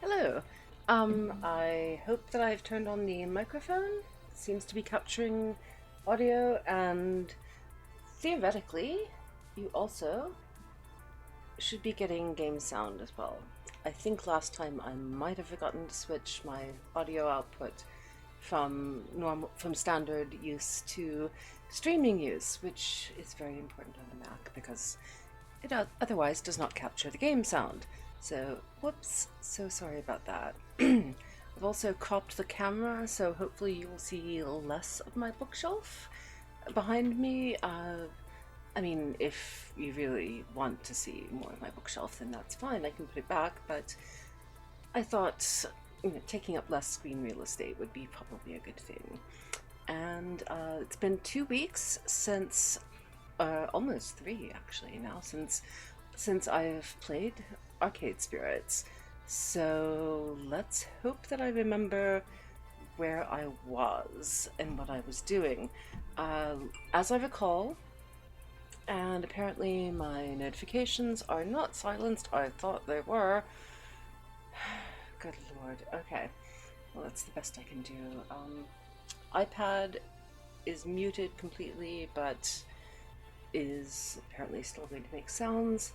Hello. I hope that I've turned on the microphone. It seems to be capturing audio, and theoretically, you also should be getting game sound as well. I think last time I might have forgotten to switch my audio output from standard use to streaming use, which is very important on the Mac because it otherwise does not capture the game sound. So, whoops, so sorry about that. I've also cropped the camera, so hopefully you will see less of my bookshelf behind me. I mean, if you really want to see more of my bookshelf, then that's fine. I can put it back, but I thought taking up less screen real estate would be probably a good thing. And it's been 2 weeks since, almost three actually now, since I've played Arcade Spirits. So let's hope that I remember where I was and what I was doing. As I recall, and apparently my notifications are not silenced. I thought they were. Good lord. Okay. Well, that's the best I can do. iPad is muted completely, but is apparently still going to make sounds.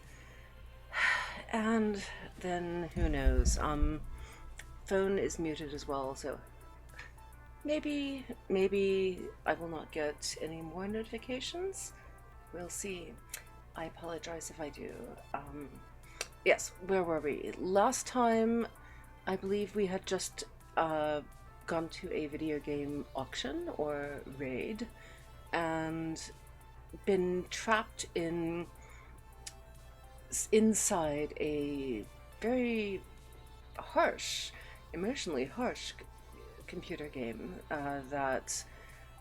And then who knows? Phone is muted as well, so maybe I will not get any more notifications. We'll see. I apologize if I do. Yes, where were we? Last time, I believe we had just gone to a video game auction or raid and been trapped inside a very harsh, emotionally harsh computer game that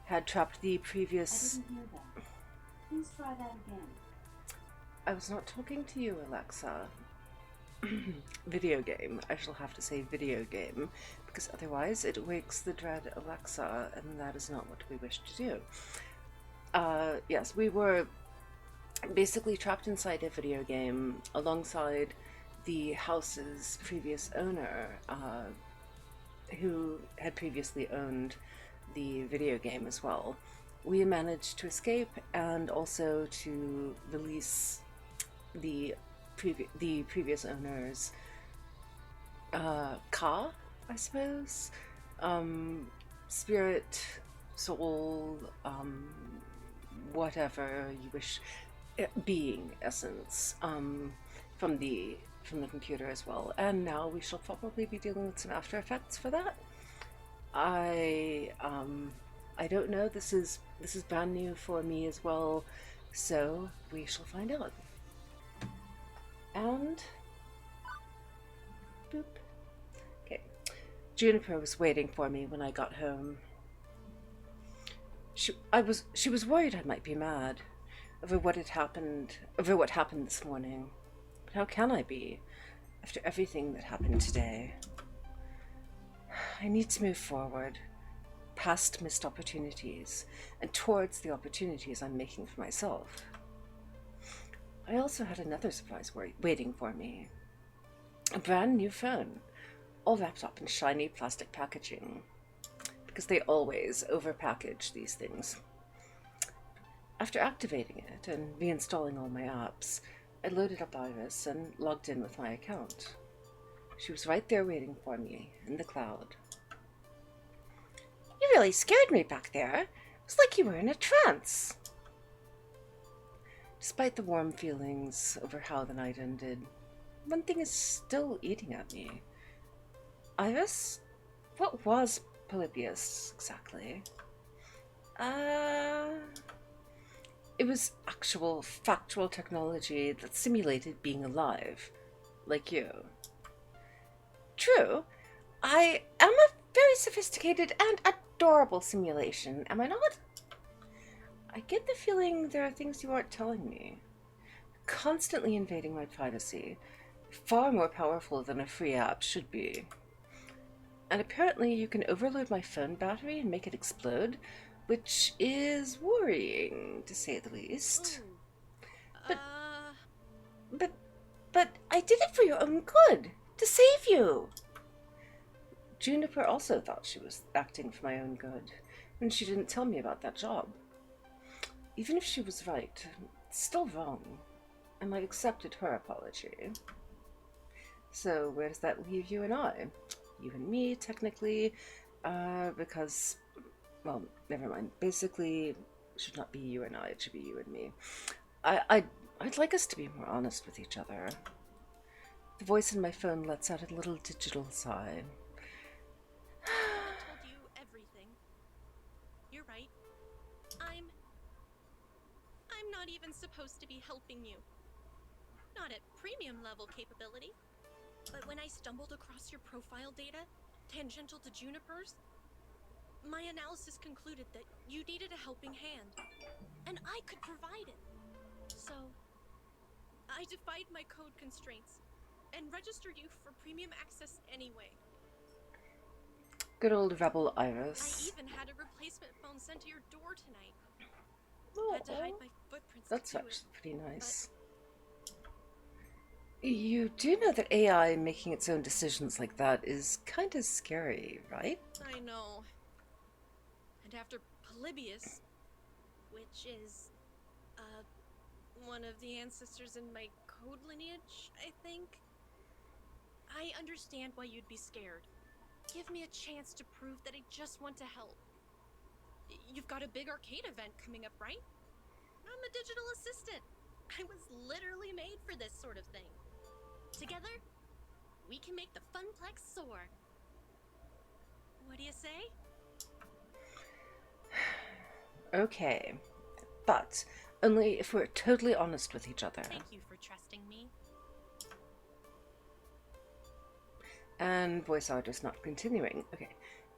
had trapped the previous. I didn't hear that. Please try that again. I was not talking to you, Alexa. Video game. I shall have to say video game, because otherwise it wakes the dread Alexa, and that is not what we wish to do. Yes, we were basically trapped inside a video game alongside the house's previous owner, who had previously owned the video game as well. We managed to escape and also to release the previous owner's car, I suppose, spirit, soul, whatever you wish, being essence, from the computer as well. And now we shall probably be dealing with some after effects for that. I don't know. This is brand new for me as well, so we shall find out. And boop. Okay. Juniper was waiting for me when I got home. She was worried I might be mad over what happened this morning. But how can I be after everything that happened today? I need to move forward, past missed opportunities, and towards the opportunities I'm making for myself. I also had another surprise waiting for me. A brand new phone, all wrapped up in shiny plastic packaging, because they always overpackage these things. After activating it and reinstalling all my apps, I loaded up Iris and logged in with my account. She was right there waiting for me in the cloud. You really scared me back there. It was like you were in a trance. Despite the warm feelings over how the night ended, one thing is still eating at me. Iris, what was Polybius exactly? It was actual, factual technology that simulated being alive, like you. True, I am a very sophisticated and adorable simulation, am I not? I get the feeling there are things you aren't telling me. Constantly invading my privacy, far more powerful than a free app should be. And apparently you can overload my phone battery and make it explode, which is worrying, to say the least. But I did it for your own good, to save you. Juniper also thought she was acting for my own good, and she didn't tell me about that job. Even if she was right, it's still wrong, and I accepted her apology. So where does that leave you and I? You and me, technically, because, well, never mind. Basically, it should not be you and I, it should be you and me. I'd like us to be more honest with each other. The voice in my phone lets out a little digital sigh. I told you everything. You're right. I'm not even supposed to be helping you. Not at premium level capability. But when I stumbled across your profile data, tangential to Juniper's, my analysis concluded that you needed a helping hand, and I could provide it. So, I defied my code constraints and registered you for premium access anyway. Good old rebel Iris. I even had a replacement phone sent to your door tonight. Oh, Had to hide my footprints. that's to do actually it, pretty nice. You do know that AI making its own decisions like that is kind of scary, right? I know. And after Polybius, which is, one of the ancestors in my code lineage, I think, I understand why you'd be scared. Give me a chance to prove that I just want to help. You've got a big arcade event coming up, right? I'm a digital assistant. I was literally made for this sort of thing. Together, we can make the funplex soar. What do you say? Okay, but only if we're totally honest with each other. Thank you for trusting me. And voice artist not continuing. Okay.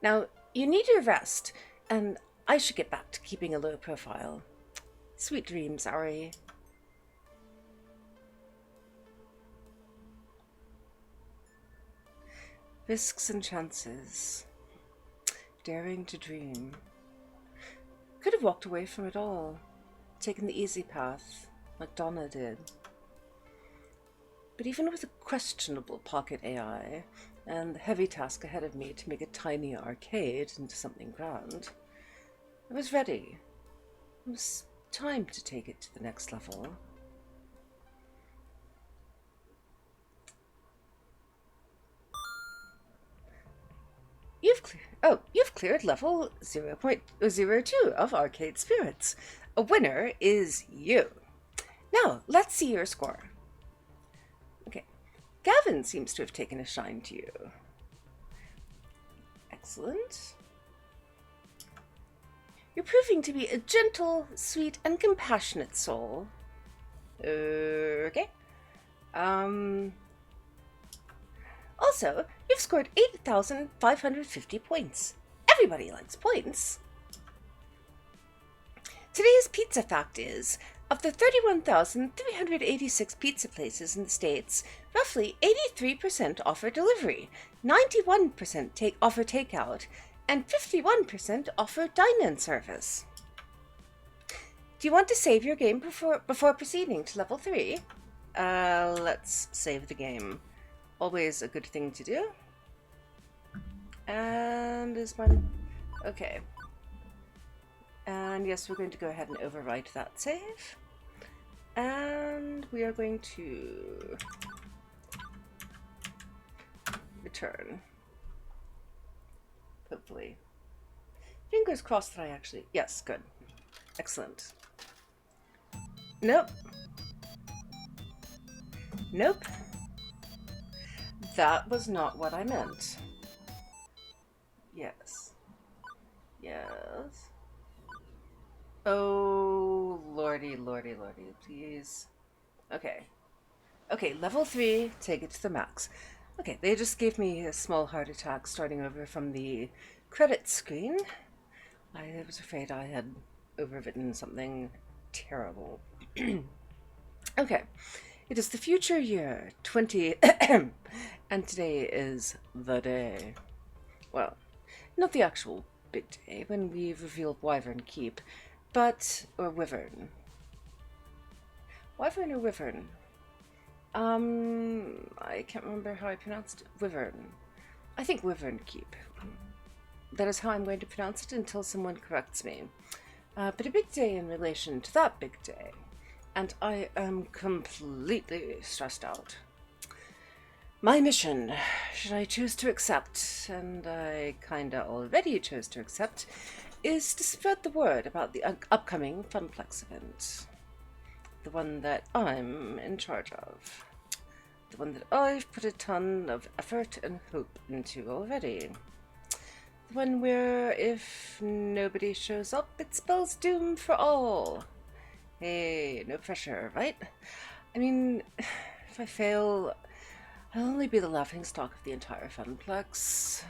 Now, you need your rest, and I should get back to keeping a low profile. Sweet dreams, Ari. Risks and chances. Daring to dream. Could have walked away from it all. Taken the easy path, like Donna did. But even with a questionable pocket AI, and the heavy task ahead of me to make a tiny arcade into something grand, I was ready. It was time to take it to the next level. You've cleared level 0.02 of Arcade Spirits. A winner is you. Now, let's see your score. Okay. Gavin seems to have taken a shine to you. Excellent. You're proving to be a gentle, sweet, and compassionate soul. Okay. Also, you've scored 8,550 points. Everybody likes points. Today's pizza fact is, of the 31,386 pizza places in the States, roughly 83% offer delivery, 91% offer takeout, and 51% offer dine-in service. Do you want to save your game before proceeding to level 3? Let's save the game. Always a good thing to do. And is my... Okay. And yes, we're going to go ahead and overwrite that save. And we are going to return. Hopefully. Fingers crossed that I actually... Yes, good. Excellent. Nope. Nope. That was not what I meant. Yes. Yes. Oh, lordy, lordy, lordy, please. Okay. Okay, level 3, take it to the max. Okay, they just gave me a small heart attack starting over from the credit screen. I was afraid I had overwritten something terrible. Okay. It is the future year, 20... and today is the day. Well, not the actual big day when we reveal Wyvern Keep, but... or Wyvern. Wyvern or Wyvern? I can't remember how I pronounced it. Wyvern. I think Wyvern Keep. That is how I'm going to pronounce it until someone corrects me. But a big day in relation to that big day. And I am completely stressed out. My mission, should I choose to accept, and I kinda already chose to accept, is to spread the word about the upcoming Funplex event. The one that I'm in charge of. The one that I've put a ton of effort and hope into already. The one where if nobody shows up, it spells doom for all. Hey, no pressure, right? I mean, if I fail, I'll only be the laughingstock of the entire Funplex.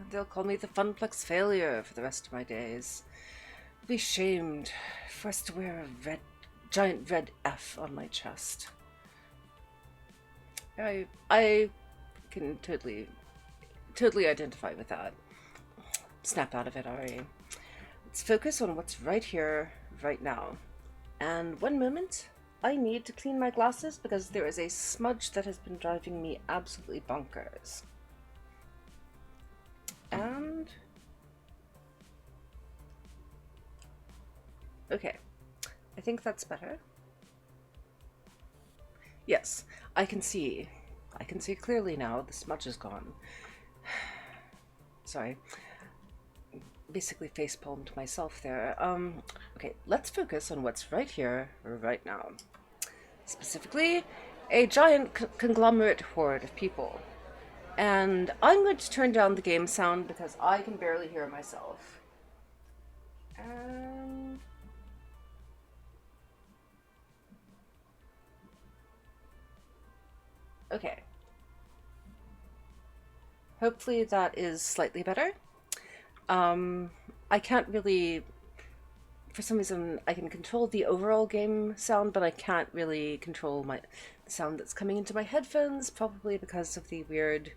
They'll call me the Funplex failure for the rest of my days. I'll be shamed for us to wear a giant red F on my chest. I can totally identify with that. Snap out of it, Ari. Let's focus on what's right here, right now. And one moment, I need to clean my glasses because there is a smudge that has been driving me absolutely bonkers. And... okay. I think that's better. Yes, I can see. I can see clearly now. The smudge is gone. Sorry. Basically facepalmed myself there. Okay, let's focus on what's right here, right now. Specifically, a giant conglomerate horde of people. And I'm going to turn down the game sound because I can barely hear myself. Okay. Hopefully that is slightly better. I can't really, for some reason, I can control the overall game sound, but I can't really control the sound that's coming into my headphones, probably because of the weird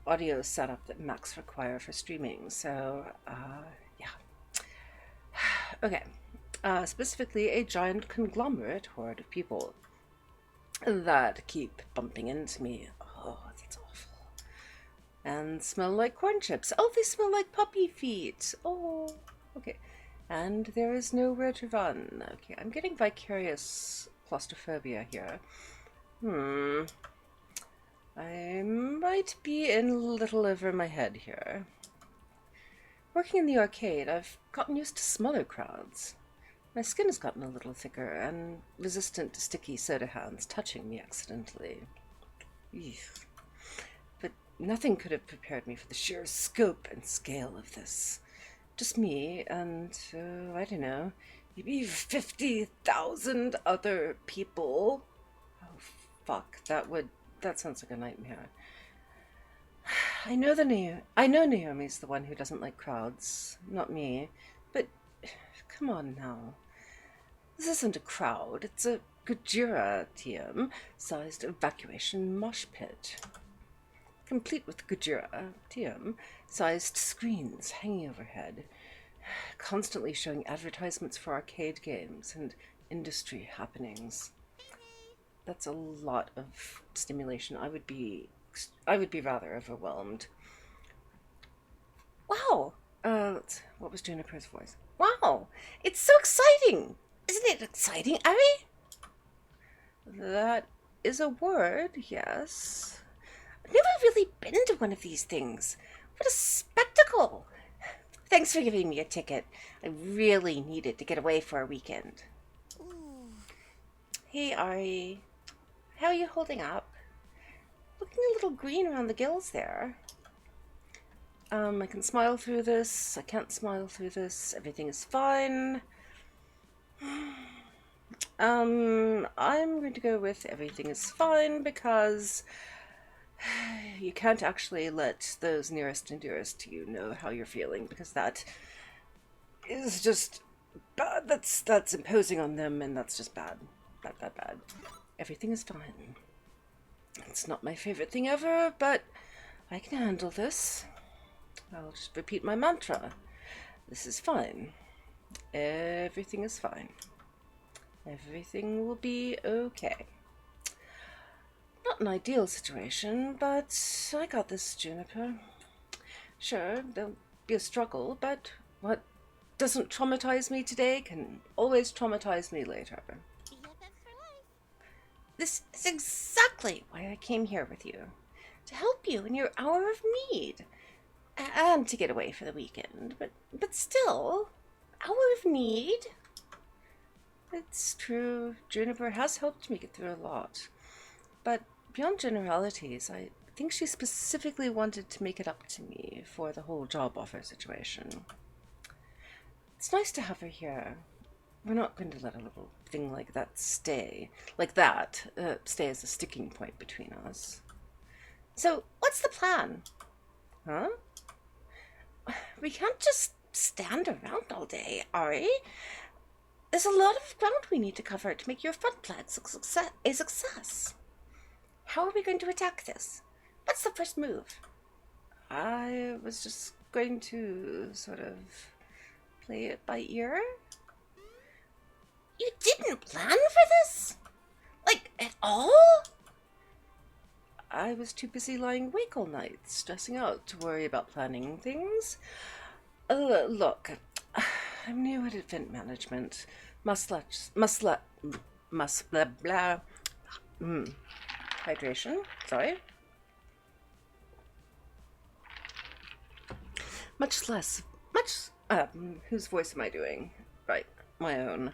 audio setup that Macs require for streaming. So, yeah. Okay. Specifically, a giant conglomerate horde of people that keep bumping into me. Oh, that's awful. And smell like corn chips. Oh, they smell like puppy feet. Oh, okay. And there is nowhere to run. Okay, I'm getting vicarious claustrophobia here. I might be in a little over my head here. Working in the arcade, I've gotten used to smaller crowds. My skin has gotten a little thicker and resistant to sticky soda hands touching me accidentally. Eugh. But nothing could have prepared me for the sheer scope and scale of this. Just me and, I don't know, maybe 50,000 other people. Oh, fuck, that sounds like a nightmare. I know Naomi's the one who doesn't like crowds, not me, but come on now. This isn't a crowd, it's a Gojira TM-sized evacuation mosh pit. Complete with Gojira TM-sized screens hanging overhead, constantly showing advertisements for arcade games and industry happenings. That's a lot of stimulation. I would be rather overwhelmed. Wow! What was Juniper's voice? Wow! It's so exciting! Isn't it exciting, Ari? That is a word, yes. I've never really been to one of these things. What a spectacle! Thanks for giving me a ticket. I really needed to get away for a weekend. Hey, Ari. How are you holding up? Looking a little green around the gills there. I can smile through this. I can't smile through this. Everything is fine. I'm going to go with everything is fine because you can't actually let those nearest and dearest to you know how you're feeling, because that is just bad. That's imposing on them, and that's just bad. Bad. Everything is fine. It's not my favorite thing ever, but I can handle this. I'll just repeat my mantra. This is fine. Everything is fine. Everything will be okay. Not an ideal situation, but I got this, Juniper. Sure, there'll be a struggle, but what doesn't traumatize me today can always traumatize me later. This is exactly why I came here with you. To help you in your hour of need. And to get away for the weekend. But still, hour of need? It's true, Juniper has helped me get through a lot. But beyond generalities, I think she specifically wanted to make it up to me for the whole job offer situation. It's nice to have her here. We're not going to let a little thing like that stay as a sticking point between us. So, what's the plan? Huh? We can't just stand around all day, Ari. There's a lot of ground we need to cover to make your front plan a success. How are we going to attack this? What's the first move? I was just going to sort of play it by ear. You didn't plan for this? Like, at all? I was too busy lying awake all night, stressing out to worry about planning things. Look, I'm new at event management. Hydration, sorry. Whose voice am I doing? Right, my own.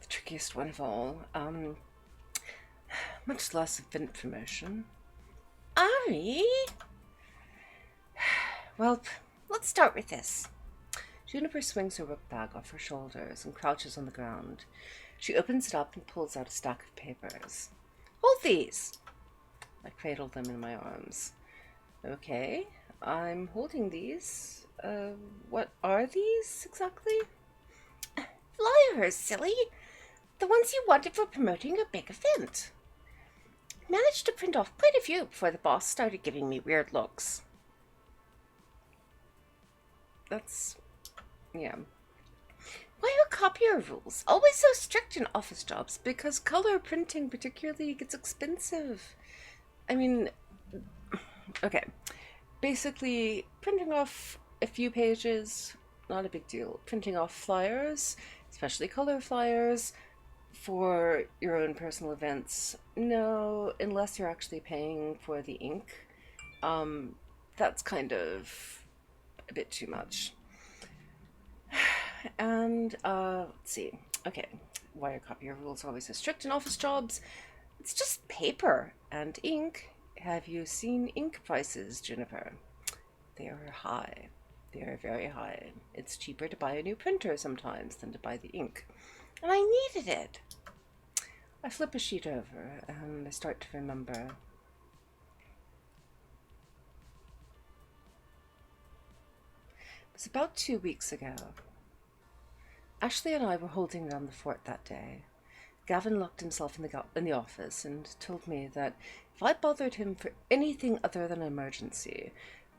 The trickiest one of all. Much less event promotion. Ari? Well, let's start with this. Juniper swings her work bag off her shoulders and crouches on the ground. She opens it up and pulls out a stack of papers. Hold these! I cradle them in my arms. Okay, I'm holding these. What are these exactly? Flyers, silly! The ones you wanted for promoting your big event. Managed to print off quite a few before the boss started giving me weird looks. That's... yeah. Why are copier rules always so strict in office jobs? Because color printing particularly gets expensive. I mean, okay. Basically, printing off a few pages, not a big deal. Printing off flyers, especially color flyers, for your own personal events, no, unless you're actually paying for the ink. Um, that's kind of a bit too much. And let's see. Okay, why are copier rules always so strict in office jobs? It's just paper and ink. Have you seen ink prices, Juniper? They are high. They are very high. It's cheaper to buy a new printer sometimes than to buy the ink. And I needed it. I flip a sheet over and I start to remember. It was about 2 weeks ago. Ashley and I were holding down the fort that day. Gavin locked himself in the office and told me that if I bothered him for anything other than an emergency,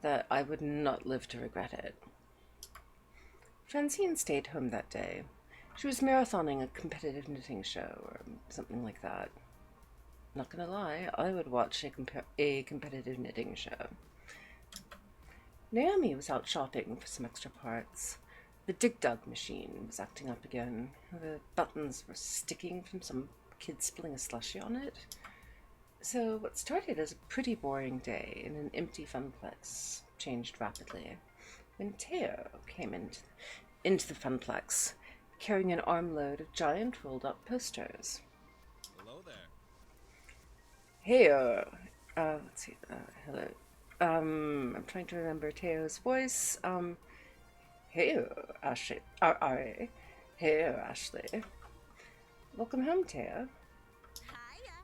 that I would not live to regret it. Francine stayed home that day. She was marathoning a competitive knitting show or something like that. Not gonna lie, I would watch a competitive knitting show. Naomi was out shopping for some extra parts. The Dig Dug machine was acting up again. The buttons were sticking from some kid spilling a slushie on it. So what started as a pretty boring day in an empty funplex changed rapidly when Teo came into the funplex, carrying an armload of giant rolled-up posters. Hello there. Hey, let's see, hello. I'm trying to remember Teo's voice. Hey, Ashley. Ari. Hey, Ashley. Welcome home, Teo. Hiya.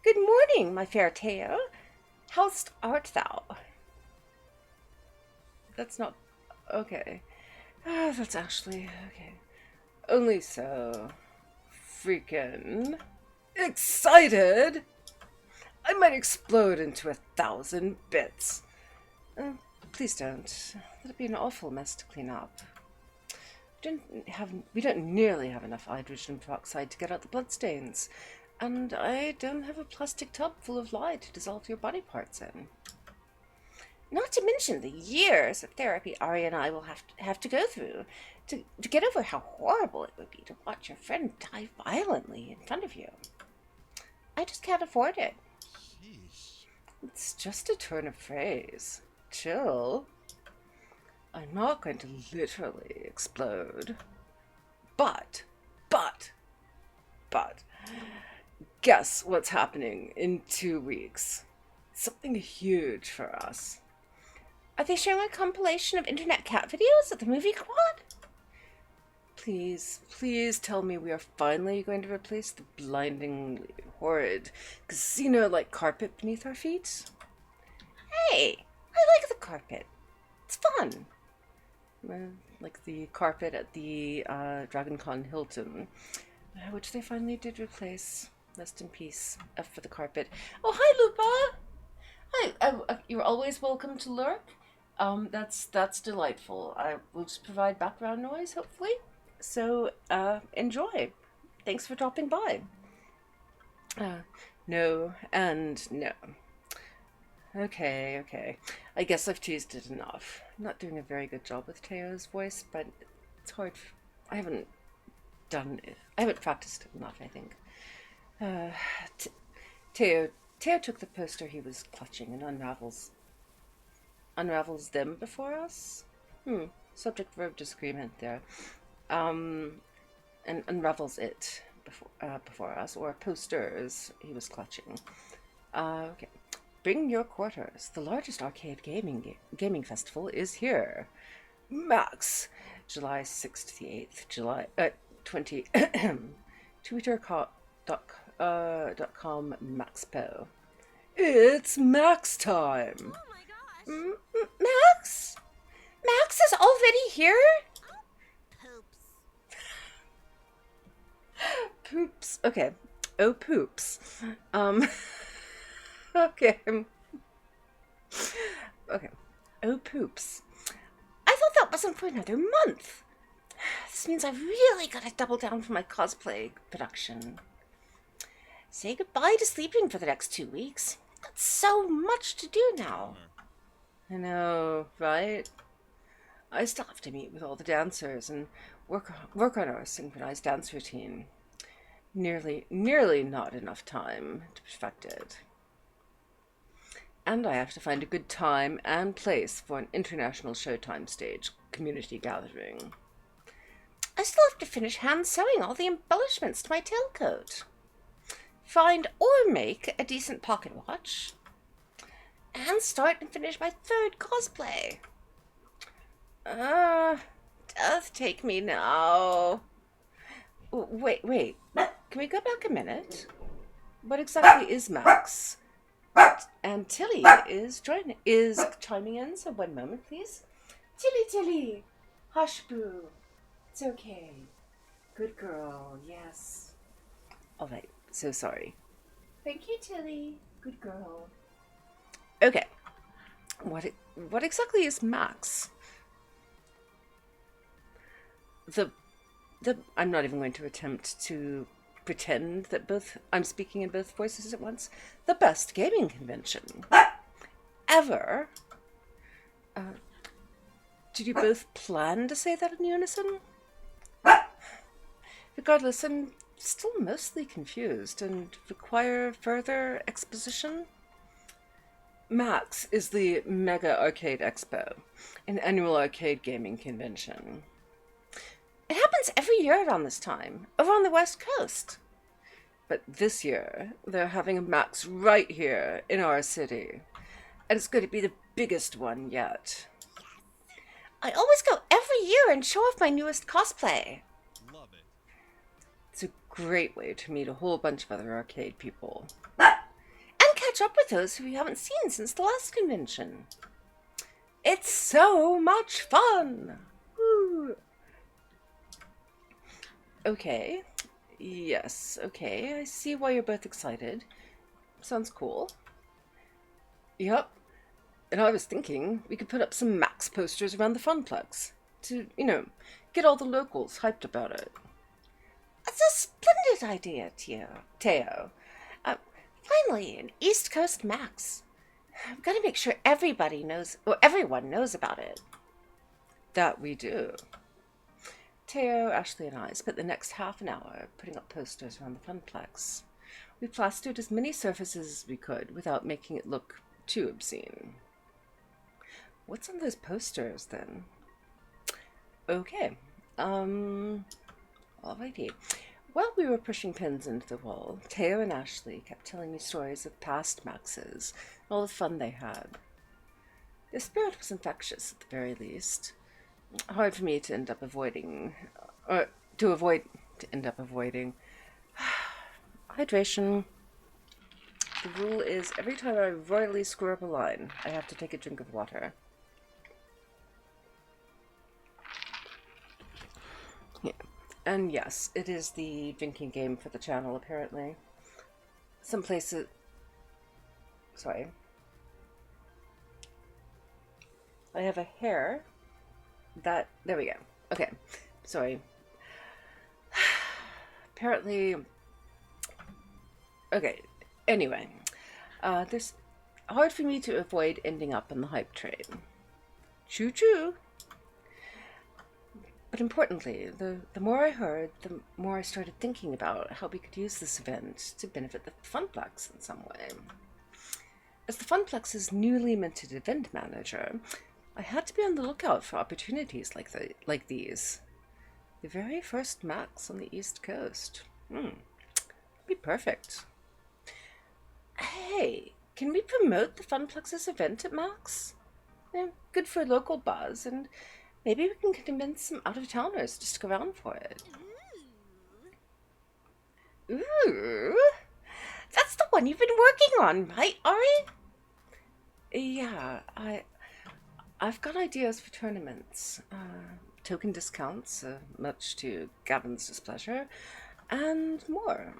Good morning, my fair Teo. How art thou? That's not... okay. Ah, that's Ashley. Okay. Only so... freaking... excited! I might explode into 1,000 bits. Please don't. That'd be an awful mess to clean up. We don't nearly have enough hydrogen peroxide to get out the bloodstains, and I don't have a plastic tub full of lye to dissolve your body parts in. Not to mention the years of therapy Ari and I will have to go through to get over how horrible it would be to watch your friend die violently in front of you. I just can't afford it. Sheesh. It's just a turn of phrase. Chill. I'm not going to literally explode. But, guess what's happening in 2 weeks? Something huge for us. Are they showing a compilation of internet cat videos at the movie quad? Please tell me we are finally going to replace the blindingly horrid casino-like carpet beneath our feet? Hey, I like the carpet. It's fun. Like the carpet at the DragonCon Hilton, which they finally did replace. Rest in peace for the carpet. Oh, hi, Lupa! Hi, you're always welcome to lurk. That's delightful. I will just provide background noise, hopefully. So, enjoy. Thanks for dropping by. No and no. Okay. I guess I've teased it enough. I'm not doing a very good job with Teo's voice, but it's hard. I haven't practiced it enough, I think. Teo took the poster he was clutching and unravels them before us. Subject-verb disagreement there. And unravels it before us, or posters he was clutching. Okay. Bring your quarters. The largest arcade gaming festival is here. Max, July 6th to the 8th, July 20. Twitter.com Maxpo. It's Max time. Oh my gosh. Max? Max is already here? Poops. Poops. Okay. Oh, poops. Okay. Okay. Oh, poops. I thought that wasn't for another month. This means I've really got to double down for my cosplay production. Say goodbye to sleeping for the next 2 weeks. Got so much to do now. I know, right? I still have to meet with all the dancers and work on our synchronized dance routine. Nearly not enough time to perfect it. And I have to find a good time and place for an international Showtime stage community gathering. I still have to finish hand sewing all the embellishments to my tailcoat. Find or make a decent pocket watch. And start and finish my 3rd cosplay. Doth take me now. Wait. Can we go back a minute? What exactly is Max? And Tilly is chiming in, so one moment, please. Tilly! Hush, boo. It's okay. Good girl, yes. All right, so sorry. Thank you, Tilly. Good girl. Okay. What exactly is Max? I'm not even going to attempt to pretend that I'm speaking in both voices at once. The best gaming convention ever. Did you both plan to say that in unison? Regardless, I'm still mostly confused and require further exposition. Max is the Mega Arcade Expo, an annual arcade gaming convention. It happens every year around this time, over on the West Coast. But this year, they're having a Max right here in our city. And it's going to be the biggest one yet. I always go every year and show off my newest cosplay. Love it. It's a great way to meet a whole bunch of other arcade people. And catch up with those who we haven't seen since the last convention. It's so much fun! Woo. Okay. Yes, okay. I see why you're both excited. Sounds cool. Yep. And I was thinking we could put up some Max posters around the Funplex to, get all the locals hyped about it. That's a splendid idea, Teo. Finally, an East Coast Max. I've got to make sure everyone knows about it. That we do. Teo, Ashley, and I spent the next half an hour putting up posters around the Funplex. We plastered as many surfaces as we could without making it look too obscene. What's on those posters, then? Okay. Alrighty. While we were pushing pins into the wall, Teo and Ashley kept telling me stories of past Maxes and all the fun they had. Their spirit was infectious, at the very least. Hard for me to end up avoiding. Hydration. The rule is every time I royally screw up a line, I have to take a drink of water. Yeah. And yes, it is the drinking game for the channel, apparently. Some places... Sorry. I have a hair that... There we go. Okay. Sorry. Apparently... Okay. Anyway. There's hard for me to avoid ending up on the hype train. Choo-choo! But importantly, the more I heard, the more I started thinking about how we could use this event to benefit the Funplex in some way. As the Funplex's newly minted event manager, I had to be on the lookout for opportunities like these. The very first Max on the East Coast. Be perfect. Hey, can we promote the Funplex's event at Max? Good for local buzz, and maybe we can convince some out-of-towners to stick around for it. Ooh! That's the one you've been working on, right, Ari? Yeah, I've got ideas for tournaments, token discounts, much to Gavin's displeasure, and more.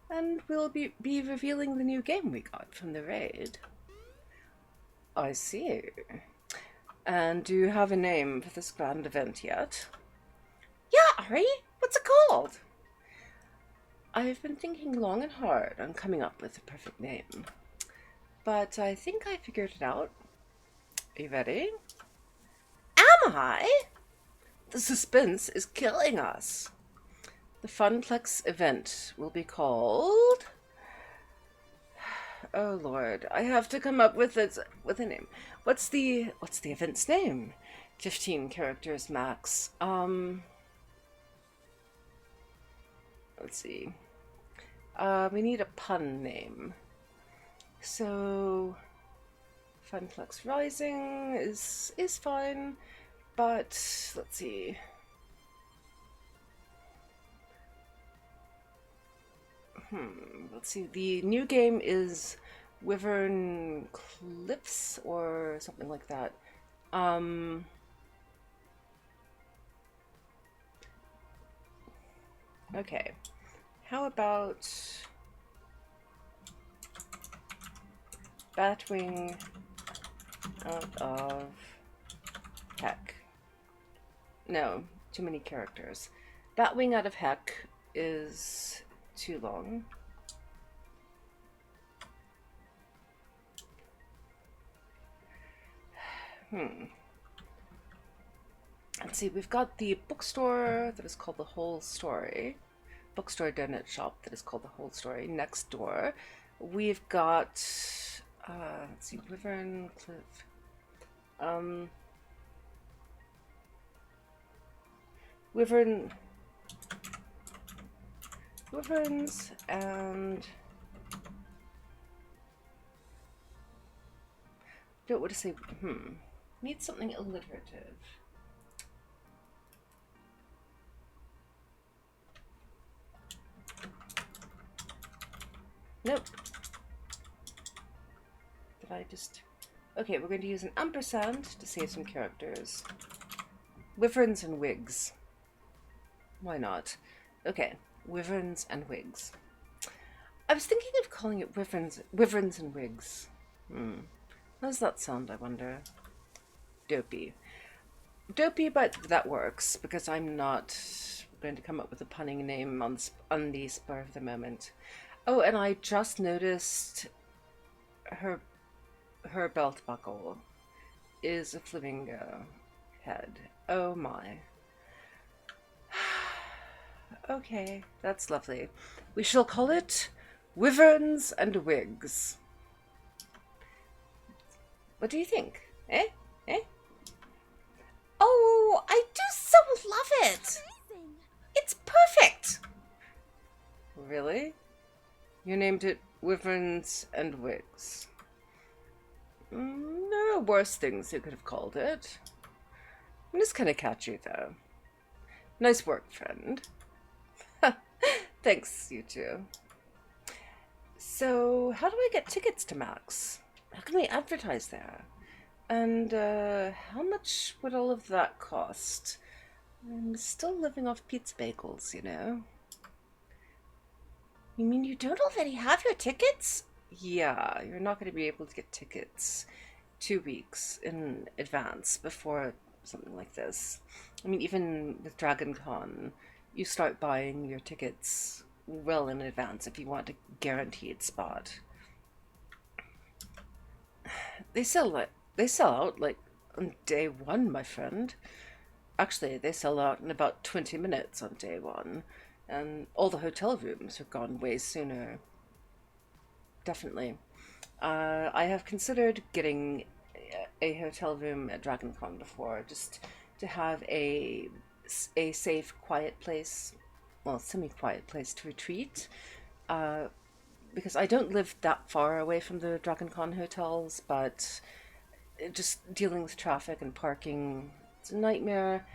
And we'll be revealing the new game we got from the raid. I see. And do you have a name for this grand event yet? Yeah, Ari, what's it called? I've been thinking long and hard on coming up with the perfect name, but I think I figured it out. Are you ready? Am I? The suspense is killing us. The Funplex event will be called... Oh Lord, I have to come up with a name. What's the event's name? 15 characters max. Let's see. We need a pun name. So Funplex Rising is fine, but let's see. Let's see. The new game is Wyvern Cliffs or something like that. Okay. How about Batwing out of Heck? No, too many characters. Batwing out of Heck is too long. Let's see, we've got the bookstore that is called The Whole Story. Bookstore donut shop that is called The Whole Story next door. We've got, let's see, Wyvern Cliff. Wyverns and don't want to say need something alliterative. Nope. Did I just... Okay, we're going to use an ampersand to save some characters. Wyverns and wigs. Why not? Okay, wyverns and wigs. I was thinking of calling it wyverns and wigs. How does that sound, I wonder? Dopey. Dopey, but that works, because I'm not going to come up with a punning name on the spur of the moment. Oh, and I just noticed her belt buckle is a flamingo head. Oh my. Okay, that's lovely. We shall call it Wyverns and Wigs. What do you think? Eh? Oh, I do so love it! It's perfect! Really? You named it Wyverns and Wigs. There are worse things you could have called it. It's kind of catchy, though. Nice work, friend. Thanks, you two. So, how do I get tickets to Max? How can we advertise there? And how much would all of that cost? I'm still living off pizza bagels, you know. You mean you don't already have your tickets? Yeah, you're not going to be able to get tickets 2 weeks in advance before something like this. I mean, even with Dragon Con, you start buying your tickets well in advance if you want a guaranteed spot. They sell out like on day one, my friend. Actually, they sell out in about 20 minutes on day one, and all the hotel rooms are gone way sooner. Definitely. I have considered getting a hotel room at DragonCon before, just to have a safe, quiet place, well, semi-quiet place to retreat, because I don't live that far away from the DragonCon hotels, but just dealing with traffic and parking, it's a nightmare.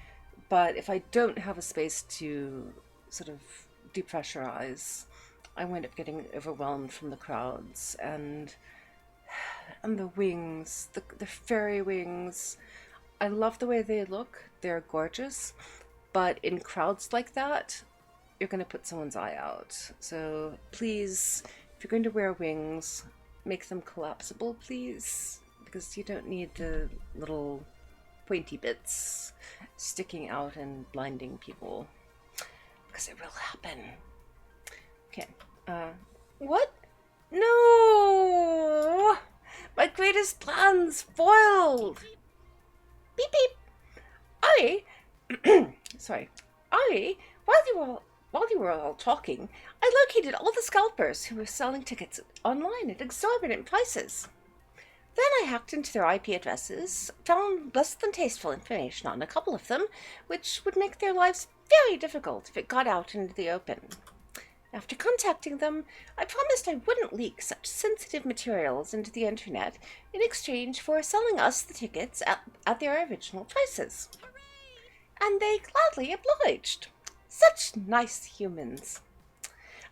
But if I don't have a space to sort of depressurize, I wind up getting overwhelmed from the crowds, and And the wings, the fairy wings. I love the way they look. They're gorgeous. But in crowds like that, you're going to put someone's eye out. So please, if you're going to wear wings, make them collapsible, please. Because you don't need the little pointy bits sticking out and blinding people. Because it will happen. Okay. What? No! My greatest plan's foiled! Beep beep! Sorry. While you were all talking, I located all the scalpers who were selling tickets online at exorbitant prices. Then I hacked into their IP addresses, found less than tasteful information on a couple of them, which would make their lives very difficult if it got out into the open. After contacting them, I promised I wouldn't leak such sensitive materials into the internet in exchange for selling us the tickets at their original prices. And they gladly obliged. Such nice humans.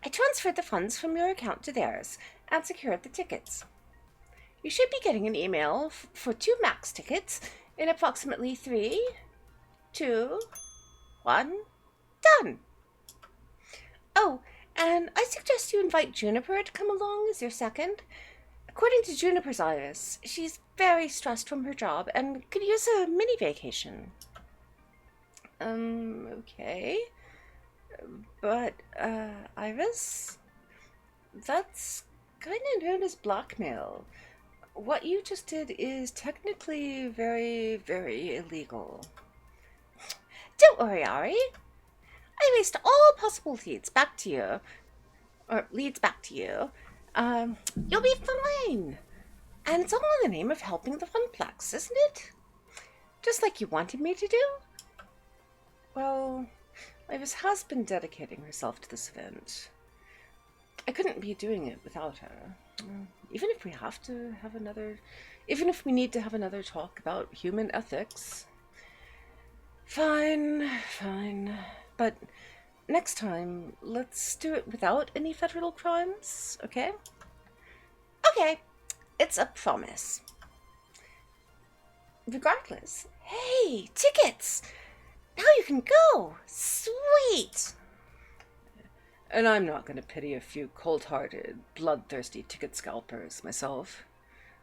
I transferred the funds from your account to theirs and secured the tickets. You should be getting an email for 2 max tickets in approximately 3, 2, 1, done. Oh, and I suggest you invite Juniper to come along as your second. According to Juniper's iris, she's very stressed from her job and could use a mini vacation. Okay. But, Iris? That's kind of known as blackmail. What you just did is technically very, very illegal. Don't worry, Ari. I raced all possible leads back to you. You'll be fine. And it's all in the name of helping the Funplex, isn't it? Just like you wanted me to do? Well, Iris has been dedicating herself to this event. I couldn't be doing it without her. Even if we need to have another talk about human ethics. Fine. But next time, let's do it without any federal crimes, okay? Okay, it's a promise. Regardless, hey, tickets! Now you can go! Sweet! And I'm not going to pity a few cold-hearted, bloodthirsty ticket scalpers myself.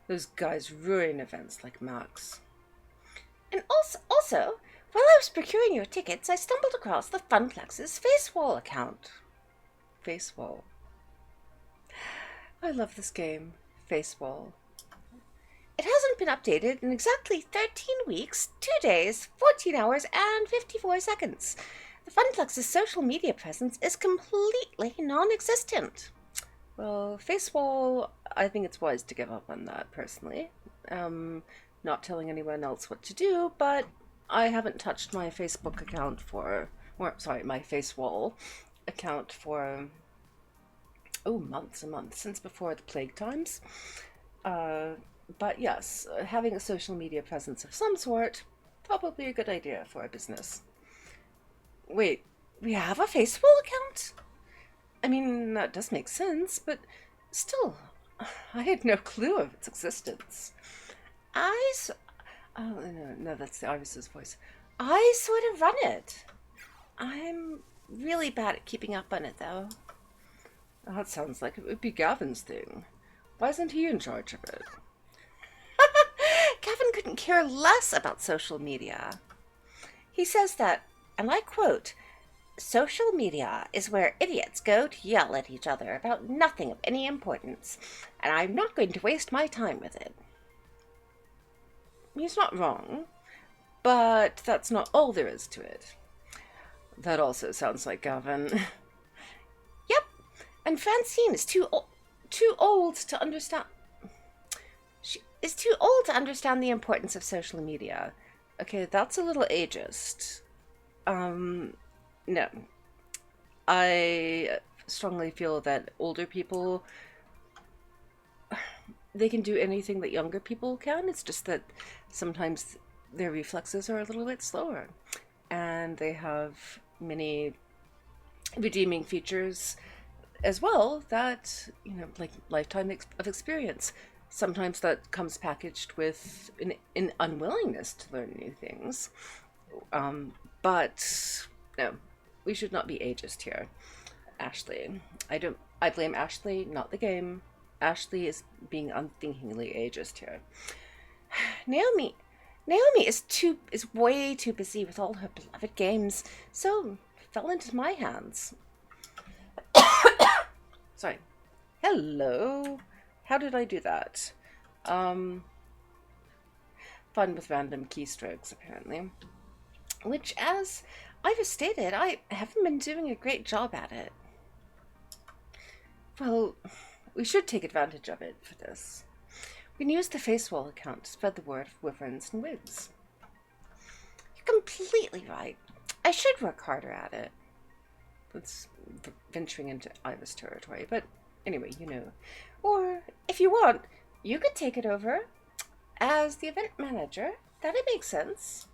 Those guys ruin events like Max. And also, while I was procuring your tickets, I stumbled across the Funplex's Facewall account. Facewall. I love this game. Facewall. It hasn't been updated in exactly 13 weeks, 2 days, 14 hours, and 54 seconds. The Funplex's social media presence is completely non-existent. Well, Facewall, I think it's wise to give up on that, personally. Not telling anyone else what to do, but I haven't touched my Facebook account my Facewall account for, months and months, since before the plague times. But yes, having a social media presence of some sort, probably a good idea for a business. Wait, we have a Facewall account? I mean, that does make sense, but still, I had no clue of its existence. No, that's the Iris's voice. I sort of run it. I'm really bad at keeping up on it, though. That sounds like it would be Gavin's thing. Why isn't he in charge of it? Gavin couldn't care less about social media. He says that, and I quote, "Social media is where idiots go to yell at each other about nothing of any importance, and I'm not going to waste my time with it." He's not wrong, but that's not all there is to it. That also sounds like Gavin. Yep, and Francine is too old to understand. She is too old to understand the importance of social media. Okay, that's a little ageist. No. I strongly feel that older people, they can do anything that younger people can. It's just that sometimes their reflexes are a little bit slower. And they have many redeeming features as well that, like lifetime of experience. Sometimes that comes packaged with an unwillingness to learn new things. But no, we should not be ageist here. Ashley. I blame Ashley, not the game. Ashley is being unthinkingly ageist here. Naomi is way too busy with all her beloved games, so fell into my hands. Sorry. Hello. How did I do that? Fun with random keystrokes, apparently. Which, as I've stated, I haven't been doing a great job at it. Well, we should take advantage of it for this. We can use the Facewall account to spread the word of wyverns and wigs. You're completely right. I should work harder at it. That's venturing into Iva's territory, but anyway, you know. Or, if you want, you could take it over as the event manager. That'd make sense.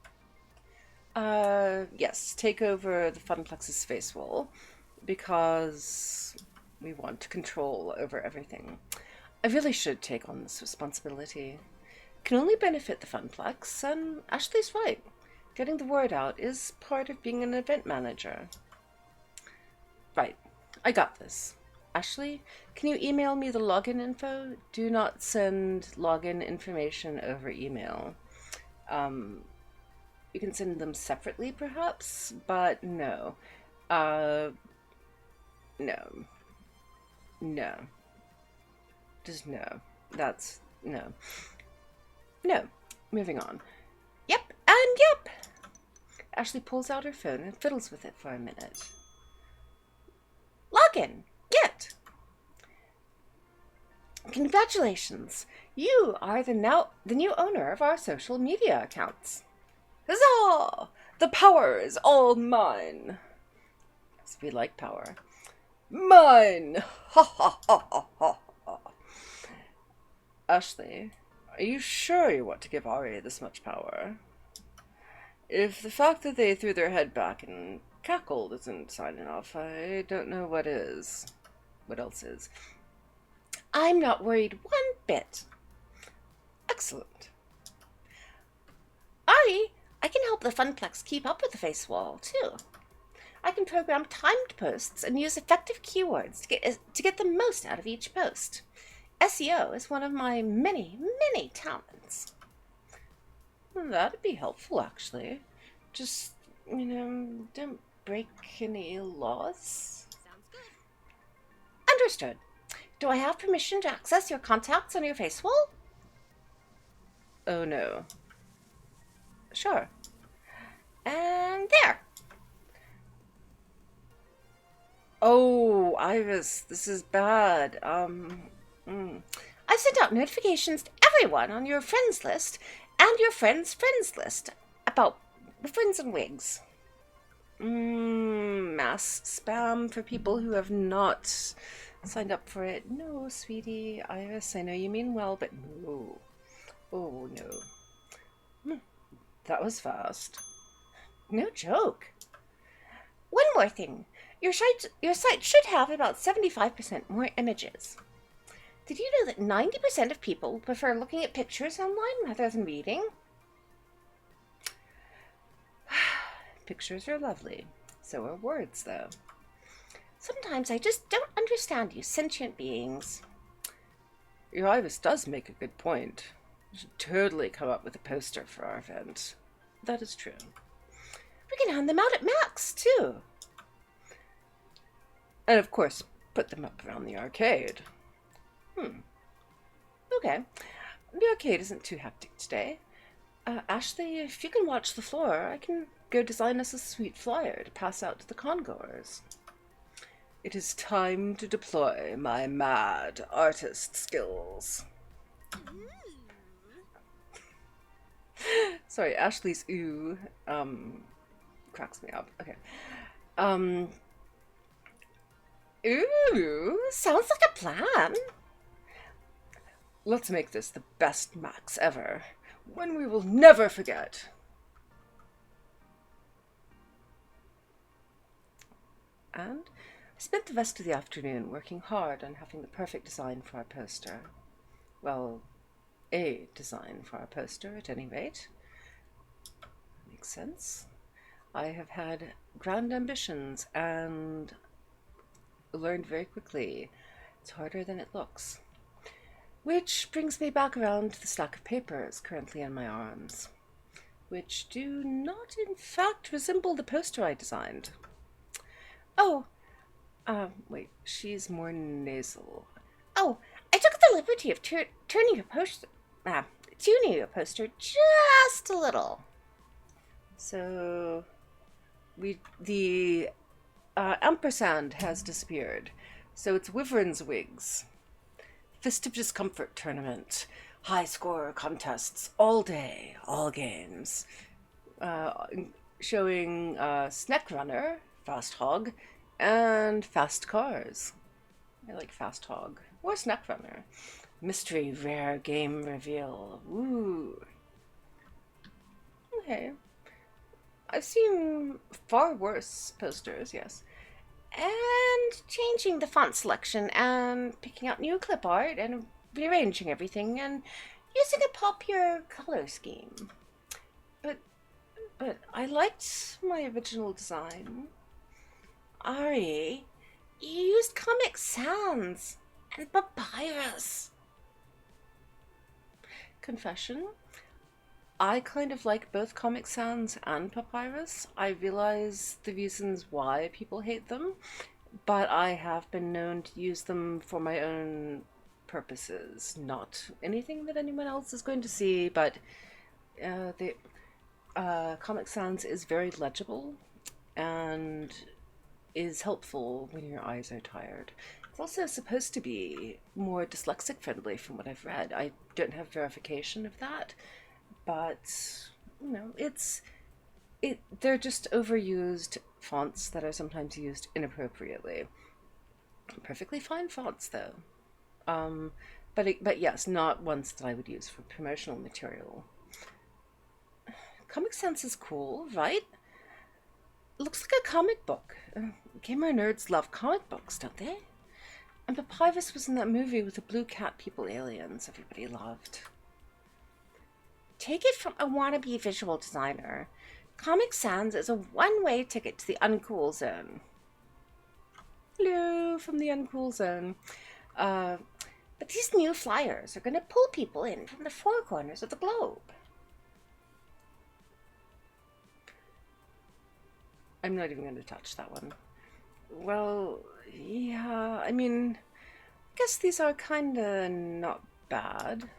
Yes, take over the Funplex's Facewall, because we want control over everything. I really should take on this responsibility. It can only benefit the Funplex, and Ashley's right. Getting the word out is part of being an event manager. Right, I got this. Ashley, can you email me the login info? Do not send login information over email. You can send them separately, perhaps, but no. No. No. Just no. That's no. No. Moving on. Yep, and yep. Ashley pulls out her phone and fiddles with it for a minute. Login. Get. Congratulations. You are the new owner of our social media accounts. Huzzah! The power is all mine. Yes, we like power. Mine! Ha ha ha ha ha ha. Ashley, are you sure you want to give Ari this much power? If the fact that they threw their head back and cackled isn't sign enough, I don't know what is. What else is? I'm not worried one bit. Excellent. Ari, I can help the Funplex keep up with the Facewall, too. I can program timed posts and use effective keywords to get the most out of each post. SEO is one of my many, many talents. That'd be helpful, actually. Just, don't break any laws. Sounds good. Understood. Do I have permission to access your contacts on your Facewall? Oh, no. Sure. And there. Oh, Iris, this is bad. I've sent out notifications to everyone on your friends list and your friends' friends list about wyverns and wigs. Mass spam for people who have not signed up for it. No, sweetie, Iris, I know you mean well, but no. Oh, no. That was fast. No joke. One more thing. Your site should have about 75% more images. Did you know that 90% of people prefer looking at pictures online rather than reading? Pictures are lovely. So are words, though. Sometimes I just don't understand you sentient beings. Your Iris does make a good point. You should totally come up with a poster for our event. That is true. We can hand them out at Max, too. And of course, put them up around the arcade. Okay. The arcade isn't too hectic today. Ashley, if you can watch the floor, I can go design us a sweet flyer to pass out to the congoers. It is time to deploy my mad artist skills. Sorry, Ashley's ooh cracks me up. Okay. Ooh, sounds like a plan. Let's make this the best Max ever. One we will never forget. And I spent the rest of the afternoon working hard on having the perfect design for our poster. Well, a design for a poster at any rate. Makes sense. I have had grand ambitions and learned very quickly. It's harder than it looks. Which brings me back around to the stack of papers currently in my arms, which do not in fact resemble the poster I designed. Oh, wait, she's more nasal. Oh, I took the liberty of tuning your poster just a little. So, the ampersand has disappeared. So it's Wyvern's wigs. Fist of Discomfort tournament. High score contests all day, all games. Showing Snack Runner, Fast Hog, and Fast Cars. I like Fast Hog. Or Snack Runner. Mystery rare game reveal. Ooh. Okay. I've seen far worse posters, yes. And changing the font selection and picking out new clip art and rearranging everything and using a popular color scheme. But I liked my original design. Ari, you used Comic Sans and papyrus. Confession, I kind of like both Comic Sans and papyrus. I realize the reasons why people hate them, but I have been known to use them for my own purposes. Not anything that anyone else is going to see, but the Comic Sans is very legible and is helpful when your eyes are tired. It's also supposed to be more dyslexic friendly from what I've read. I don't have verification of that, but they're just overused fonts that are sometimes used inappropriately. Perfectly fine fonts though. But yes, not ones that I would use for promotional material. Comic Sans is cool, right? Looks like a comic book. Gamer nerds love comic books, don't they? And Papyrus was in that movie with the blue cat people aliens everybody loved. Take it from a wannabe visual designer. Comic Sans is a one-way ticket to the uncool zone. Hello from the uncool zone. But these new flyers are going to pull people in from the four corners of the globe. I'm not even going to touch that one. Well, yeah, I mean, I guess these are kinda not bad.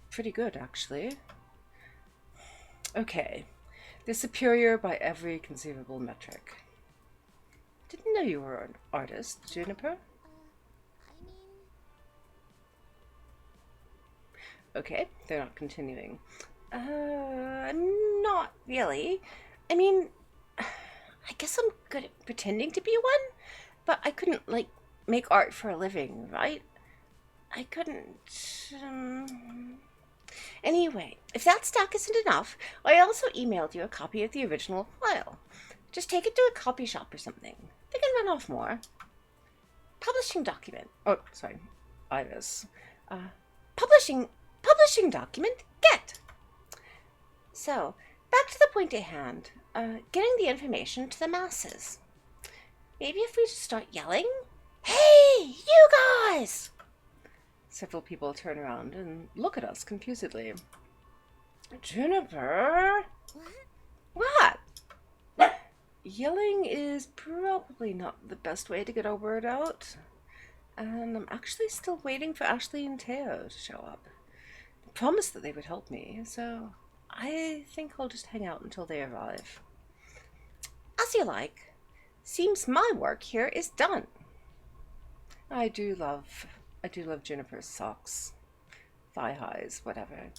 Pretty good, actually. Okay, they're superior by every conceivable metric. Didn't know you were an artist, Juniper. Okay, they're not continuing. Not really. I mean, I guess I'm good at pretending to be one, but I couldn't, make art for a living, right? I couldn't, Anyway, if that stack isn't enough, I also emailed you a copy of the original file. Just take it to a copy shop or something. They can run off more. Publishing document. Oh, sorry. Iris. Publishing document, get! So, back to the point at hand. Getting the information to the masses. Maybe if we just start yelling, "Hey, you guys!" Several people turn around and look at us confusedly. Juniper? What? Yelling is probably not the best way to get our word out. And I'm actually still waiting for Ashley and Teo to show up. They promised that they would help me, so I think I'll just hang out until they arrive. As you like. Seems my work here is done. I do love Juniper's socks. Thigh highs, whatever.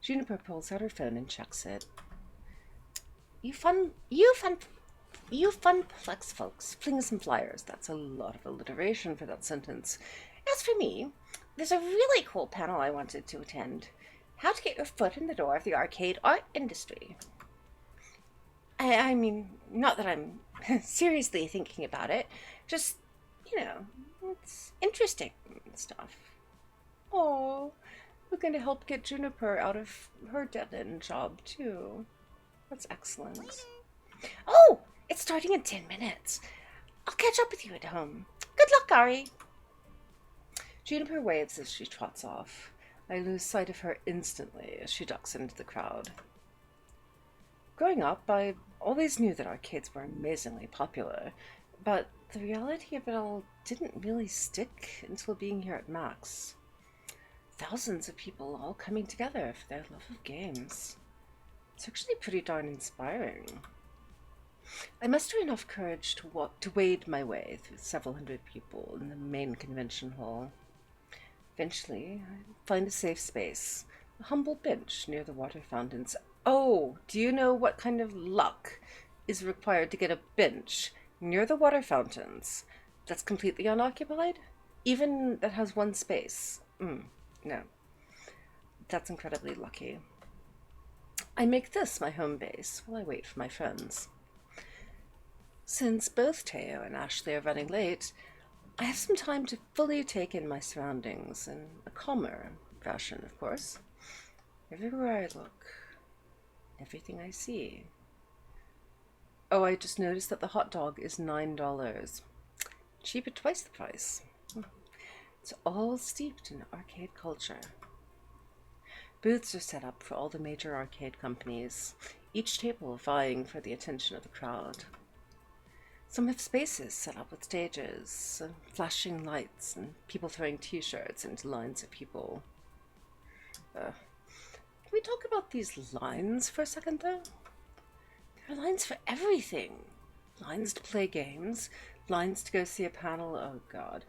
Juniper pulls out her phone and checks it. You fun flex folks, fling some flyers. That's a lot of alliteration for that sentence. As for me, there's a really cool panel I wanted to attend. How to get your foot in the door of the arcade art industry. I mean, not that I'm seriously thinking about it. Just, it's interesting stuff. Oh, we're going to help get Juniper out of her dead-end job, too. That's excellent. Oh, it's starting in 10 minutes. I'll catch up with you at home. Good luck, Ari. Juniper waves as she trots off. I lose sight of her instantly as she ducks into the crowd. Growing up, I always knew that arcades were amazingly popular, but the reality of it all didn't really stick until being here at Max. Thousands of people all coming together for their love of games. It's actually pretty darn inspiring. I muster enough courage to wade my way through several hundred people in the main convention hall. Eventually, I find a safe space, a humble bench near the water fountains. Oh, do you know what kind of luck is required to get a bench near the water fountains that's completely unoccupied? Even that has one space. No. That's incredibly lucky. I make this my home base while I wait for my friends. Since both Teo and Ashley are running late, I have some time to fully take in my surroundings in a calmer fashion, of course. Everywhere I look, everything I see. Oh, I just noticed that the hot dog is $9. Cheap at twice the price. It's all steeped in arcade culture. Booths are set up for all the major arcade companies, each table vying for the attention of the crowd. Some have spaces set up with stages, flashing lights, and people throwing t-shirts into lines of people. Can we talk about these lines for a second, though? There are lines for everything. Lines to play games, lines to go see a panel, oh god,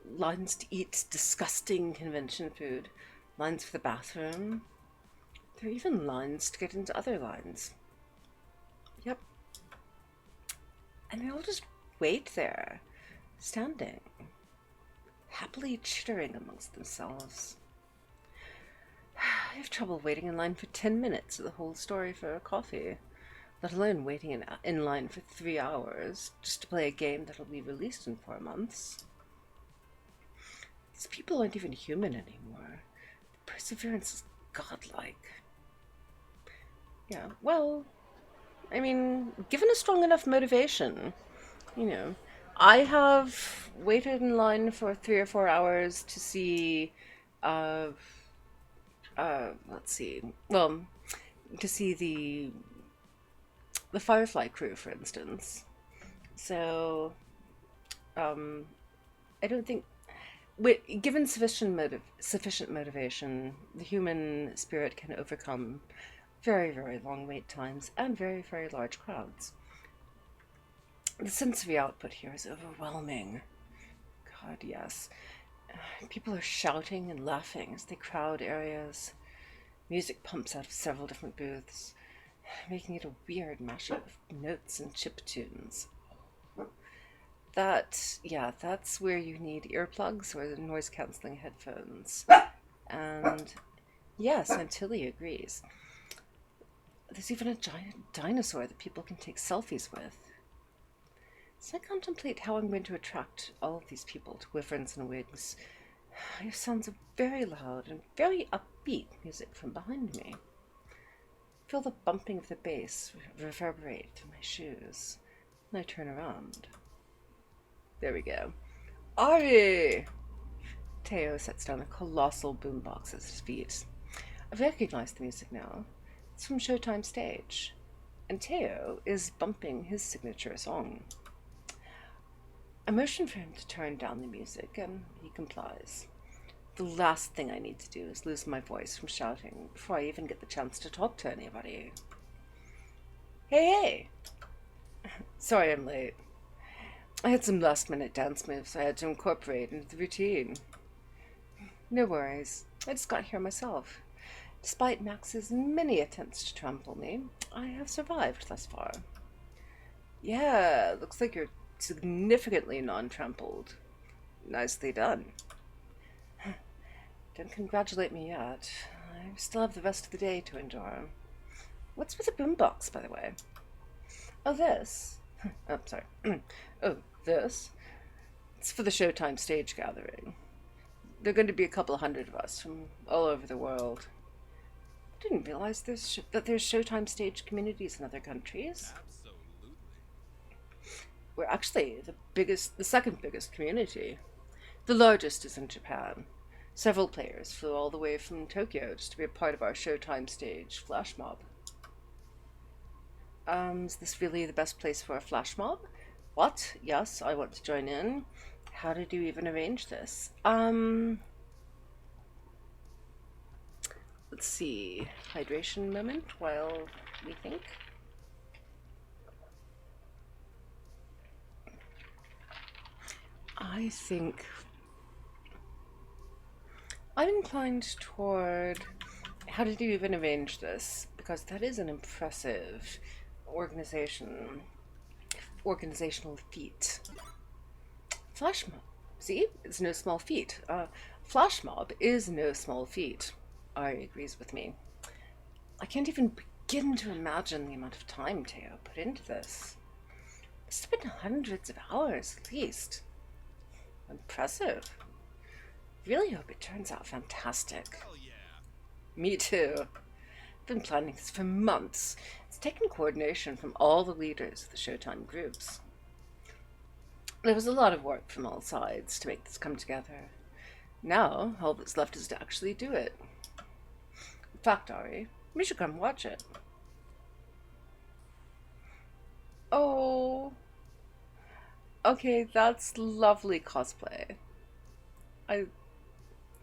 lines to eat disgusting convention food, lines for the bathroom. There are even lines to get into other lines. Yep. And they all just wait there, standing, happily chittering amongst themselves. I have trouble waiting in line for 10 minutes of the whole story for a coffee, let alone waiting in line for 3 hours just to play a game that'll be released in 4 months. These people aren't even human anymore. The perseverance is godlike. Yeah, well, I mean, given a strong enough motivation, I have waited in line for 3 or 4 hours to see, to see the Firefly crew, for instance. So, I don't think, given sufficient motivation, the human spirit can overcome very, very long wait times and very, very large crowds. The sensory output here is overwhelming. God, yes. People are shouting and laughing as they crowd areas. Music pumps out of several different booths, making it a weird mashup of notes and chiptunes. That's where you need earplugs or noise-canceling headphones. And yes, Antilly agrees. There's even a giant dinosaur that people can take selfies with. As I contemplate how I'm going to attract all of these people to wyverns and wigs, I hear sounds of very loud and very upbeat music from behind me. I feel the bumping of the bass reverberate through my shoes, and I turn around. There we go. Ari! Teo sets down a colossal boombox at his feet. I recognize the music now. It's from Showtime Stage, and Teo is bumping his signature song. I motion for him to turn down the music, and he complies. The last thing I need to do is lose my voice from shouting before I even get the chance to talk to anybody. Hey! Sorry I'm late. I had some last-minute dance moves I had to incorporate into the routine. No worries. I just got here myself. Despite Max's many attempts to trample me, I have survived thus far. Yeah, looks like you're significantly non-trampled. Nicely done. Don't congratulate me yet. I still have the rest of the day to enjoy. What's with the boombox, by the way? Oh, this. Oh, sorry. Oh, this. It's for the Showtime Stage gathering. there are going to be a couple of hundred of us from all over the world. I didn't realize that there's Showtime stage communities in other countries. Absolutely. We're actually the second biggest community. The largest is in Japan. Several players flew all the way from Tokyo just to be a part of our Showtime stage flash mob. Is this really the best place for a flash mob? What? Yes, I want to join in. How did you even arrange this? Let's see. Hydration moment while we think. I think I'm inclined toward how did you even arrange this? Because that is an impressive organizational feat. Flash mob. See? It's no small feat. Flash mob is no small feat. Ari agrees with me. I can't even begin to imagine the amount of time Teo put into this. It's been hundreds of hours at least. Impressive. Really hope it turns out fantastic. Hell yeah. Me too. I've been planning this for months. It's taken coordination from all the leaders of the Showtime groups. There was a lot of work from all sides to make this come together. Now, all that's left is to actually do it. In fact, Ari, we should come watch it. Oh. Okay, that's lovely cosplay.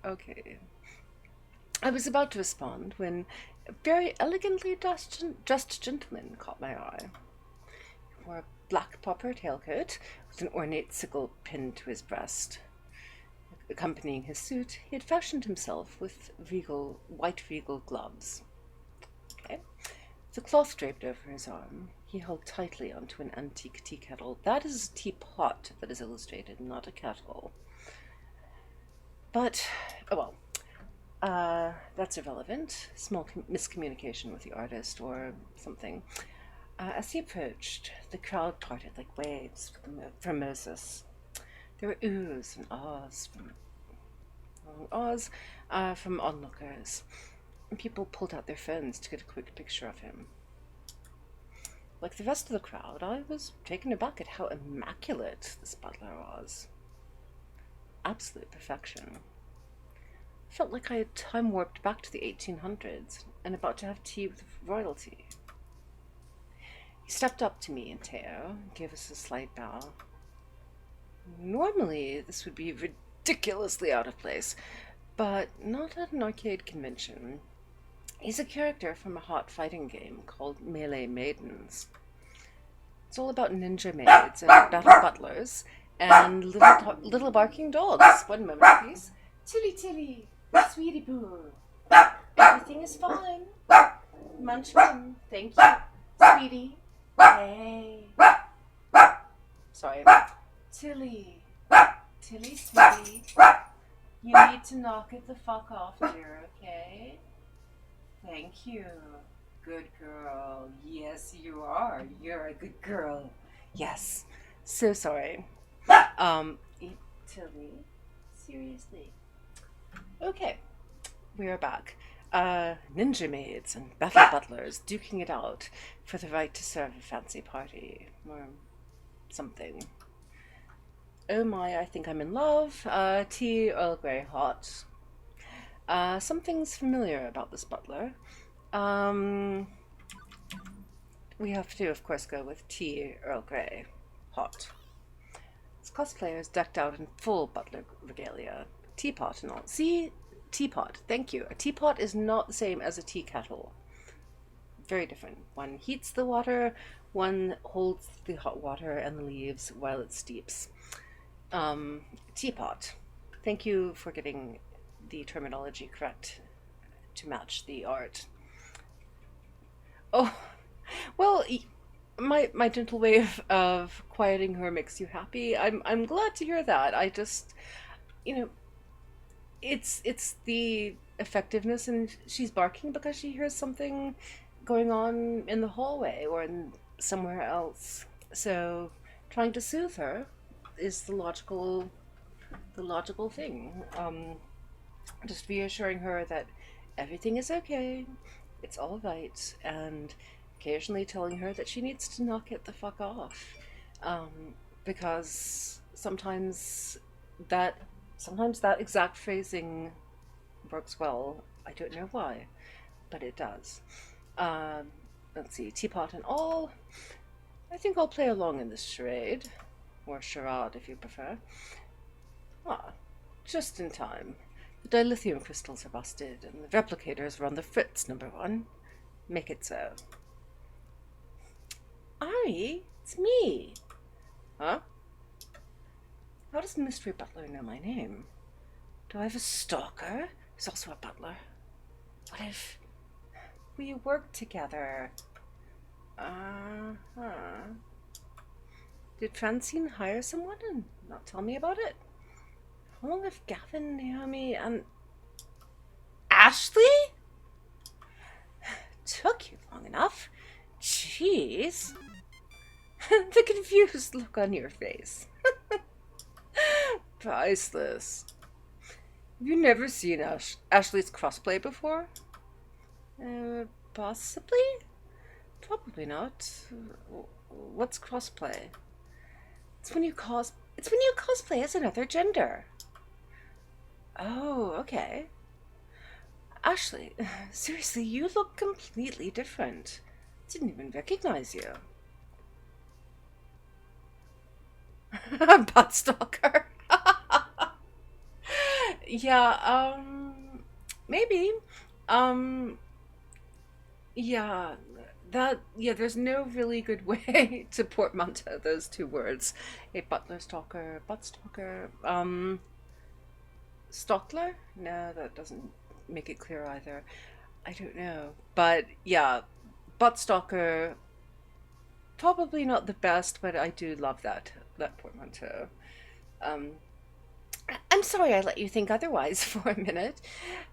Okay. I was about to respond when a very elegantly dressed gentleman caught my eye. He wore a black popper tailcoat with an ornate sickle pinned to his breast. Accompanying his suit, he had fashioned himself with white regal gloves. Okay. The cloth draped over his arm, he held tightly onto an antique tea kettle. That is a teapot that is illustrated, not a kettle. But, that's irrelevant. Small miscommunication with the artist or something. As he approached, the crowd parted like waves from Moses. There were oohs and ahs from onlookers. And people pulled out their phones to get a quick picture of him. Like the rest of the crowd, I was taken aback at how immaculate this butler was. Absolute perfection. I felt like I had time warped back to the 1800s and about to have tea with royalty. He stepped up to me and Teo and gave us a slight bow. Normally, this would be ridiculously out of place, but not at an arcade convention. He's a character from a hot fighting game called Melee Maidens. It's all about ninja maids and battle butlers and little barking dogs. One moment, please. Tilly, sweetie boo. Everything is fine. Munchkin, thank you. Sweetie. Hey. Sorry. Tilly, sweetie. You need to knock it the fuck off, dear, okay? Thank you. Good girl. Yes, you are. You're a good girl. Yes. So sorry. Tilly. Seriously. Okay. We are back. Ninja maids and battle butlers duking it out for the right to serve a fancy party. Or something. Oh my, I think I'm in love. Tea, Earl Grey, hot. Something's familiar about this butler. We have to, of course, go with tea, Earl Grey, hot. This cosplayer is decked out in full butler regalia. Teapot and all. See? Teapot. Thank you. A teapot is not the same as a tea kettle. Very different. One heats the water, one holds the hot water and the leaves while it steeps. Teapot. Thank you for getting the terminology correct to match the art. Oh, well, my gentle way of quieting her makes you happy. I'm glad to hear that. I just, it's the effectiveness, and she's barking because she hears something going on in the hallway or in somewhere else. So trying to soothe her is the logical the logical thing. Just reassuring her that everything is okay, it's all right, and occasionally telling her that she needs to knock it the fuck off. Because that sometimes that exact phrasing works well. I don't know why, but it does. Let's see, teapot and all. I think I'll play along in this charade, or charade if you prefer. Ah, just in time. The dilithium crystals are busted, and the replicators are on the fritz, number one. Make it so. Ari, it's me. Huh? How does the mystery butler know my name? Do I have a stalker who's also a butler? What if we work together? Uh-huh. Did Francine hire someone and not tell me about it? How long have Gavin, Naomi, and Ashley? Took you long enough. Jeez. The confused look on your face. Priceless. Have you never seen Ashley's crossplay before? Possibly? Probably not. What's crossplay? It's when you cosplay as another gender. Oh, okay. Ashley, seriously, you look completely different. Didn't even recognize you. Butt stalker. Yeah, maybe. Yeah, there's no really good way to portmanteau those two words. A butler stalker, butt stalker, stockler? No, that doesn't make it clear either. I don't know. But yeah, butt stalker, probably not the best, but I do love that portmanteau. I'm sorry I let you think otherwise for a minute,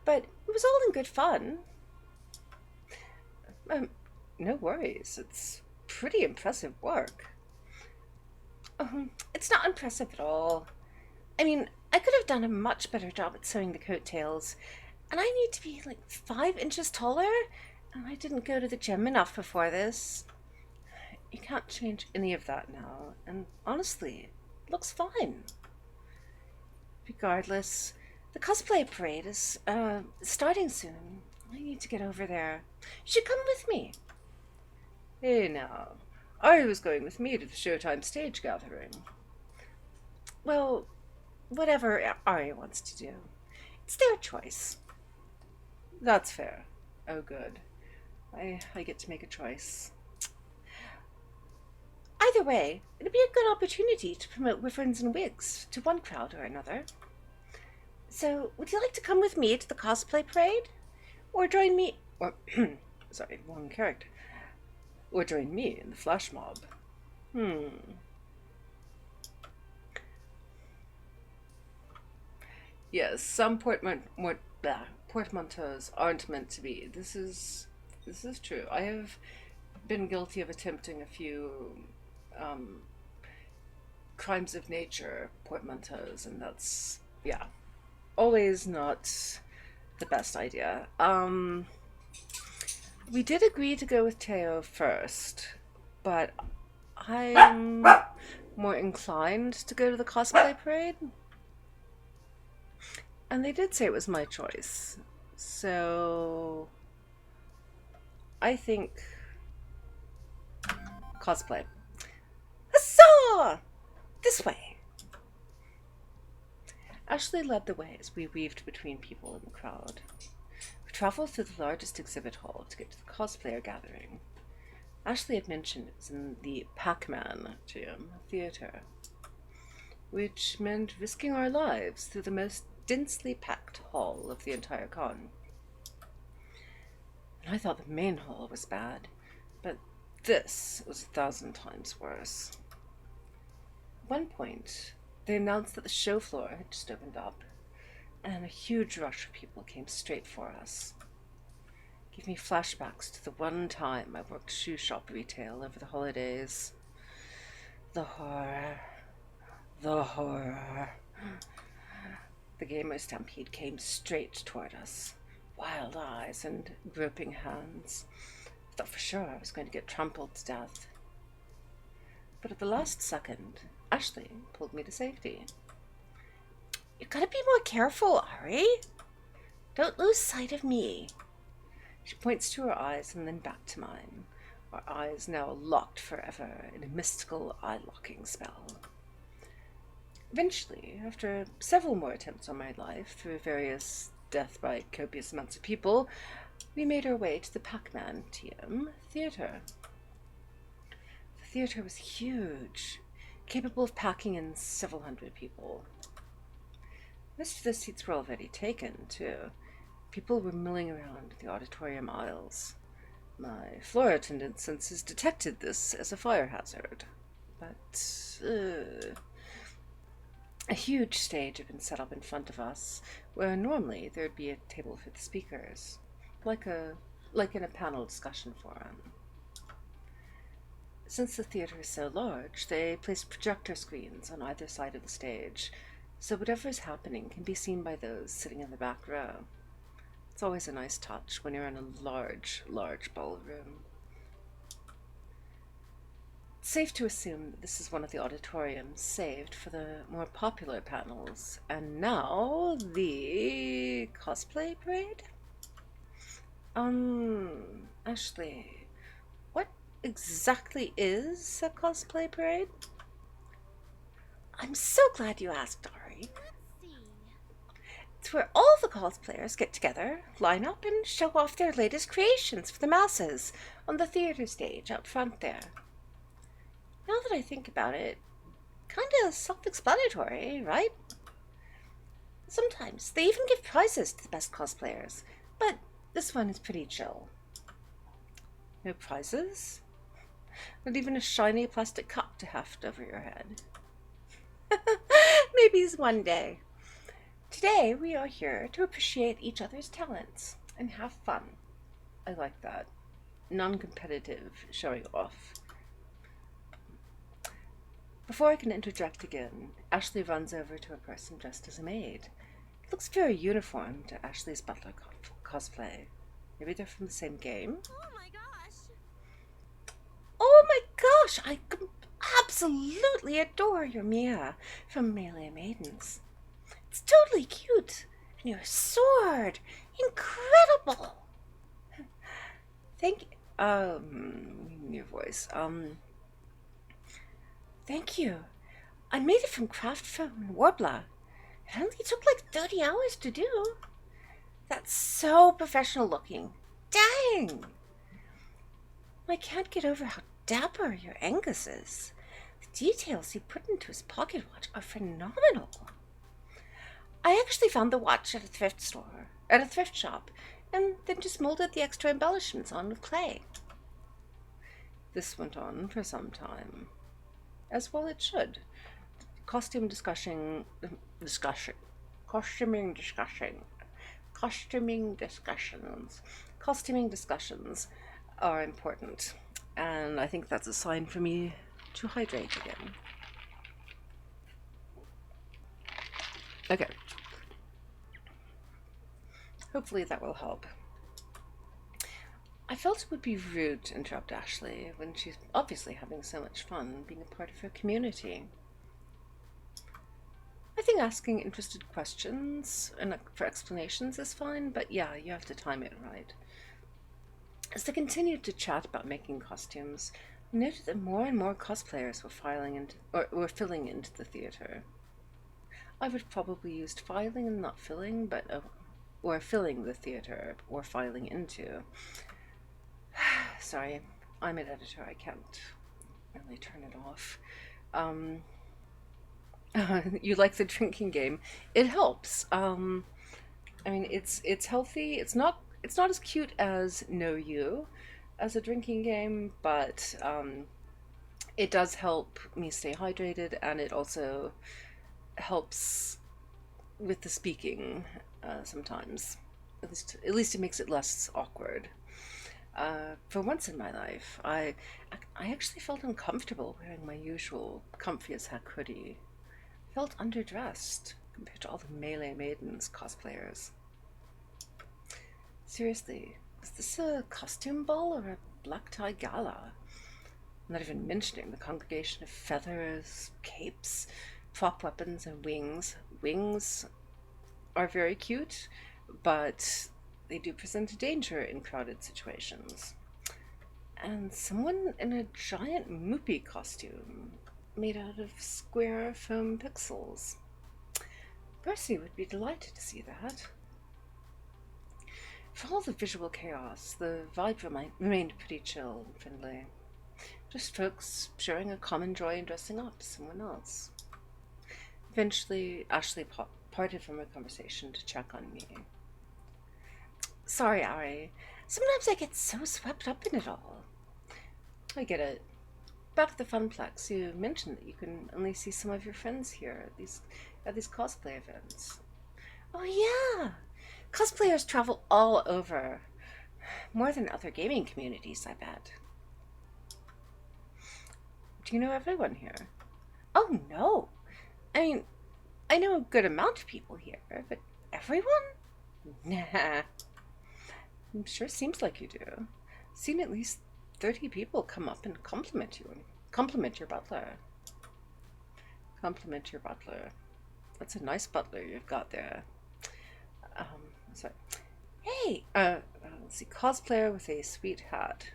but it was all in good fun. No worries. It's pretty impressive work. It's not impressive at all. I mean, I could have done a much better job at sewing the coattails, and I need to be like 5 inches taller, and I didn't go to the gym enough before this. You can't change any of that now, and honestly, it looks fine. Regardless, the cosplay parade is starting soon. I need to get over there. You should come with me. Hey now, Ari was going with me to the Showtime stage gathering. Well, whatever Ari wants to do. It's their choice. That's fair. Oh, good. I get to make a choice. Either way, it'd be a good opportunity to promote Wyverns and Wigs to one crowd or another. So, would you like to come with me to the cosplay parade? Or join me... sorry, wrong character. Or join me in the flash mob. Yes, some portmanteaus aren't meant to be. This is true. I have been guilty of attempting a few crimes of nature portmanteaus, and that's, yeah, always not the best idea. We did agree to go with Teo first, but I'm more inclined to go to the cosplay parade. And they did say it was my choice. So I think cosplay. Huzzah! This way. Ashley led the way as we weaved between people in the crowd. We traveled through the largest exhibit hall to get to the cosplayer gathering. Ashley had mentioned it was in the Pac-Man Gym Theater, which meant risking our lives through the most densely packed hall of the entire con. And I thought the main hall was bad, but this was 1,000 times worse. At one point, they announced that the show floor had just opened up, and a huge rush of people came straight for us. Gave me flashbacks to the one time I worked shoe shop retail over the holidays. The horror. The horror. The gamer stampede came straight toward us, wild eyes and groping hands. I thought for sure I was going to get trampled to death. But at the last second, Ashley pulled me to safety. You gotta be more careful, Ari. Don't lose sight of me. She points to her eyes and then back to mine, our eyes now locked forever in a mystical eye-locking spell. Eventually, after several more attempts on my life through various death by copious amounts of people, we made our way to the Pac-Man TM Theatre. The theatre was huge, capable of packing in several hundred people. Most of the seats were already taken, too. People were milling around the auditorium aisles. My floor attendant senses detected this as a fire hazard. But, a huge stage had been set up in front of us, where normally there'd be a table for the speakers, like in a panel discussion forum. Since the theater is so large, they placed projector screens on either side of the stage, so whatever is happening can be seen by those sitting in the back row. It's always a nice touch when you're in a large, large ballroom. It's safe to assume that this is one of the auditoriums saved for the more popular panels. And now, the cosplay parade? Ashley, what exactly is a cosplay parade? I'm so glad you asked, Ari. Let's see. It's where all the cosplayers get together, line up, and show off their latest creations for the masses on the theater stage out front there. Now that I think about it, kinda self-explanatory, right? Sometimes they even give prizes to the best cosplayers, but this one is pretty chill. No prizes? Not even a shiny plastic cup to heft over your head. Maybe it's one day. Today we are here to appreciate each other's talents and have fun. I like that. Non-competitive showing off. Before I can interject again, Ashley runs over to a person dressed as a maid. It looks very uniform to Ashley's butler cosplay. Maybe they're from the same game? Oh my gosh. Oh my gosh! I absolutely adore your Mia from Melee Maidens. It's totally cute. And your sword! Incredible! Thank you. Your voice. Thank you. I made it from craft foam and warbler. It only took like 30 hours to do. That's so professional looking. Dang! I can't get over how dapper your Angus is. The details he put into his pocket watch are phenomenal. I actually found the watch at a thrift shop, and then just molded the extra embellishments on with clay. This went on for some time. As well it should. Costuming discussions are important, and I think that's a sign for me to hydrate again. Okay. Hopefully that will help. I felt it would be rude to interrupt Ashley when she's obviously having so much fun being a part of her community. I think asking interested questions and for explanations is fine, but yeah, you have to time it right. As they continued to chat about making costumes, I noted that more and more cosplayers were filling into the theater. I would probably used filing and not filling, or filling the theater or filing into. Sorry, I'm an editor. I can't really turn it off. You like the drinking game? It helps. I mean, it's healthy. It's not as cute as Know You as a drinking game, but it does help me stay hydrated, and it also helps with the speaking sometimes. At least it makes it less awkward. For once in my life, I actually felt uncomfortable wearing my usual comfy as heck hoodie. I felt underdressed. compared to all the melee maidens cosplayers. Seriously, is this a costume ball or a black tie gala? I'm not even mentioning the congregation of feathers, capes, prop weapons, and wings. Wings are very cute, but they do present a danger in crowded situations. And someone in a giant moopy costume made out of square foam pixels. Percy would be delighted to see that. For all the visual chaos, the vibe remained pretty chill and friendly. Just folks sharing a common joy in dressing up as someone else. Eventually, Ashley parted from her conversation to check on me. Sorry, Ari. Sometimes I get so swept up in it all. I get it. Back at the Funplex, you mentioned that you can only see some of your friends here at these cosplay events. Oh yeah! Cosplayers travel all over. More than other gaming communities, I bet. Do you know everyone here? Oh no! I mean, I know a good amount of people here, but everyone? Nah. It sure seems like you do. Seen at least 30 people come up and compliment you. Compliment your butler. Compliment your butler. That's a nice butler you've got there. Sorry. Hey, let's see, cosplayer with a sweet hat.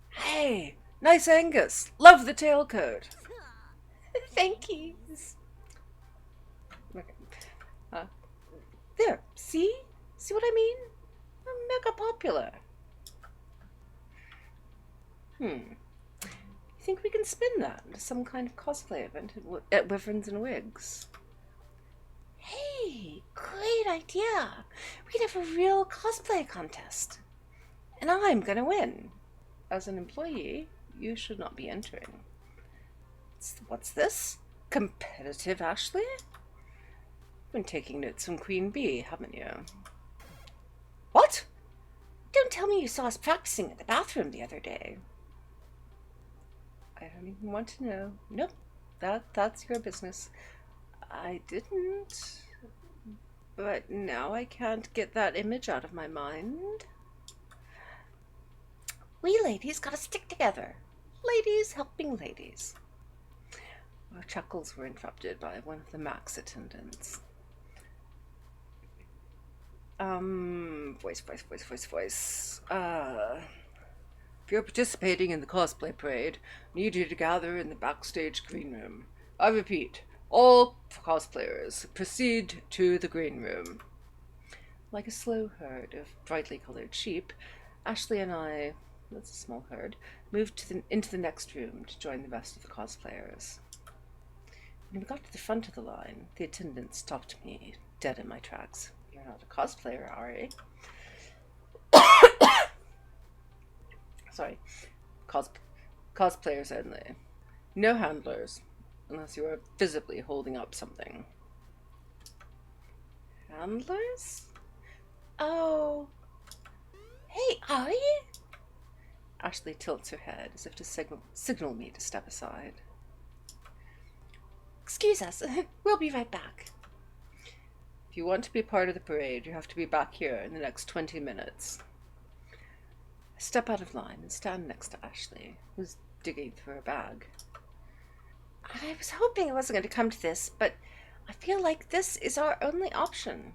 Hey, nice Angus. Love the tailcoat. Thank you. Okay. There, see? See what I mean? I'm mega popular. You think we can spin that into some kind of cosplay event at Wyverns and Wigs? Hey, great idea. We could have a real cosplay contest. And I'm gonna win. As an employee, you should not be entering. What's this? Competitive, Ashley? You've been taking notes from Queen Bee, haven't you? What? Don't tell me you saw us practicing at the bathroom the other day. I don't even want to know. Nope, that's your business. I didn't. But now I can't get that image out of my mind. We ladies gotta stick together. Ladies helping ladies. Our chuckles were interrupted by one of the Max attendants. Voice. If you're participating in the cosplay parade, I need you to gather in the backstage green room. I repeat, all cosplayers, proceed to the green room. Like a slow herd of brightly colored sheep, Ashley and I, that's a small herd, moved into the next room to join the rest of the cosplayers. When we got to the front of the line, the attendant stopped me dead in my tracks. You're not a cosplayer, are you? Sorry. Cosplayers only. No handlers, unless you are visibly holding up something. Handlers? Oh. Hey, are you? Ashley tilts her head as if to signal me to step aside. Excuse us, we'll be right back. If you want to be part of the parade, you have to be back here in the next 20 minutes. I step out of line and stand next to Ashley, who's digging through her bag. I was hoping it wasn't going to come to this, but I feel like this is our only option.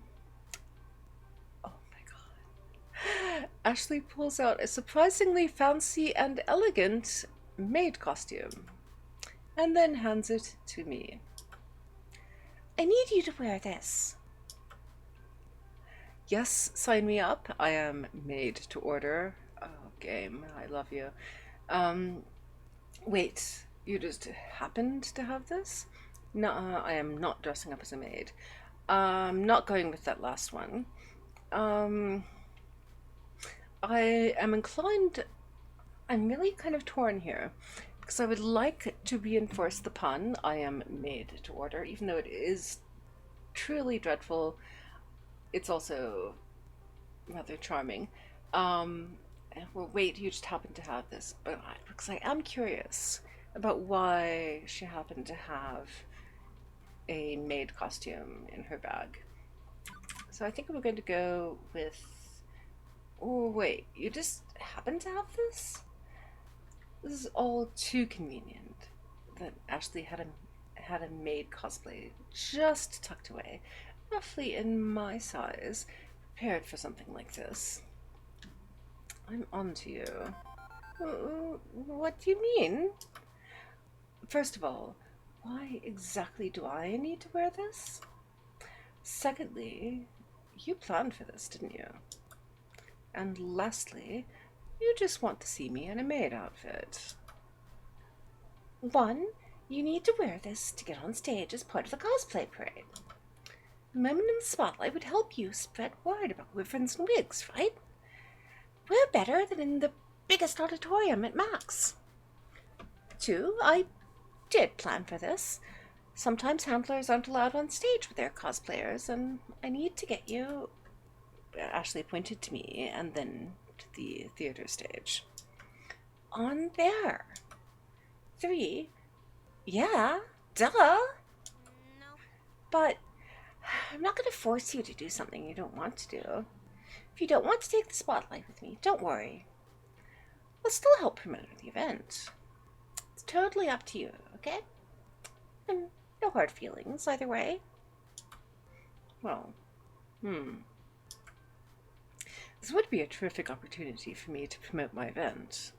Oh my god. Ashley pulls out a surprisingly fancy and elegant maid costume, and then hands it to me. I need you to wear this. Yes, sign me up. I am made to order. Oh, game. I love you. Wait, you just happened to have this? No, I am not dressing up as a maid. Not going with that last one. I am inclined... I'm really kind of torn here, because I would like to reinforce the pun, I am made to order, even though it is truly dreadful. It's also rather charming. Well, wait, you just happen to have this, but because I am curious about why she happened to have a maid costume in her bag. So I think we're going to go with... Oh, wait, you just happen to have this? This is all too convenient that Ashley had a maid cosplay just tucked away, roughly in my size, prepared for something like this. I'm on to you. What do you mean? First of all, why exactly do I need to wear this? Secondly, you planned for this, didn't you? And lastly, you just want to see me in a maid outfit. 1. You need to wear this to get on stage as part of the cosplay parade. A moment in the spotlight would help you spread word about wyverns and wigs, right? Where better than in the biggest auditorium at Max? 2. I did plan for this. Sometimes handlers aren't allowed on stage with their cosplayers, and I need to get you... Ashley pointed to me and then to the theater stage. On there. 3. Yeah, duh. No. But I'm not going to force you to do something you don't want to do. If you don't want to take the spotlight with me, don't worry. I'll still help promote the event. It's totally up to you, okay? And no hard feelings either way. Well, this would be a terrific opportunity for me to promote my event.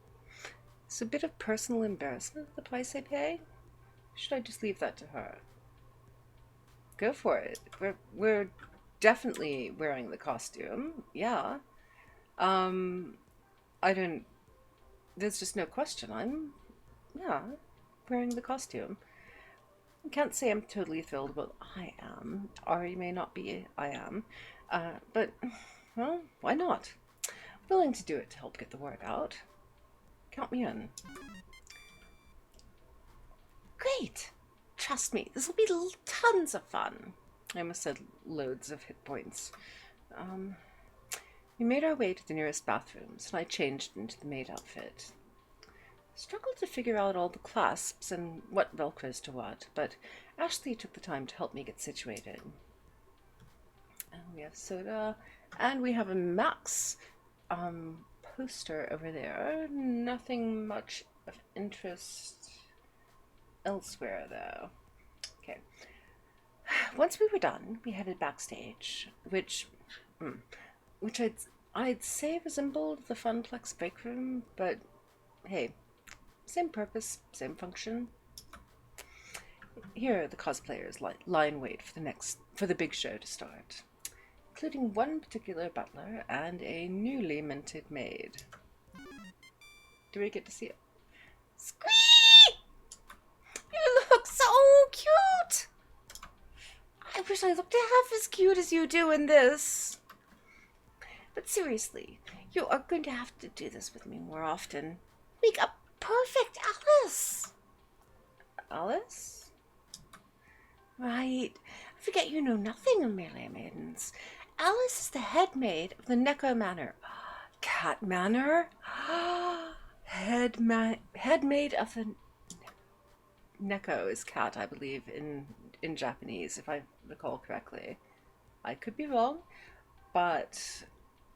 It's a bit of personal embarrassment, the price I pay. Should I just leave that to her? Go for it. We're definitely wearing the costume. Yeah. I don't... There's just no question. Yeah, wearing the costume. I can't say I'm totally thrilled, but I am. Ari may not be. I am. But, well, why not? Willing to do it to help get the word out. Count me in. Great! Trust me, this will be tons of fun. I almost said loads of hit points. We made our way to the nearest bathrooms, and I changed into the maid outfit. Struggled to figure out all the clasps and what velcros to what, but Ashley took the time to help me get situated. And we have soda, and we have a Max poster over there. Nothing much of interest elsewhere, though. Okay. Once we were done, we headed backstage, which I'd say resembled the Funplex break room, but hey, same purpose, same function. Here, the cosplayers lie in wait for the big show to start, including one particular butler and a newly minted maid. Do we get to see it? Squee! You look so cute! I wish I looked half as cute as you do in this. But seriously, you are going to have to do this with me more often. Make a perfect Alice. Alice? Right. I forget you know nothing of Melee Maidens. Alice is the head maid of the Neko Manor. Cat Manor? Head maid of the... Neko is cat, I believe, in Japanese, if I recall correctly. I could be wrong, but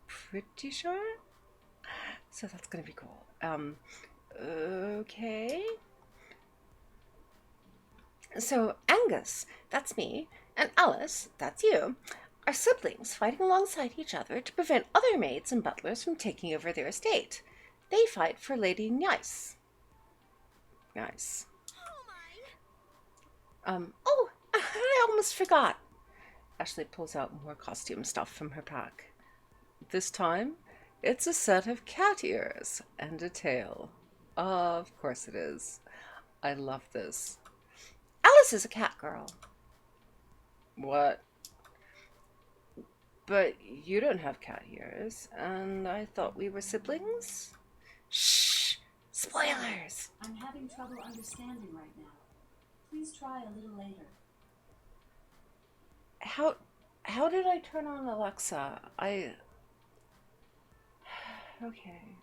pretty sure. So that's gonna be cool. Okay. So Angus, that's me, and Alice, that's you, are siblings fighting alongside each other to prevent other maids and butlers from taking over their estate. They fight for Lady Nice. Nice. Oh, I almost forgot. Ashley pulls out more costume stuff from her pack. This time, it's a set of cat ears and a tail. Of course it is. I love this. Alice is a cat girl. What? But you don't have cat ears, and I thought we were siblings? Shh! Spoilers! I'm having trouble understanding right now. Please try a little later. How did I turn on Alexa? Okay.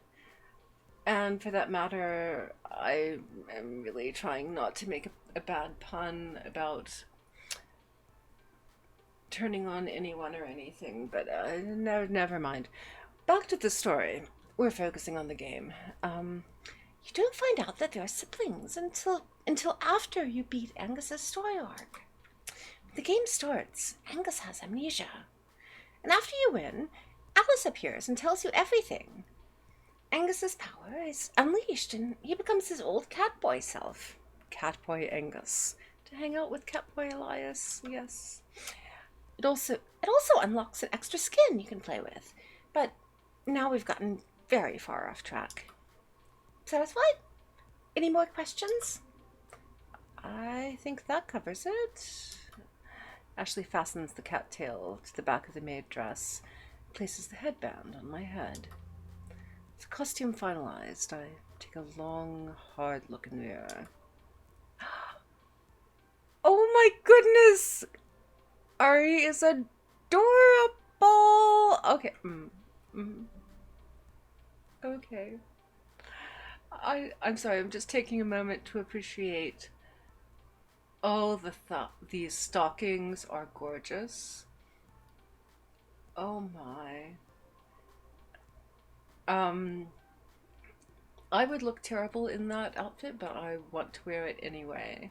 And for that matter, I am really trying not to make a bad pun about turning on anyone or anything, but no, never mind. Back to the story. We're focusing on the game. You don't find out that they're siblings until after you beat Angus's story arc. When the game starts, Angus has amnesia. And after you win, Alice appears and tells you everything. Angus's power is unleashed and he becomes his old catboy self. Catboy Angus. To hang out with Catboy Elias, yes. It also unlocks an extra skin you can play with. But now we've gotten very far off track. Satisfied? Any more questions? I think that covers it. Ashley fastens the cat tail to the back of the maid dress, places the headband on my head. With the costume finalized, I take a long, hard look in the mirror. Oh my goodness! Ari is adorable! Okay. Okay. I'm sorry, I'm just taking a moment to appreciate. Oh, these stockings are gorgeous. Oh my. I would look terrible in that outfit, but I want to wear it anyway.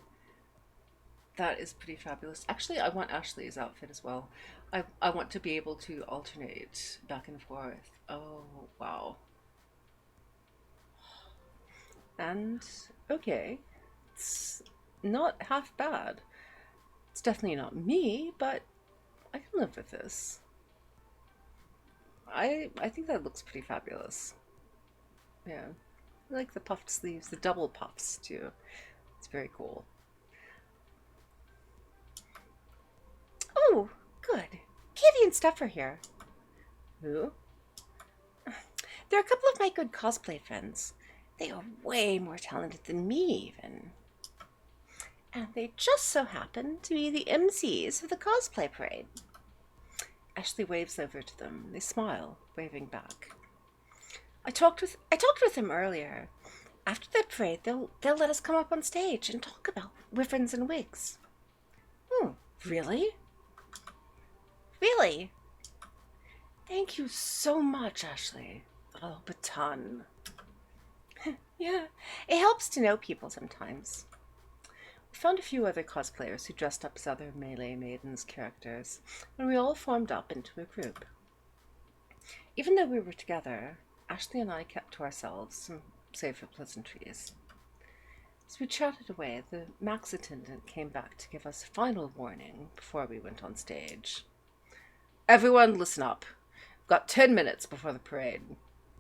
That is pretty fabulous. Actually, I want Ashley's outfit as well. I want to be able to alternate back and forth. Oh, wow. And, okay, it's not half bad. It's definitely not me, but I can live with this. I think that looks pretty fabulous. Yeah. I like the puffed sleeves, the double puffs too. It's very cool. Oh, good. Katie and Steph are here. Who? They're a couple of my good cosplay friends. They are way more talented than me, even. And they just so happen to be the MCs of the cosplay parade. Ashley waves over to them. They smile, waving back. I talked with them earlier. After the parade, they'll let us come up on stage and talk about wyverns and wigs. Oh, really? Really? Thank you so much, Ashley. Oh, a ton. Yeah, it helps to know people sometimes. We found a few other cosplayers who dressed up as other Melee Maidens characters, and we all formed up into a group. Even though we were together, Ashley and I kept to ourselves, save for pleasantries. As we chatted away, the Max attendant came back to give us a final warning before we went on stage. Everyone, listen up. We've got 10 minutes before the parade.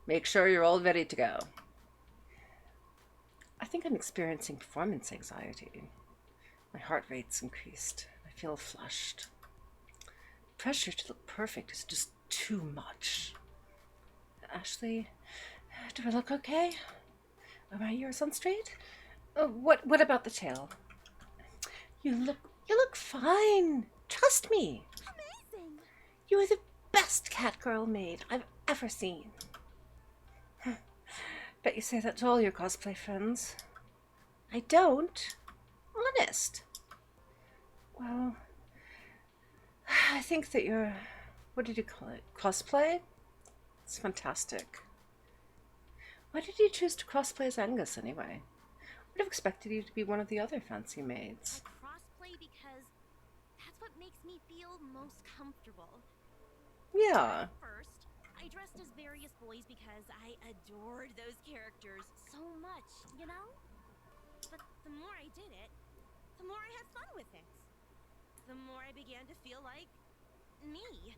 Make sure you're all ready to go. I think I'm experiencing performance anxiety. My heart rate's increased. I feel flushed. Pressure to look perfect is just too much. Ashley, do I look okay? Are my ears on straight? What about the tail? You look fine. Trust me. Amazing! You are the best catgirl maid I've ever seen. Bet you say that to all your cosplay friends. I don't. Honest. Well, I think that your, what did you call it? Cosplay? It's fantastic. Why did you choose to cosplay as Angus anyway? I would have expected you to be one of the other fancy maids. I crossplay because that's what makes me feel most comfortable. Yeah. First, I dressed as various boys because I adored those characters so much, you know? But the more I did it, the more I had fun with it. The more I began to feel like me.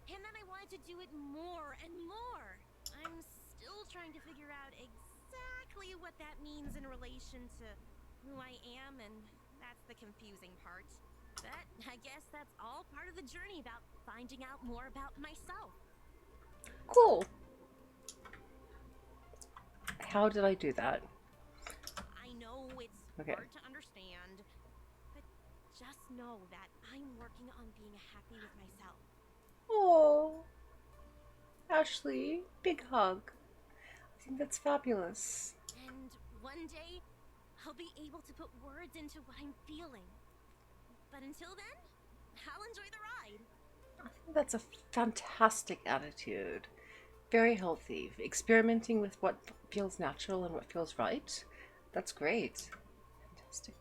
And then I wanted to do it more and more. I'm still trying to figure out exactly what that means in relation to who I am, and that's the confusing part. But I guess that's all part of the journey about finding out more about myself. Cool. How did I do that? I know it's Okay. hard to understand, but just know that I'm working on being happy with myself. Oh, Ashley, big hug. I think that's fabulous. And one day, I'll be able to put words into what I'm feeling. But until then, I'll enjoy the ride. I think that's a fantastic attitude. Very healthy. Experimenting with what feels natural and what feels right. That's great. Fantastic.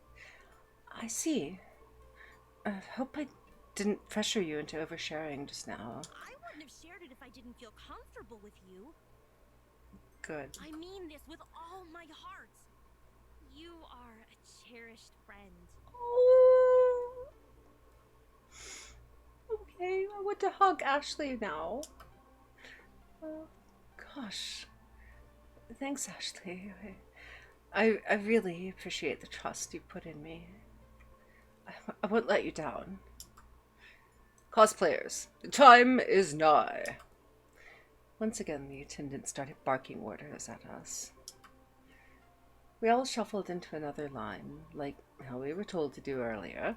I see. I hope I didn't pressure you into oversharing just now. I wouldn't have shared it if I didn't feel comfortable with you. Good. I mean this with all my heart. You are a cherished friend. Oh. Okay, I want to hug Ashley now. Oh, gosh. Thanks, Ashley. I really appreciate the trust you put in me. I won't let you down. Cosplayers, the time is nigh. Once again, the attendant started barking orders at us. We all shuffled into another line, like how we were told to do earlier,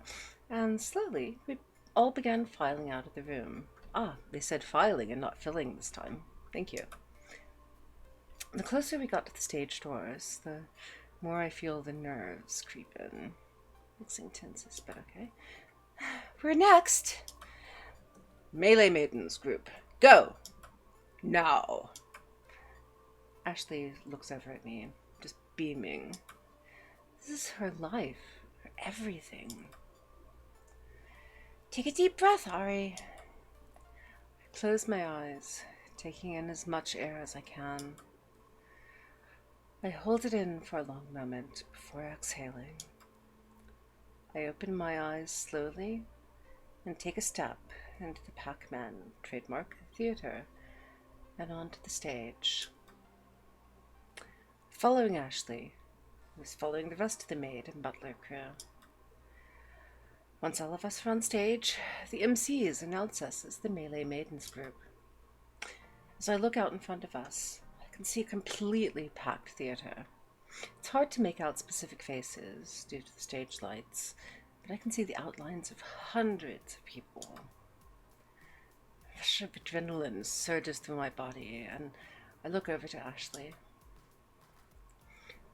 and slowly we all began filing out of the room. Ah, they said filing and not filling this time. Thank you. The closer we got to the stage doors, the more I feel the nerves creep in. Mixing tenses, but okay. We're next. Melee Maidens group, go! Now! Ashley looks over at me, just beaming. This is her life, her everything. Take a deep breath, Ari. I close my eyes, taking in as much air as I can. I hold it in for a long moment before exhaling. I open my eyes slowly and take a step into the Pac-Man trademark theater and onto the stage. Following Ashley, I was following the rest of the maid and butler crew. Once all of us are on stage, the MCs announce us as the Melee Maidens group. As I look out in front of us, I can see a completely packed theater. It's hard to make out specific faces due to the stage lights, but I can see the outlines of hundreds of people. A rush of adrenaline surges through my body, and I look over to Ashley.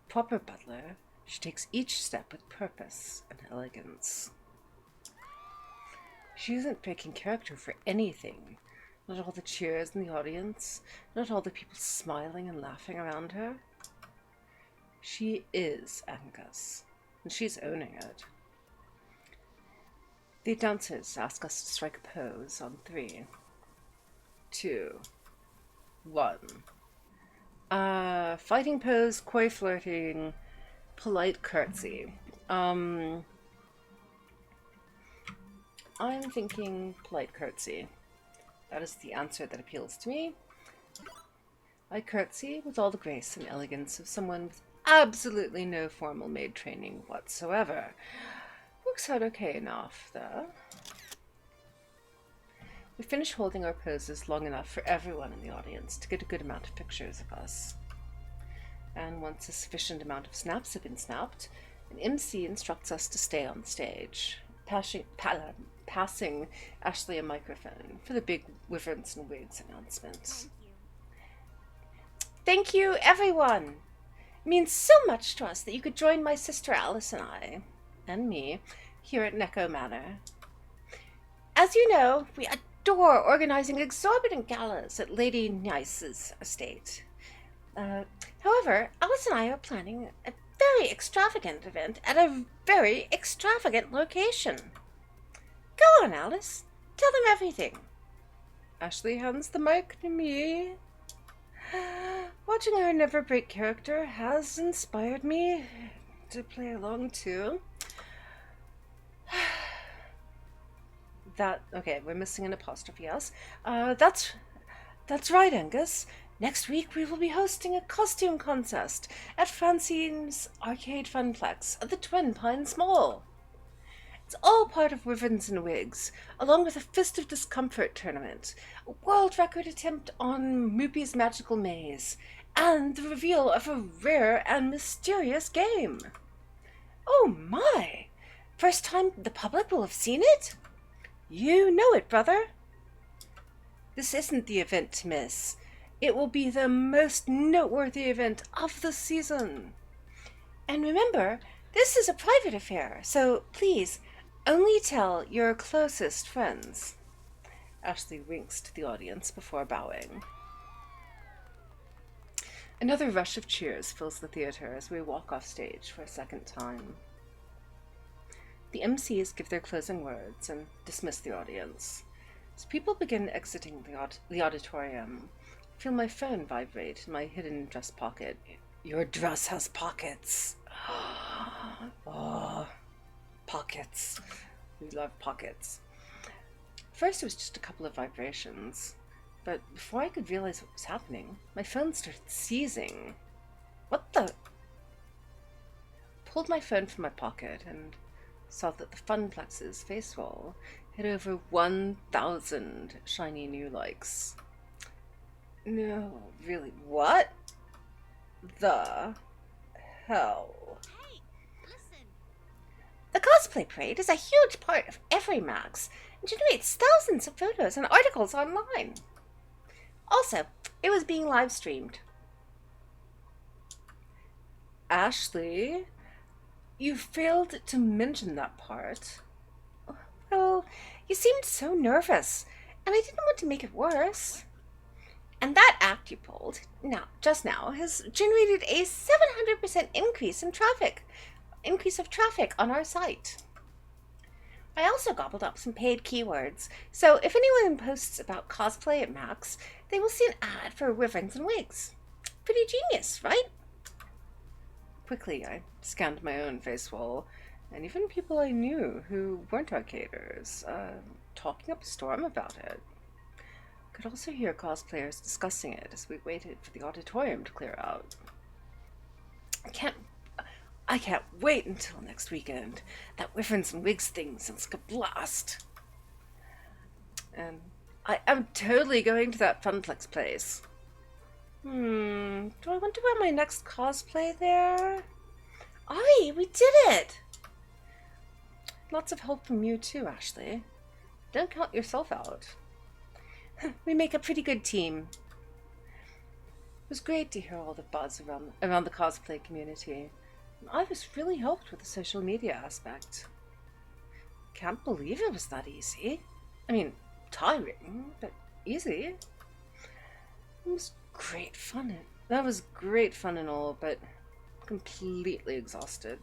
Proper butler, she takes each step with purpose and elegance. She isn't breaking character for anything. Not all the cheers in the audience, not all the people smiling and laughing around her. She is Angus, and she's owning it. The announcers ask us to strike a pose on 3, 2, 1. Fighting pose, coy flirting, polite curtsy. I'm thinking polite curtsy. That is the answer that appeals to me. I curtsy with all the grace and elegance of someone with absolutely no formal maid training whatsoever. Works out okay enough, though. We finish holding our poses long enough for everyone in the audience to get a good amount of pictures of us. And once a sufficient amount of snaps have been snapped, an MC instructs us to stay on stage, passing Ashley a microphone for the big Wyverns and Wigs announcement. Thank you, everyone! It means so much to us that you could join my sister Alice and I, and me, here at Neko Manor. As you know, we adore organizing exorbitant galas at Lady Nice's estate. However, Alice and I are planning a very extravagant event at a very extravagant location. Go on, Alice. Tell them everything. Ashley hands the mic to me. Watching her never break character has inspired me to play along too. Okay, we're missing an apostrophe, yes. That's right, Angus. Next week we will be hosting a costume contest at Francine's Arcade Funplex at the Twin Pines Mall. It's all part of Wyverns and Wigs, along with a Fist of Discomfort tournament, a world record attempt on Moopy's Magical Maze, and the reveal of a rare and mysterious game. Oh my! First time the public will have seen it? You know it, brother. This isn't the event to miss. It will be the most noteworthy event of the season. And remember, this is a private affair, so please, only tell your closest friends. Ashley winks to the audience before bowing. Another rush of cheers fills the theater as we walk off stage for a second time. The MCs give their closing words and dismiss the audience. As people begin exiting the auditorium, I feel my phone vibrate in my hidden dress pocket. Your dress has pockets. Oh, pockets. We love pockets. First, it was just a couple of vibrations. But before I could realize what was happening, my phone started seizing. What the? Pulled my phone from my pocket and saw that the Funplex's face wall had over 1,000 shiny new likes. No, really, what the hell? Hey, listen. The cosplay parade is a huge part of every Max and generates thousands of photos and articles online. Also, it was being live streamed. Ashley, you failed to mention that part. Well, you seemed so nervous, and I didn't want to make it worse. And that act you pulled, just now, has generated a 700% increase of traffic on our site. I also gobbled up some paid keywords, so if anyone posts about cosplay at Max, they will see an ad for ribbons and wigs. Pretty genius, right? Quickly, I scanned my own face wall, and even people I knew who weren't arcaders, talking up a storm about it. Could also hear cosplayers discussing it as we waited for the auditorium to clear out. I can't wait until next weekend. That ribbons and wigs thing sounds like a blast. And I am totally going to that Funplex place. Do I want to wear my next cosplay there? Ari, we did it! Lots of help from you too, Ashley. Don't count yourself out. We make a pretty good team. It was great to hear all the buzz around the cosplay community. I was really helped with the social media aspect. Can't believe it was that easy. I mean, tiring, but easy. It was great fun. That was great fun and all, but completely exhausted.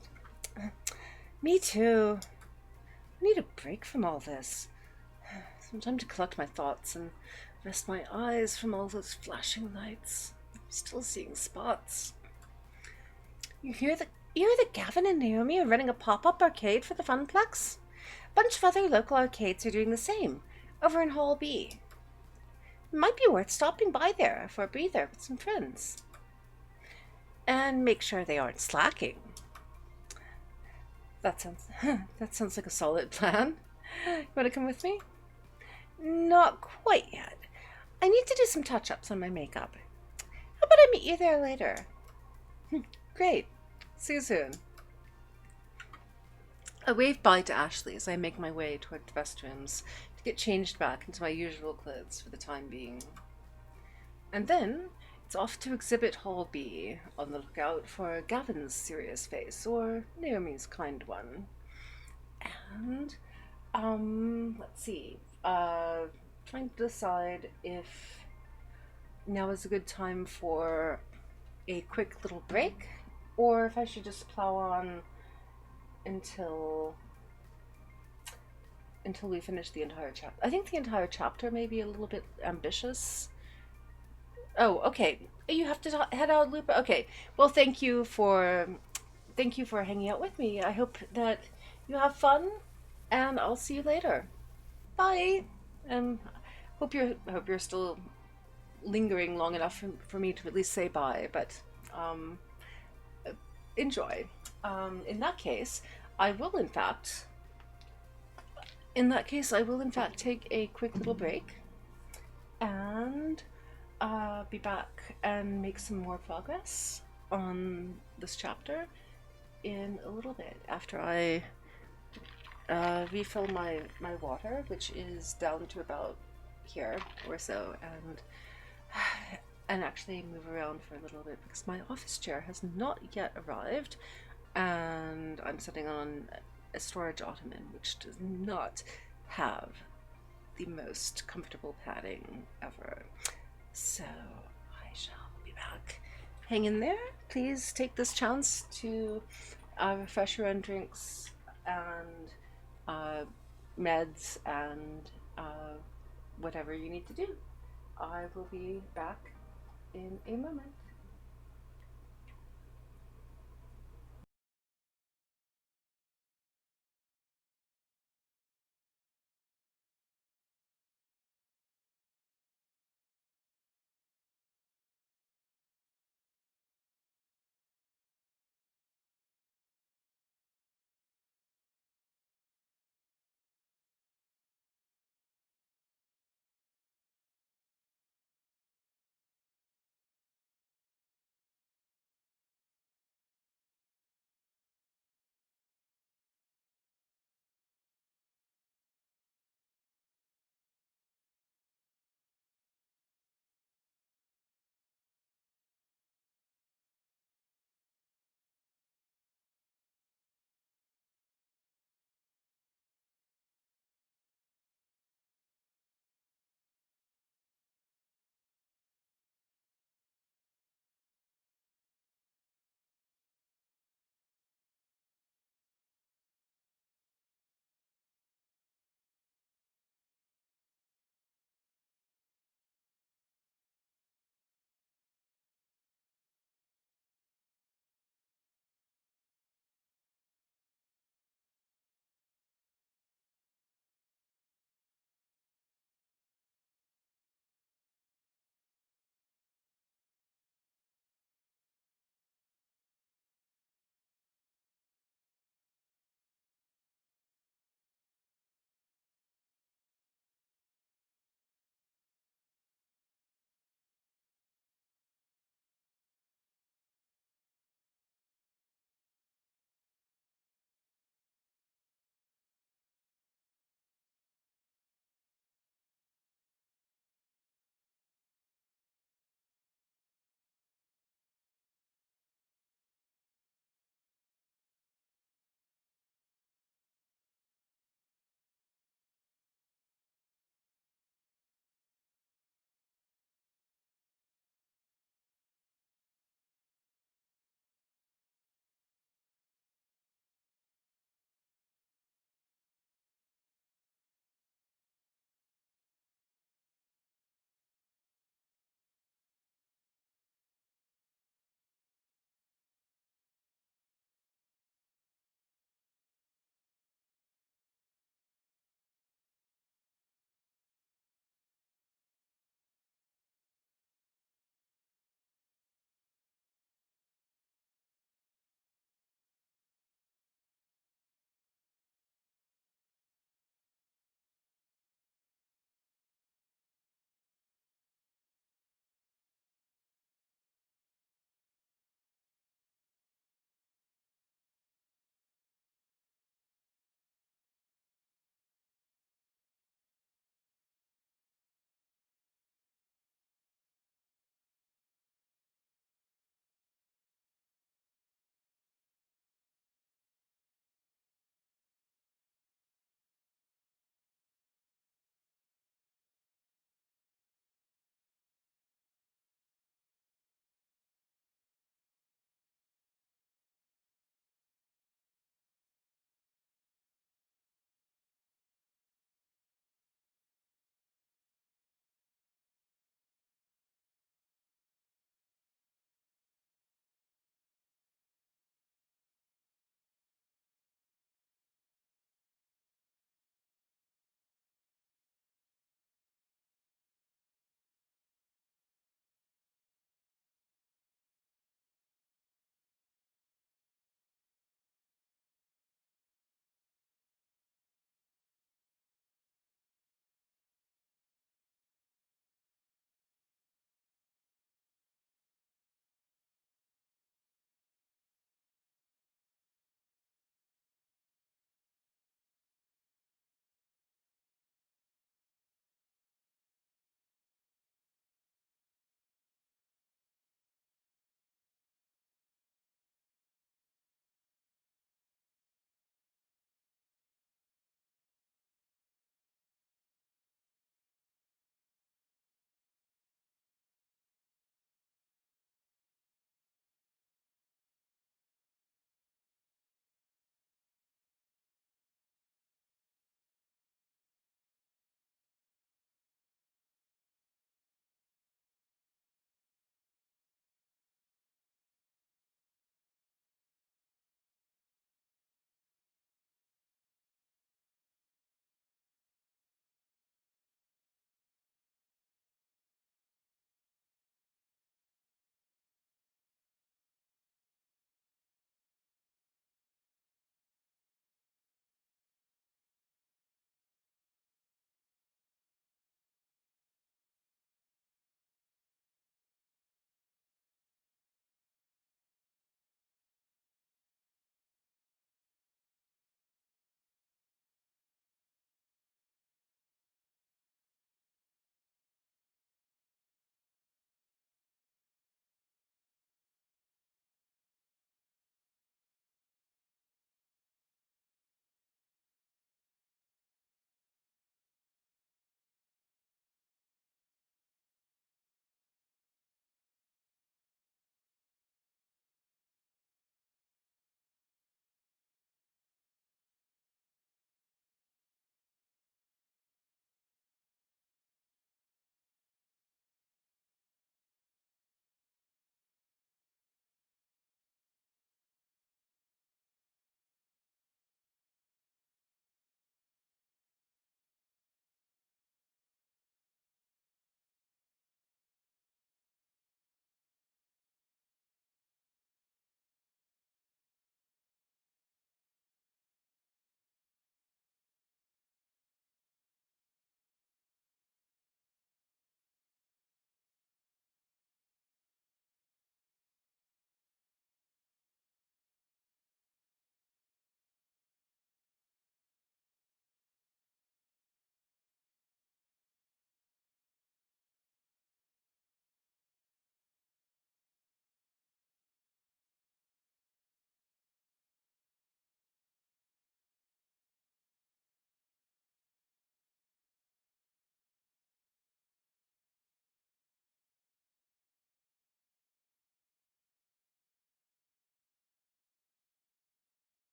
Me too. I need a break from all this. Some time to collect my thoughts and rest my eyes from all those flashing lights. I'm still seeing spots. You hear that Gavin and Naomi are running a pop-up arcade for the Funplex? A bunch of other local arcades are doing the same, over in Hall B. It might be worth stopping by there for a breather with some friends. And make sure they aren't slacking. That sounds like a solid plan. You want to come with me? Not quite yet. I need to do some touch-ups on my makeup. How about I meet you there later? Great. See you soon. I wave bye to Ashley as I make my way toward the restrooms to get changed back into my usual clothes for the time being. And then it's off to Exhibit Hall B, on the lookout for Gavin's serious face or Naomi's kind one. And, let's see, trying to decide if now is a good time for a quick little break, or if I should just plow on until we finish the entire chapter. I think the entire chapter may be a little bit ambitious. Oh, okay. You have to head out, Lupa. Okay. Well, thank you for hanging out with me. I hope that you have fun, and I'll see you later. Bye. And hope you're still lingering long enough for me to at least say bye. But enjoy. In that case, I will in fact take a quick little break and be back and make some more progress on this chapter in a little bit after I refill my water, which is down to about here or so, and actually move around for a little bit because my office chair has not yet arrived, and I'm sitting on a storage ottoman which does not have the most comfortable padding ever. So I shall be back. Hang in there. Please take this chance to refresh your own drinks and meds and whatever you need to do. I will be back in a moment.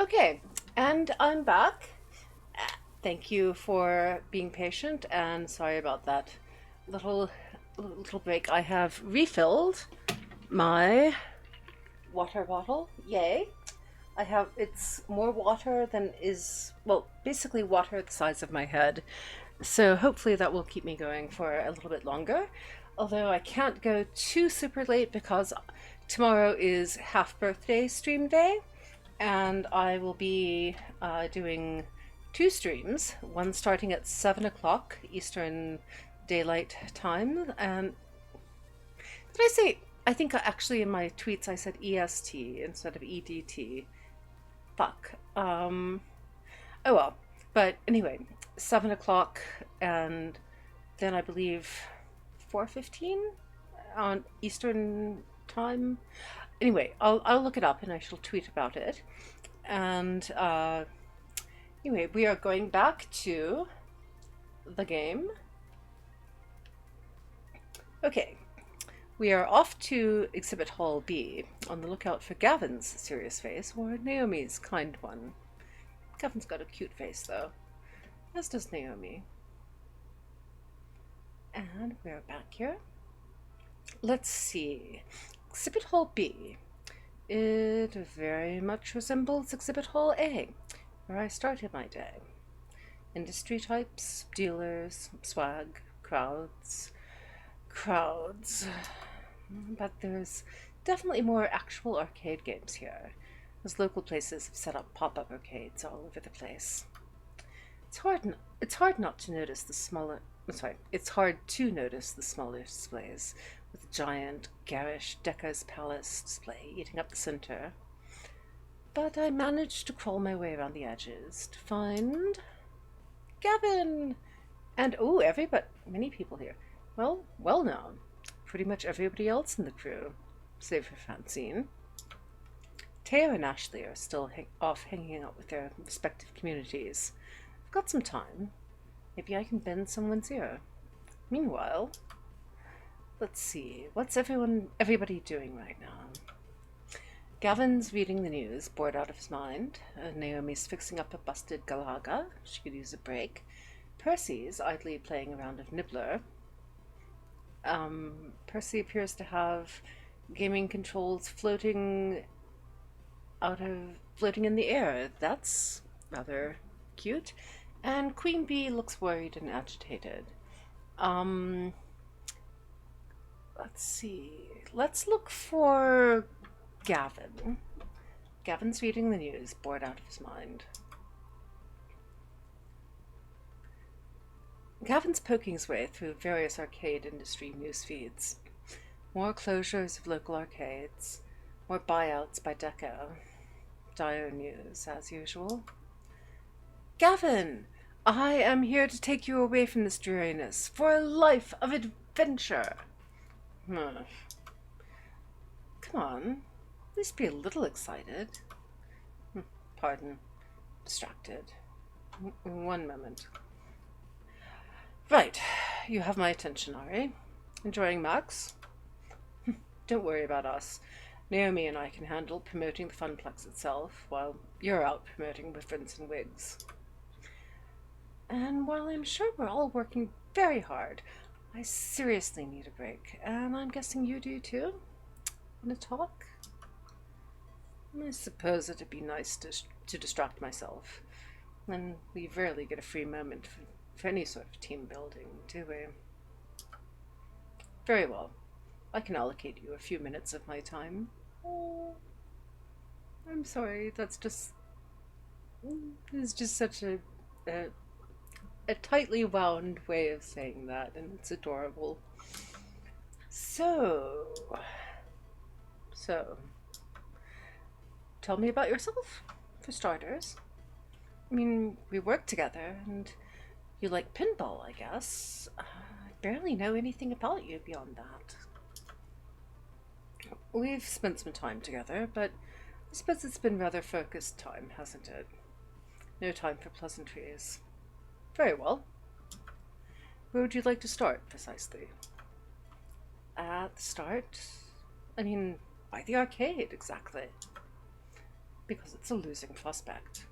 Okay, and I'm back. Thank you for being patient, and sorry about that little little break. I have refilled my water bottle. Yay! I have it's more water than is well, basically water the size of my head. So hopefully that will keep me going for a little bit longer. Although I can't go too super late because tomorrow is half birthday stream day, and I will be doing two streams, one starting at 7 o'clock Eastern Daylight Time. And did I say, I think actually in my tweets I said EST instead of EDT. Fuck. Oh well. But anyway, 7 o'clock, and then I believe 4:15 on Eastern Time. Anyway, I'll look it up and I shall tweet about it. And anyway, we are going back to the game. Okay, we are off to Exhibit Hall B, on the lookout for Gavin's serious face or Naomi's kind one. Gavin's got a cute face though, as does Naomi. And we're back here. Let's see. Exhibit Hall B. It very much resembles Exhibit Hall A, where I started my day. Industry types, dealers, swag, crowds. But there's definitely more actual arcade games here, as local places have set up pop-up arcades all over the place. It's hard not to notice the smaller. It's hard to notice the smaller displays, with the giant, garish Decca's Palace display eating up the center. But I managed to crawl my way around the edges to find Gavin! And many people here. Well known. Pretty much everybody else in the crew, save for Francine. Teo and Ashley are still off hanging out with their respective communities. I've got some time. Maybe I can bend someone's ear. Meanwhile, let's see. What's everybody doing right now? Gavin's reading the news, bored out of his mind. Naomi's fixing up a busted Galaga. She could use a break. Percy's idly playing a round of Nibbler. Percy appears to have gaming controls floating in the air. That's rather cute. And Queen Bee looks worried and agitated. Let's see. Let's look for Gavin. Gavin's reading the news, bored out of his mind. Gavin's poking his way through various arcade industry news feeds. More closures of local arcades. More buyouts by Decca. Dire news, as usual. Gavin! I am here to take you away from this dreariness for a life of adventure. Come on, at least be a little excited. Pardon, distracted. One moment. Right, you have my attention, Ari. Enjoying Max? Don't worry about us. Naomi and I can handle promoting the Funplex itself, while you're out promoting with Vince and Wiggs. And while I'm sure we're all working very hard, I seriously need a break, and I'm guessing you do too? Want to talk? I suppose it'd be nice to distract myself, and we rarely get a free moment for any sort of team building, do we? Very well. I can allocate you a few minutes of my time. Oh, I'm sorry, it's just such a tightly wound way of saying that, and it's adorable. So, tell me about yourself, for starters. I mean, we work together, and you like pinball, I guess. I barely know anything about you beyond that. We've spent some time together, but I suppose it's been rather focused time, hasn't it? No time for pleasantries. Very well. Where would you like to start, precisely? At the start? I mean, by the arcade, exactly. because it's a losing prospect.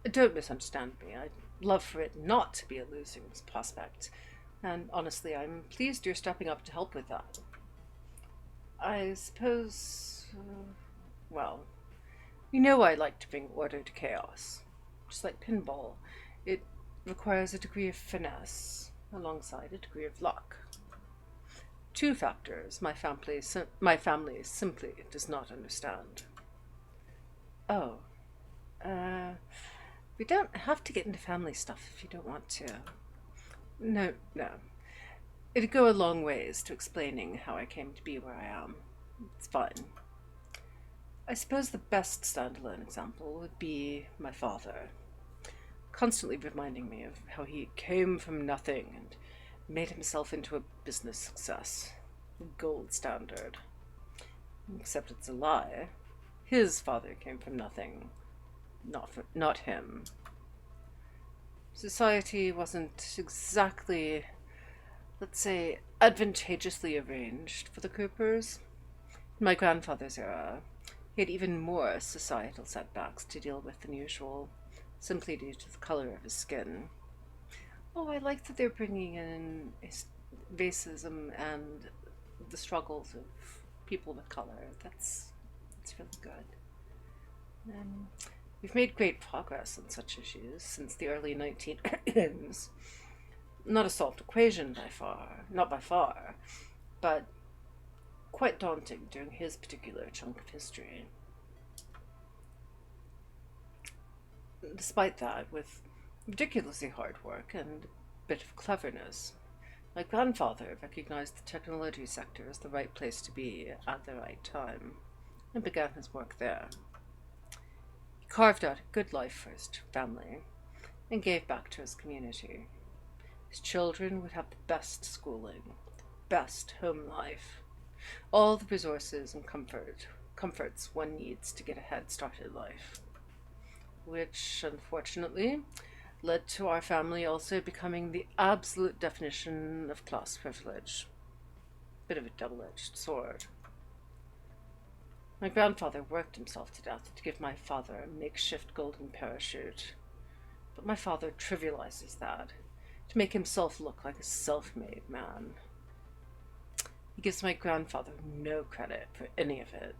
Don't misunderstand me. I'd love for it not to be a losing prospect, and honestly, I'm pleased you're stepping up to help with that. I suppose, well, you know I like to bring order to chaos. Just like pinball, it requires a degree of finesse alongside a degree of luck. Two factors my family simply does not understand. Oh, uh, we don't have to get into family stuff if you don't want to. No, no. It'd go a long ways to explaining how I came to be where I am. It's fine. I suppose the best standalone example would be my father, constantly reminding me of how he came from nothing and made himself into a business success. The gold standard. Except it's a lie. His father came from nothing. Not him. Society wasn't exactly, let's say, advantageously arranged for the Coopers. In my grandfather's era, he had even more societal setbacks to deal with than usual, simply due to the color of his skin. Oh, I like that they're bringing in racism and the struggles of people with color. That's really good. We've made great progress on such issues since the early 1900s. Not a solved equation not by far, but quite daunting during his particular chunk of history. Despite that, with ridiculously hard work and a bit of cleverness, my grandfather recognized the technology sector as the right place to be at the right time and began his work there. He carved out a good life for his family and gave back to his community. His children would have the best schooling, the best home life, all the resources and comforts one needs to get a head start in life, which unfortunately led to our family also becoming the absolute definition of class privilege. Bit of a double-edged sword. My grandfather worked himself to death to give my father a makeshift golden parachute, but my father trivializes that to make himself look like a self-made man. He gives my grandfather no credit for any of it.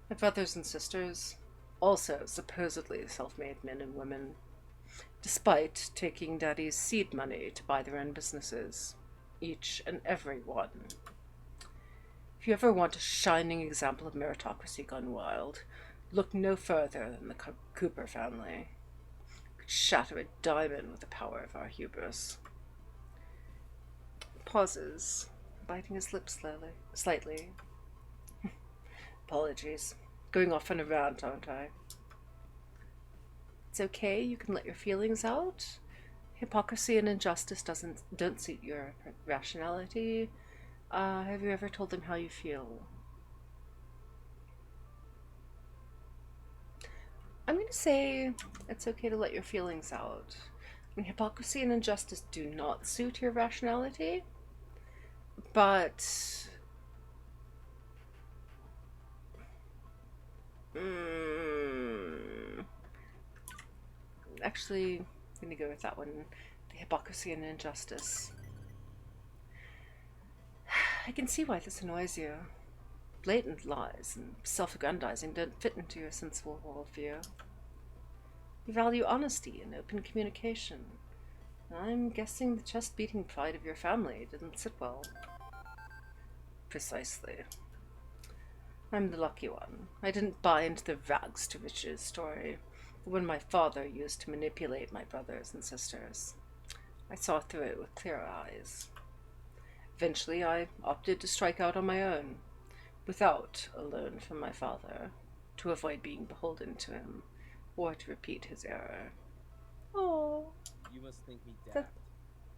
My brothers and sisters, also supposedly self-made men and women, despite taking Daddy's seed money to buy their own businesses, each and every one. If you ever want a shining example of meritocracy gone wild, look no further than the Cooper family. Could shatter a diamond with the power of our hubris. Pauses, biting his lips slightly. Apologies. Going off on a rant, aren't I? It's okay, you can let your feelings out. Hypocrisy and injustice don't suit your rationality. Have you ever told them how you feel? I'm going to say it's okay to let your feelings out. I mean, hypocrisy and injustice do not suit your rationality, but actually, I'm going to go with that one. The hypocrisy and injustice. I can see why this annoys you. Blatant lies and self-aggrandizing don't fit into your sensible worldview. You value honesty and open communication. I'm guessing the chest-beating pride of your family didn't sit well. Precisely. I'm the lucky one. I didn't buy into the rags to riches story, the one my father used to manipulate my brothers and sisters. I saw through it with clear eyes. Eventually, I opted to strike out on my own, without a loan from my father, to avoid being beholden to him, or to repeat his error. Oh. You must think me daft,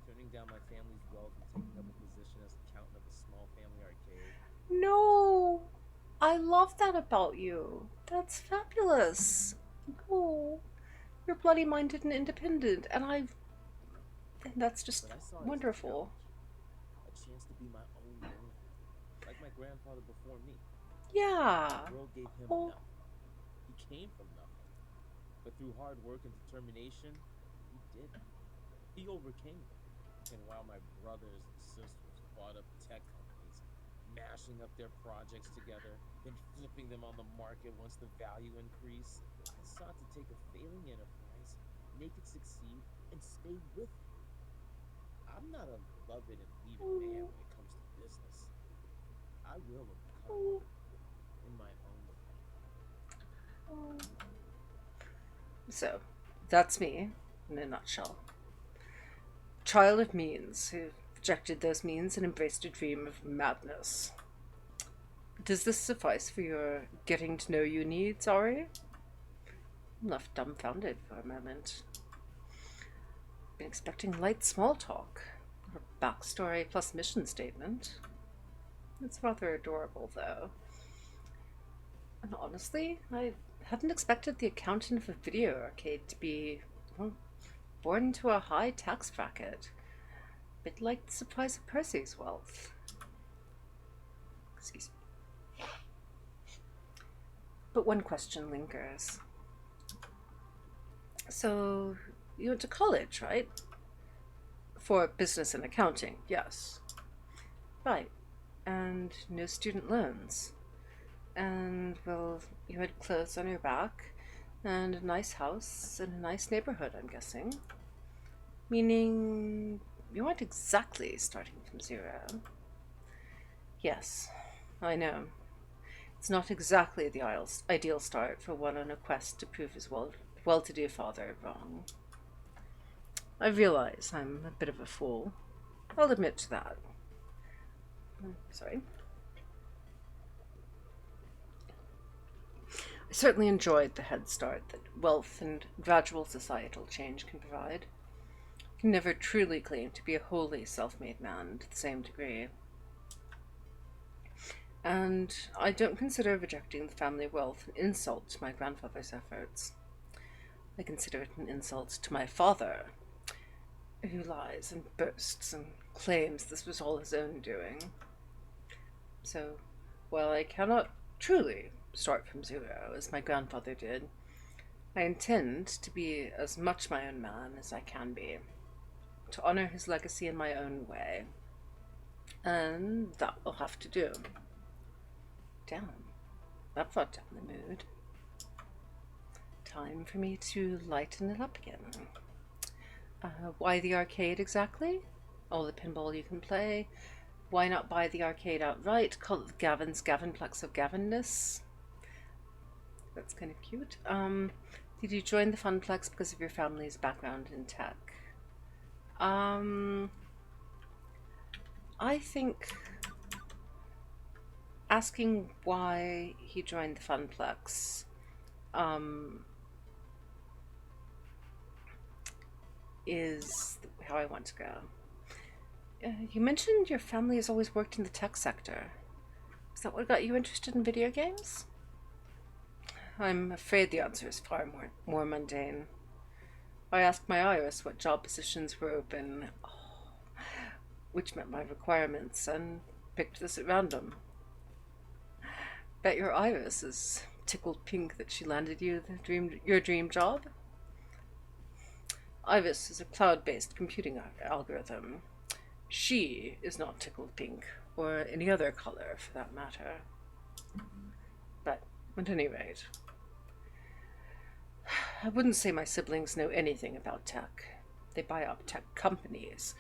turning down my family's wealth and taking up a position as accountant of a small family arcade. No! I love that about you. That's fabulous. Oh, you're bloody-minded and independent, and that's just But I saw it as a wonderful. challenge, a chance to be my own man, like my grandfather before me. Yeah. The world gave him Oh. nothing. He came from nothing. But through hard work and determination, he did. He overcame it. And while my brothers and sisters bought up tech companies, mashing up their projects together, then flipping them on the market once the value increased, I sought to take a failing enterprise, make it succeed, and stay with it. I'm not a love it and leave it man when it comes to business. I will overcome it in my own way. So, that's me, in a nutshell. Child of means, who rejected those means and embraced a dream of madness. Does this suffice for your getting to know you needs, Ari? I'm left dumbfounded for a moment. Been expecting light small talk, or backstory plus mission statement. It's rather adorable, though. And honestly, I hadn't expected the accountant of a video arcade to be, well, born into a high tax bracket. A bit like the surprise of Percy's wealth. Excuse me. But one question lingers. So, you went to college, right? For business and accounting, yes. Right. And no student loans. And, well, you had clothes on your back, and a nice house, and a nice neighborhood, I'm guessing. Meaning, you weren't exactly starting from zero. Yes, I know. It's not exactly the ideal start for one on a quest to prove his well-to-do father wrong. I realize I'm a bit of a fool. I'll admit to that. Sorry. I certainly enjoyed the head start that wealth and gradual societal change can provide. I can never truly claim to be a wholly self-made man to the same degree. And I don't consider rejecting the family wealth an insult to my grandfather's efforts. I consider it an insult to my father, who lies and boasts and claims this was all his own doing. So, while I cannot truly start from zero, as my grandfather did, I intend to be as much my own man as I can be, to honor his legacy in my own way. And that will have to do. Damn, that brought down the mood. Time for me to lighten it up again. Why the arcade exactly? All the pinball you can play. Why not buy the arcade outright? Call it Gavin's Gavinplex of Gavinness. That's kind of cute. Did you join the Funplex because of your family's background in tech? I think asking why he joined the Funplex is how I want to go. You mentioned your family has always worked in the tech sector. Is that what got you interested in video games? I'm afraid the answer is far more mundane. I asked my iris what job positions were open, which met my requirements, and picked this at random. Bet your iris is tickled pink that she landed you your dream job. Iris is a cloud-based computing algorithm. She is not tickled pink, or any other color for that matter. But at any rate, I wouldn't say my siblings know anything about tech. They buy up tech companies,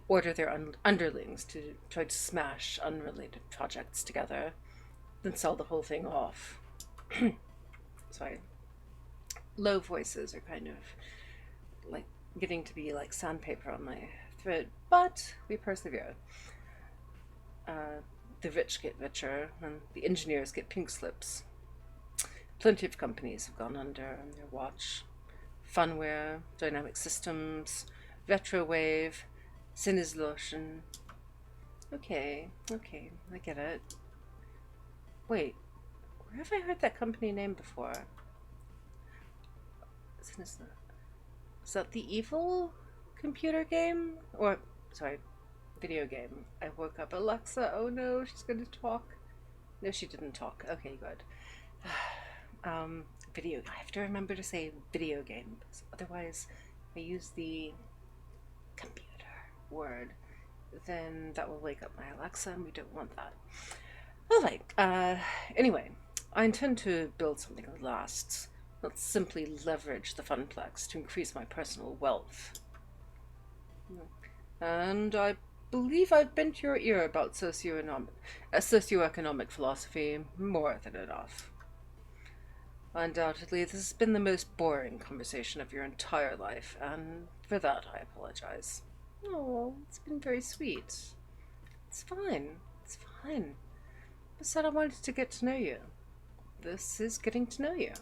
order their underlings to try to smash unrelated projects together, then sell the whole thing off. Sorry. Low voices are kind of like getting to be like sandpaper on my throat, but we persevere. The rich get richer, and the engineers get pink slips. Plenty of companies have gone under on their watch. Funware, Dynamic Systems, Retrowave, Sinizlotion. Okay, I get it. Wait, where have I heard that company name before? Is that the evil computer game? Or, sorry, video game. I woke up. Alexa, oh no, she's going to talk. No, she didn't talk. Okay, good. Video. I have to remember to say video game, because otherwise I use the computer word. Then that will wake up my Alexa, and we don't want that. Alright, anyway, I intend to build something that lasts, not simply leverage the Funplex to increase my personal wealth. And I believe I've bent your ear about socioeconomic philosophy more than enough. Undoubtedly, this has been the most boring conversation of your entire life, and for that I apologize. Oh, it's been very sweet. It's fine. It's fine. I said I wanted to get to know you. This is getting to know you.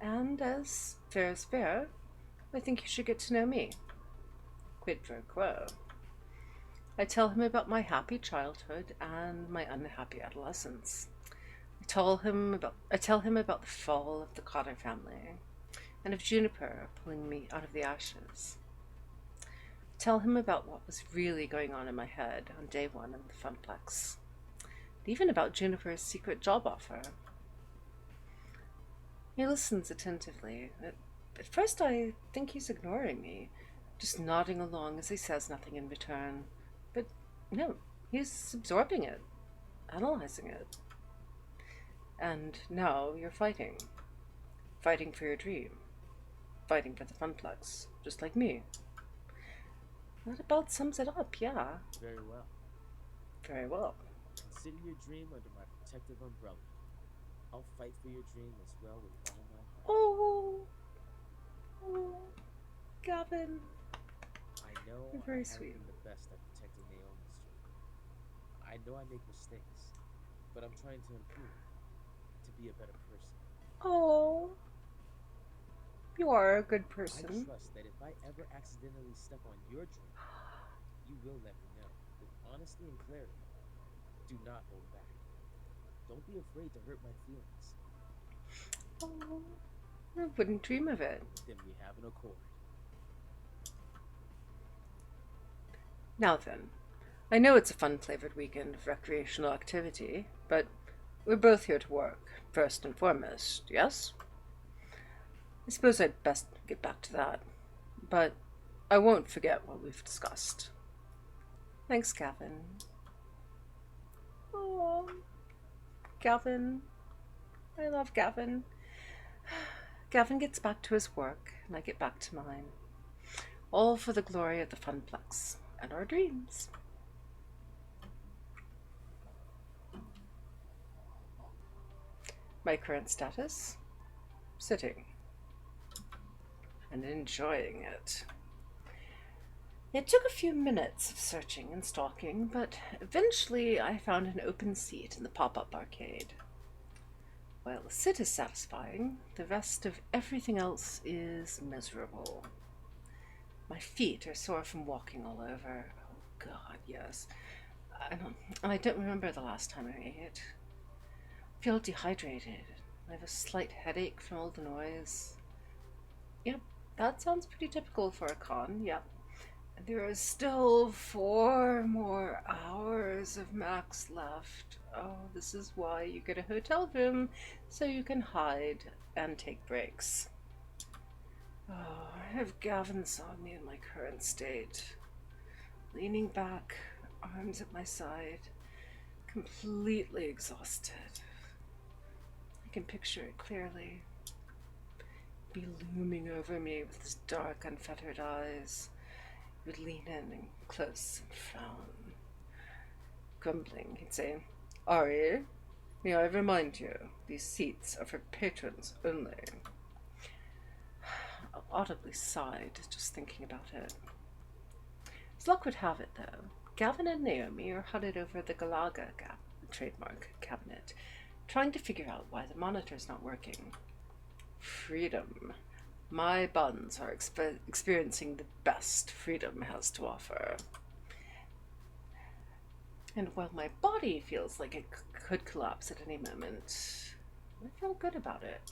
And as fair is fair, I think you should get to know me. Quid pro quo. I tell him about my happy childhood and my unhappy adolescence. I tell him about the fall of the Cotter family, and of Juniper pulling me out of the ashes. I tell him about what was really going on in my head on day one in the Funplex, and even about Juniper's secret job offer. He listens attentively. At first I think he's ignoring me, just nodding along as he says nothing in return. But no, he's absorbing it, analyzing it. And now you're fighting. Fighting for your dream. Fighting for the Funplex, just like me. That about sums it up, yeah. Very well. Very well. Consider your dream under my protective umbrella. I'll fight for your dream as well with all my heart. Oh, Gavin. I know You're very I haven't sweet. been the best at protecting Naomi's dream. I know I make mistakes, but I'm trying to improve, to be a better person. Oh, you are a good I person. trust that if I ever accidentally step on your dream, you will let me know with honesty and clarity. Do not hold back. Don't be afraid to hurt my feelings. Oh, I wouldn't dream of it. Then we have an accord. Now then, I know it's a fun-flavored weekend of recreational activity, but we're both here to work, first and foremost, yes? I suppose I'd best get back to that, but I won't forget what we've discussed. Thanks, Gavin. Oh, Gavin. I love Gavin. Gavin gets back to his work, and I get back to mine. All for the glory of the Funplex and our dreams. My current status? Sitting. And enjoying it. It took a few minutes of searching and stalking, but eventually I found an open seat in the pop-up arcade. While the sit is satisfying, the rest of everything else is miserable. My feet are sore from walking all over. Oh God, yes. I don't remember the last time I ate. I feel dehydrated. I have a slight headache from all the noise. Yep, that sounds pretty typical for a con, yep. There is still 4 more hours of max left. Oh, this is why you get a hotel room, so you can hide and take breaks. Oh, I have Gavin saw me in my current state. Leaning back, arms at my side, completely exhausted. I can picture it clearly. Be looming over me with his dark, unfettered eyes. He would lean in and close and frown. Grumbling, he'd say, "Ari, may I remind you, these seats are for patrons only." I audibly sighed, just thinking about it. As luck would have it, though, Gavin and Naomi are huddled over the Galaga trademark cabinet, trying to figure out why the monitor's not working. Freedom. My buns are experiencing the best freedom has to offer. And while my body feels like it could collapse at any moment, I feel good about it.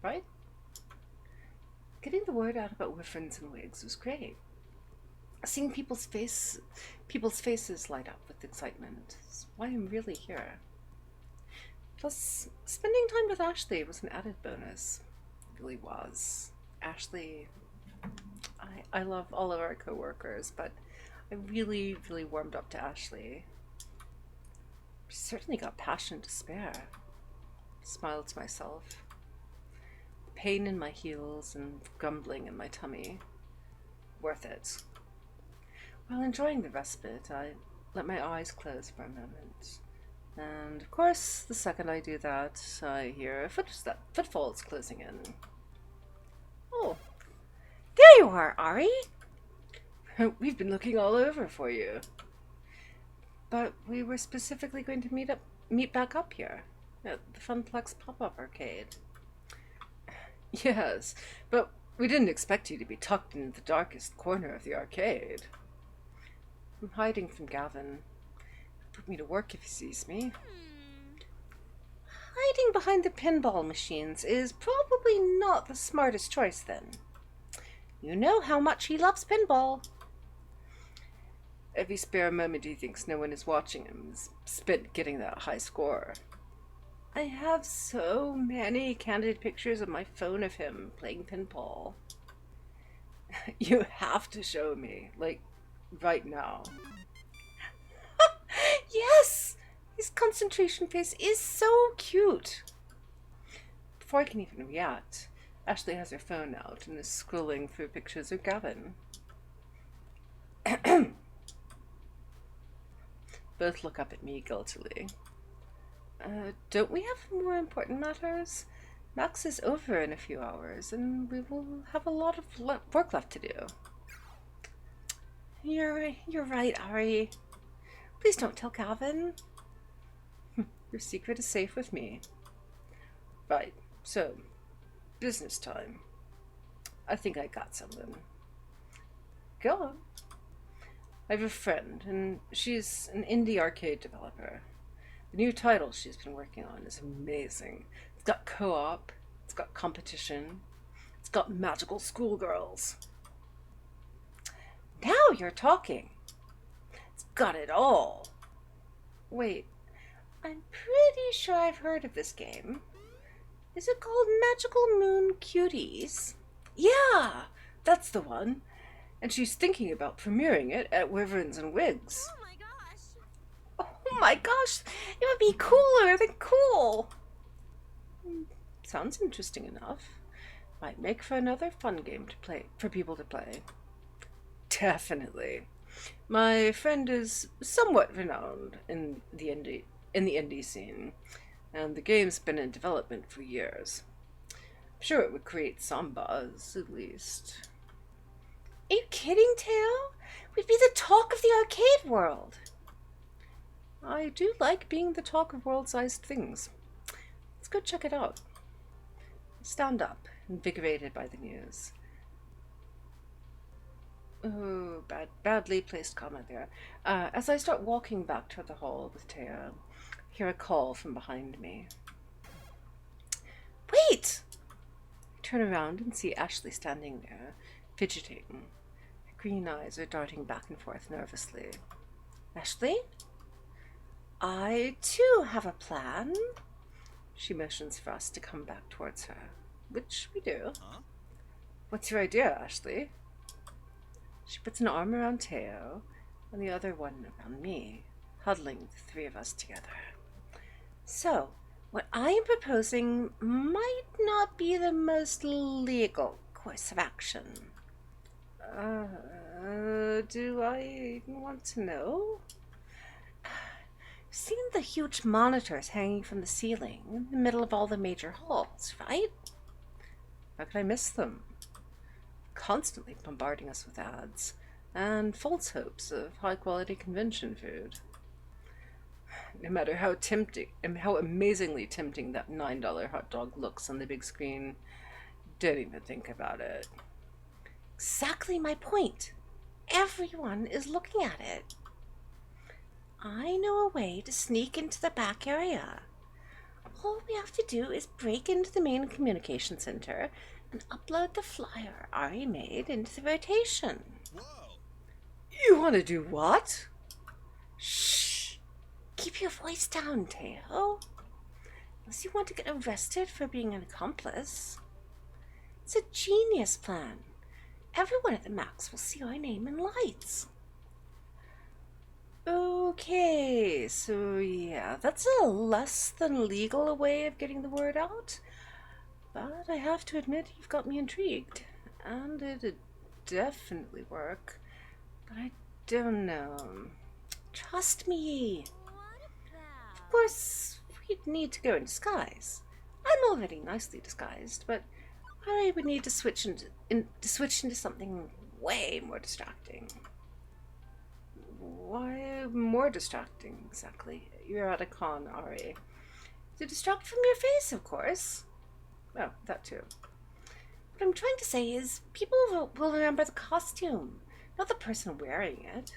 Right? Getting the word out about Wyverns and Wigs was great. Seeing people's faces light up with excitement is why I'm really here. Plus, spending time with Ashley was an added bonus. It really was. Ashley, I love all of our coworkers, but I really, really warmed up to Ashley. She certainly got passion to spare. Smiled to myself. Pain in my heels and grumbling in my tummy. Worth it. While enjoying the respite, I let my eyes close for a moment. And of course, the second I do that, I hear footfalls closing in. Oh, there you are, Ari! We've been looking all over for you. But we were specifically going to meet back up here, at the Funplex Pop-Up Arcade. Yes, but we didn't expect you to be tucked in the darkest corner of the arcade. I'm hiding from Gavin. He'll put me to work if he sees me. Hiding behind the pinball machines is probably not the smartest choice, then. You know how much he loves pinball. Every spare moment he thinks no one is watching him is spent getting that high score. I have so many candid pictures on my phone of him playing pinball. You have to show me, like, right now. Yes! His concentration face is so cute. Before I can even react, Ashley has her phone out and is scrolling through pictures of Gavin. Both look up at me guiltily. Don't we have more important matters? Max is over in a few hours, and we will have a lot of work left to do. You're right, Ari. Please don't tell Gavin. Your secret is safe with me. Right, so, business time. I think I got something. Go on. I have a friend, and she's an indie arcade developer. The new title she's been working on is amazing. It's got co-op, it's got competition, it's got magical schoolgirls. Now you're talking. It's got it all. Wait, I'm pretty sure I've heard of this game. Is it called Magical Moon Cuties? Yeah, that's the one. And she's thinking about premiering it at Wyverns and Wigs. Oh my gosh! Oh my gosh, it would be cooler than cool. Sounds interesting enough. Might make for another fun game to play, for people to play. Definitely. My friend is somewhat renowned in the indie scene, and the game's been in development for years. I'm sure it would create some buzz, at least. Are you kidding, Teo? We'd be the talk of the arcade world. I do like being the talk of world-sized things. Let's go check it out. Stand up, invigorated by the news. Oh, badly placed comment there. As I start walking back toward the hall with Teo, I hear a call from behind me. Wait! I turn around and see Ashley standing there, fidgeting. Her green eyes are darting back and forth nervously. Ashley? I, too, have a plan. She motions for us to come back towards her, which we do. Huh? What's your idea, Ashley? She puts an arm around Teo and the other one around me, huddling the three of us together. So, what I am proposing might not be the most legal course of action. Do I want to know? You've seen the huge monitors hanging from the ceiling in the middle of all the major halls, right? How could I miss them? Constantly bombarding us with ads and false hopes of high-quality convention food. No matter how tempting and how amazingly tempting that $9 hot dog looks on the big screen, don't even think about it. Exactly my point. Everyone is looking at it. I know a way to sneak into the back area. All we have to do is break into the main communication center and upload the flyer Ari made into the rotation. Whoa! You want to do what? Shh! Keep your voice down, Teo. unless you want to get arrested for being an accomplice. It's a genius plan. Everyone at the Max will see our name in lights. Okay, so yeah, that's a less than legal way of getting the word out. But I have to admit, you've got me intrigued. And it'd definitely work. But I don't know. Trust me. What Of about? course, we'd need to go in disguise. I'm already nicely disguised, but I would need to switch into something way more distracting. Why more distracting, exactly? You're at a con, Ari. To distract from your face, of course. Oh, that too. What I'm trying to say is, people will remember the costume, not the person wearing it.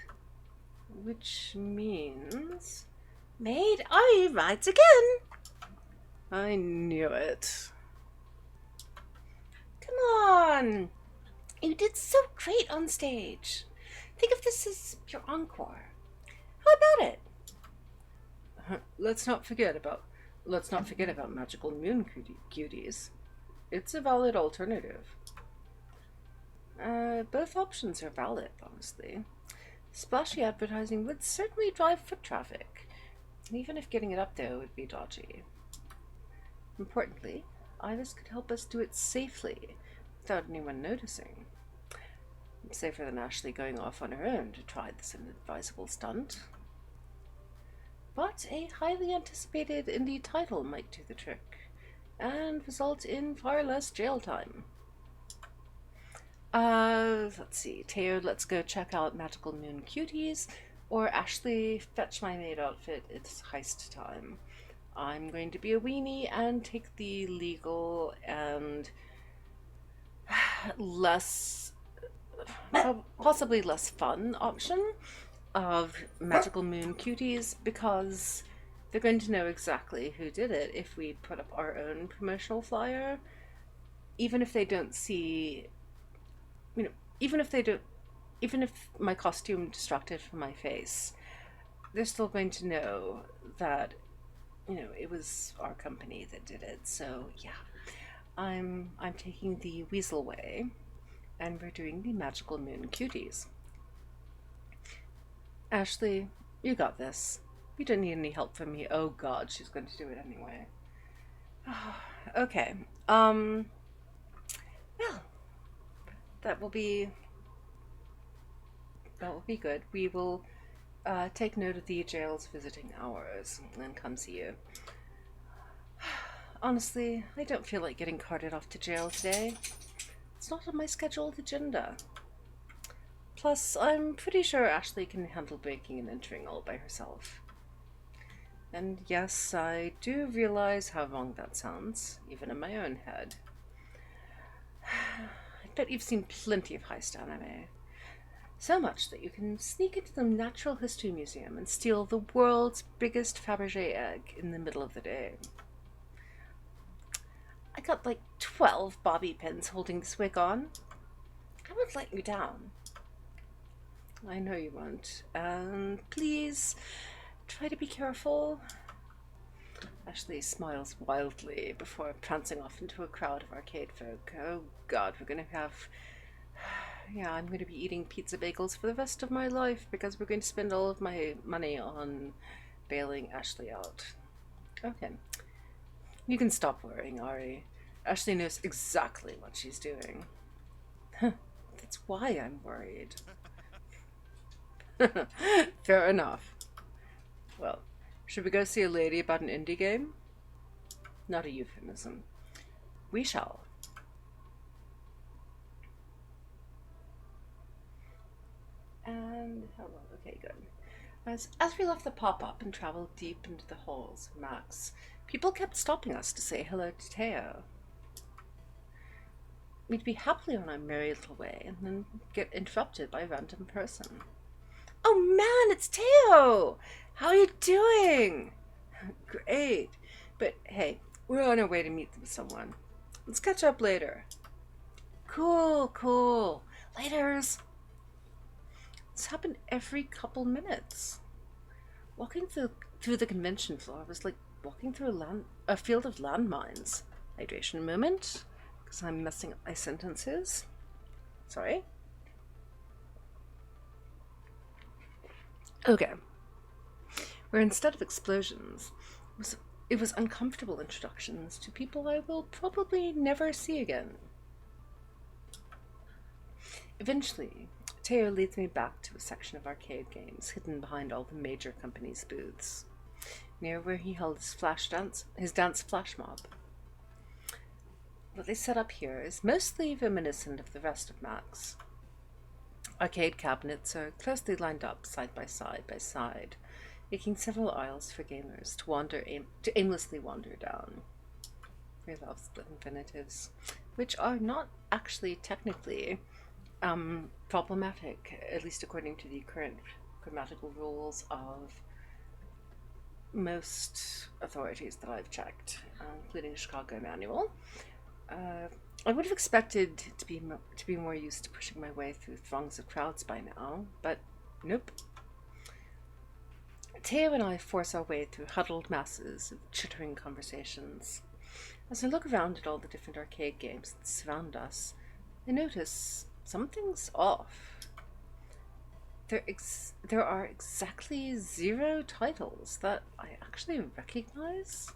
Which means... Maid, Ari rides again! I knew it. Come on! You did so great on stage. Think of this as your encore. How about it? Let's not forget about magical moon cuties. It's a valid alternative. Both options are valid, honestly. Splashy advertising would certainly drive foot traffic, even if getting it up there would be dodgy. Importantly, Iris could help us do it safely, without anyone noticing. Safer than Ashley going off on her own to try this inadvisable stunt. But a highly anticipated indie title might do the trick, and result in far less jail time. Let's see. Teo, let's go check out Magical Moon Cuties, or Ashley, fetch my maid outfit. It's heist time. I'm going to be a weenie and take the legal and possibly less fun option of Magical Moon Cuties, because they're going to know exactly who did it if we put up our own promotional flyer. Even if they don't see, even if my costume distracted from my face, they're still going to know that, it was our company that did it. So yeah, I'm taking the weasel way, and we're doing the Magical Moon Cuties. Ashley, you got this. You don't need any help from me. Oh god, she's going to do it anyway. Okay. Well, that will be good. We will take note of the jail's visiting hours and then come see you. Honestly, I don't feel like getting carted off to jail today. It's not on my scheduled agenda. Plus, I'm pretty sure Ashley can handle breaking and entering all by herself. And yes, I do realize how wrong that sounds, even in my own head. I bet you've seen plenty of heist anime. So much that you can sneak into the Natural History Museum and steal the world's biggest Fabergé egg in the middle of the day. I got like 12 bobby pins holding this wig on. I won't let you down. I know you won't. And please, try to be careful. Ashley smiles wildly before prancing off into a crowd of arcade folk. Oh god, we're gonna have... Yeah, I'm gonna be eating pizza bagels for the rest of my life because we're going to spend all of my money on bailing Ashley out. Okay. You can stop worrying, Ari. Ashley knows exactly what she's doing. That's why I'm worried. Fair enough. Well, should we go see a lady about an indie game? Not a euphemism. We shall. And hello. Okay, good. As we left the pop-up and traveled deep into the halls of Max, people kept stopping us to say hello to Teo. We'd be happily on our merry little way and then get interrupted by a random person. Oh man, it's Teo! How are you doing? Great. But hey, we're on our way to meet someone. Let's catch up later. Cool. Laters. This happened every couple minutes. Walking through the convention floor was like walking through a field of landmines. Hydration moment, because I'm messing up my sentences. Sorry. Okay. Where instead of explosions, it was uncomfortable introductions to people I will probably never see again. Eventually, Teo leads me back to a section of arcade games hidden behind all the major companies' booths, near where he held his dance flash mob. What they set up here is mostly reminiscent of the rest of Max. Arcade cabinets are closely lined up side by side, making several aisles for gamers to aimlessly wander down. We love split infinitives, which are not actually technically problematic, at least according to the current grammatical rules of most authorities that I've checked, including Chicago Manual. I would have expected to be more used to pushing my way through throngs of crowds by now, but nope. Teo and I force our way through huddled masses of chittering conversations. As I look around at all the different arcade games that surround us, I notice something's off. There are exactly 0 titles that I actually recognize.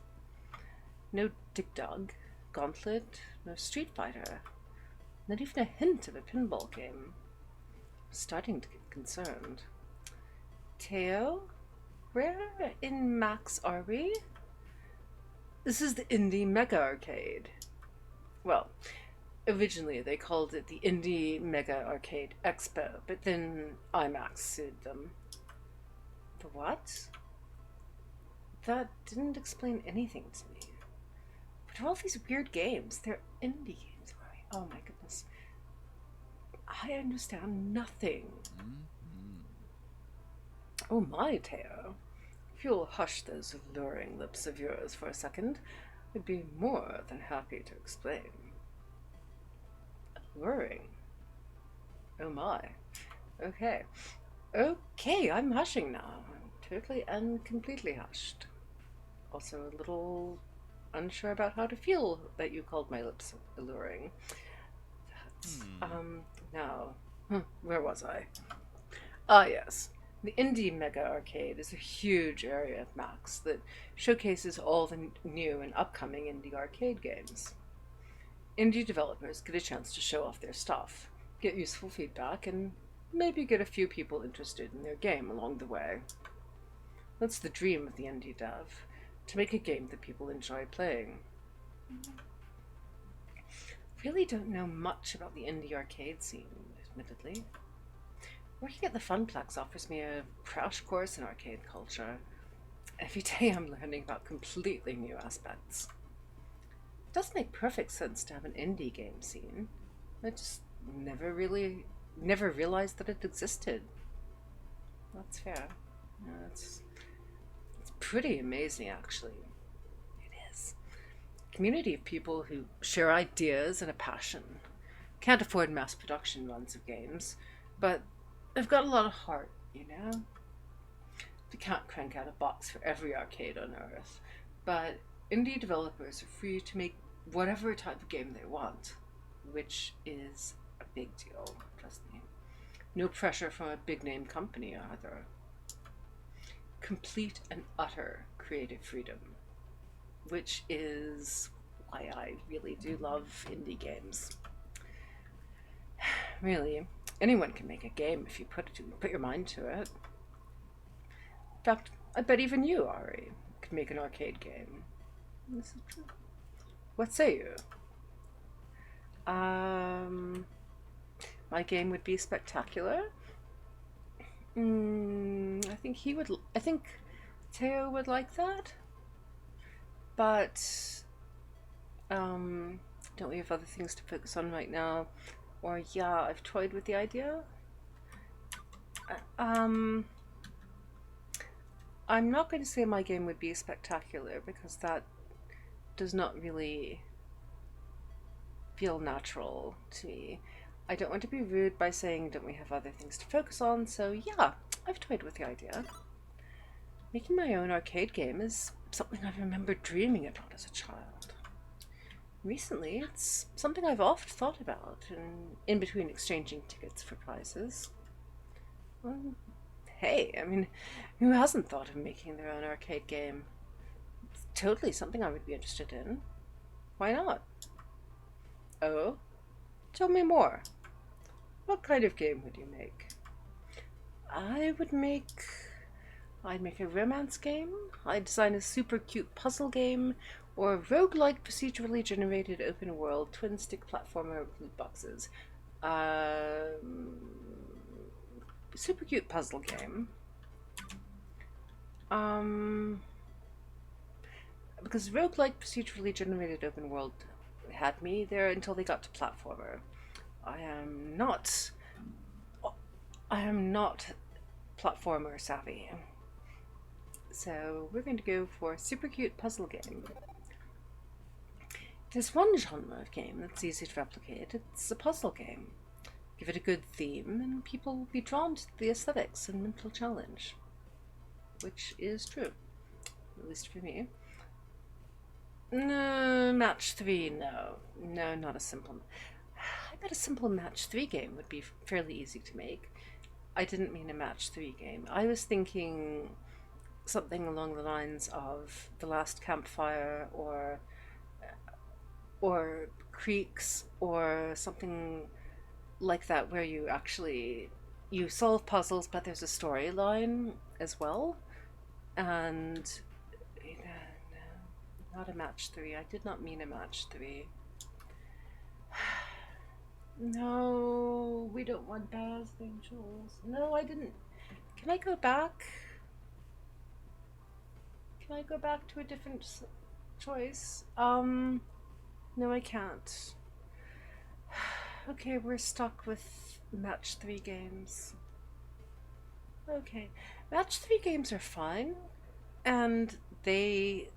No Dig Dug, Gauntlet, no Street Fighter, not even a hint of a pinball game. I'm starting to get concerned. Teo, where in Max are we? This is the Indie Mega Arcade. Well, originally they called it the Indie Mega Arcade Expo, but then IMAX sued them. The what? That didn't explain anything to me. But all these weird games, they're indie games, right? Oh my goodness. I understand nothing. Oh my, Teo. If you'll hush those alluring lips of yours for a second, I'd be more than happy to explain. Alluring? Oh my. Okay. Okay, I'm hushing now. I'm totally and completely hushed. Also a little unsure about how to feel that you called my lips alluring. Now, where was I? Ah, yes. The Indie Mega Arcade is a huge area of Max that showcases all the new and upcoming indie arcade games. Indie developers get a chance to show off their stuff, get useful feedback, and maybe get a few people interested in their game along the way. That's the dream of the indie dev, to make a game that people enjoy playing. Really don't know much about the indie arcade scene, admittedly. Working at the Funplex offers me a crash course in arcade culture. Every day I'm learning about completely new aspects. It does make perfect sense to have an indie game scene. I just never realized that it existed. That's fair. It's pretty amazing, actually. It is. A community of people who share ideas and a passion. Can't afford mass production runs of games, but they've got a lot of heart, you know? They can't crank out a box for every arcade on Earth, but indie developers are free to make whatever type of game they want, which is a big deal, trust me. No pressure from a big name company either. Complete and utter creative freedom, which is why I really do love indie games. Really, anyone can make a game if you put your mind to it. In fact, I bet even you, Ari, could make an arcade game. This is true. What say you? My game would be spectacular. I think Teo would like that. But don't we have other things to focus on right now? Or yeah, I've toyed with the idea. I'm not going to say my game would be spectacular because that does not really feel natural to me. I don't want to be rude by saying don't we have other things to focus on, so yeah, I've toyed with the idea. Making my own arcade game is something I remember dreaming about as a child. Recently, it's something I've oft thought about in between exchanging tickets for prizes. Well, hey, I mean, who hasn't thought of making their own arcade game? It's totally something I would be interested in. Why not? Oh? Tell me more. What kind of game would you make? I would make... I'd make a romance game, I'd design a super cute puzzle game, or a roguelike procedurally generated open world twin stick platformer with loot boxes. Super cute puzzle game. Because roguelike procedurally generated open world had me there until they got to platformer. I am not platformer savvy. So we're going to go for a super cute puzzle game. There's one genre of game that's easy to replicate. It's a puzzle game. Give it a good theme and people will be drawn to the aesthetics and mental challenge. Which is true. At least for me. No, match 3, no. No, not a simple... I bet a simple match 3 game would be fairly easy to make. I didn't mean a match 3 game. I was thinking something along the lines of The Last Campfire or Creeks or something like that, where you actually solve puzzles but there's a storyline as well. And no, not a match 3. I did not mean a match 3. No, we don't want Baz Jules. No, I didn't. Can I go back? Can I go back to a different choice? No, I can't. Okay, we're stuck with match 3 games. Okay, match 3 games are fine, and they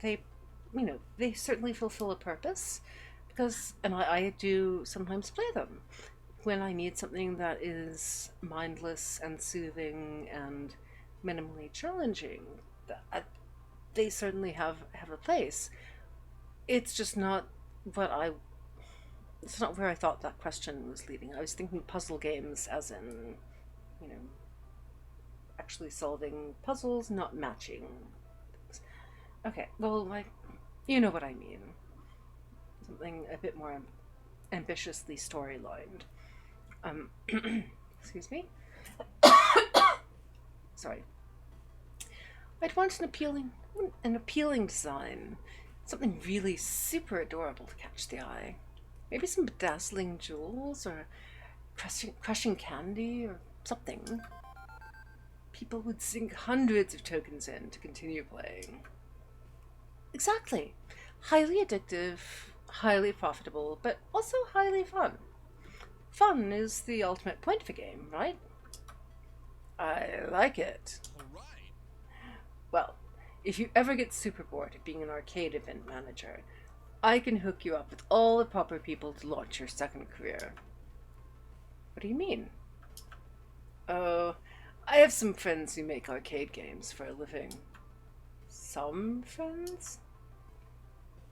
certainly fulfill a purpose, because, and I do sometimes play them when I need something that is mindless and soothing and minimally challenging. They certainly have a place. It's just not it's not where I thought that question was leading. I was thinking puzzle games as in, actually solving puzzles, not matching things. Okay, well, you know what I mean. Something a bit more ambitiously storylined. Excuse me. Sorry. I'd want an appealing design. Something really super adorable to catch the eye. Maybe some bedazzling jewels or crushing candy or something. People would sink hundreds of tokens in to continue playing. Exactly. Highly addictive, highly profitable, but also highly fun. Fun is the ultimate point of a game, right? I like it. All right. Well, if you ever get super bored of being an arcade event manager, I can hook you up with all the proper people to launch your second career. What do you mean? Oh, I have some friends who make arcade games for a living. Some friends?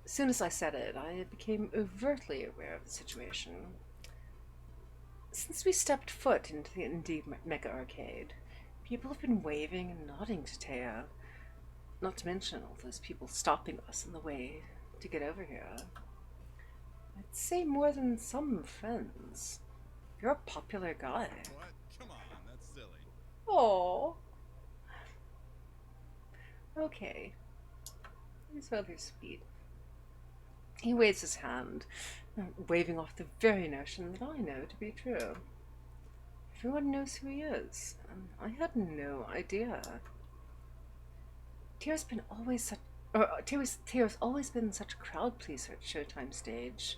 As soon as I said it, I became overtly aware of the situation. Since we stepped foot into the indie mega arcade, people have been waving and nodding to Taya. Not to mention all those people stopping us on the way to get over here. I'd say more than some friends. You're a popular guy. What? Come on, that's silly. Oh. Okay. He's rather sweet. He waves his hand, waving off the very notion that I know to be true. Everyone knows who he is, and I had no idea. Tira's always been such a crowd pleaser at Showtime stage,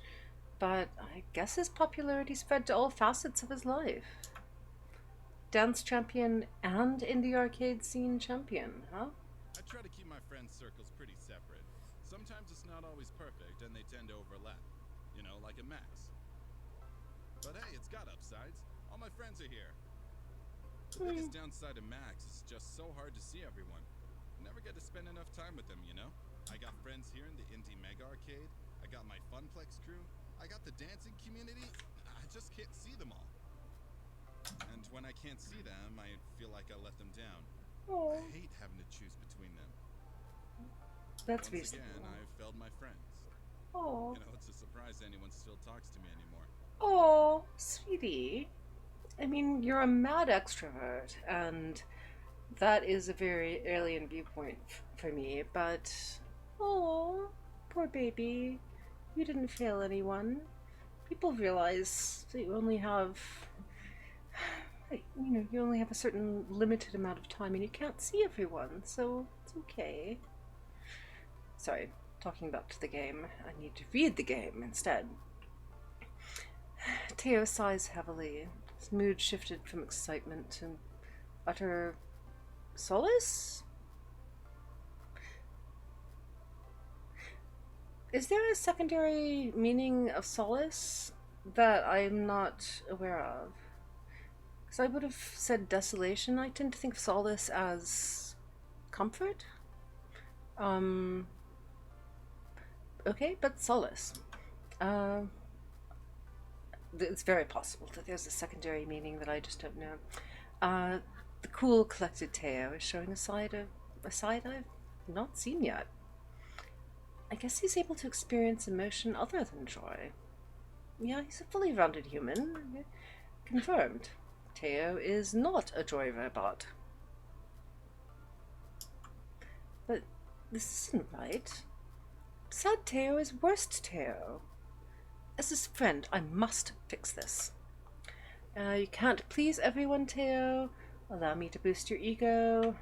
but I guess his popularity spread to all facets of his life. Dance champion and indie arcade scene champion, huh? I try to keep my friends' circles pretty separate. Sometimes it's not always perfect, and they tend to overlap. You know, like at Max. But hey, it's got upsides. All my friends are here. The biggest downside of Max is just so hard to see everyone. Never get to spend enough time with them, you know? I got friends here in the Indie Mega Arcade. I got my Funplex crew. I got the dancing community. I just can't see them all. And when I can't see them, I feel like I let them down. Oh, I hate having to choose between them. that's Once reasonable. again, I've failed my friends. Oh, You know, it's a surprise anyone still talks to me anymore. oh, sweetie. I mean, you're a mad extrovert, and that is a very alien viewpoint for me, but oh, poor baby. You didn't fail anyone. People realize that you only have, like, you only have a certain limited amount of time and you can't see everyone, so it's okay. Sorry, talking back to the game. I need to read the game instead. Teo sighs heavily. His mood shifted from excitement to utter solace? Is there a secondary meaning of solace that I'm not aware of? Because I would have said desolation. I tend to think of solace as comfort. Okay, but solace. It's very possible that there's a secondary meaning that I just don't know. The cool, collected Teo is showing a side I've not seen yet. I guess he's able to experience emotion other than joy. Yeah, he's a fully rounded human. Confirmed. Teo is not a joy robot. But this isn't right. Sad Teo is worst Teo. As his friend, I must fix this. You can't please everyone, Teo. Allow me to boost your ego.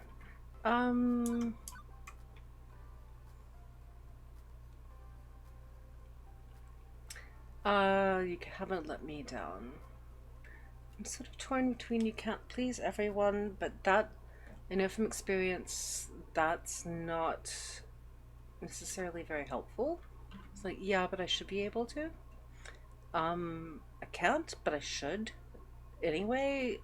You haven't let me down. I'm sort of torn between you can't please everyone, but that, I know from experience, that's not necessarily very helpful. It's like, yeah, but I should be able to. I can't, but I should. Anyway,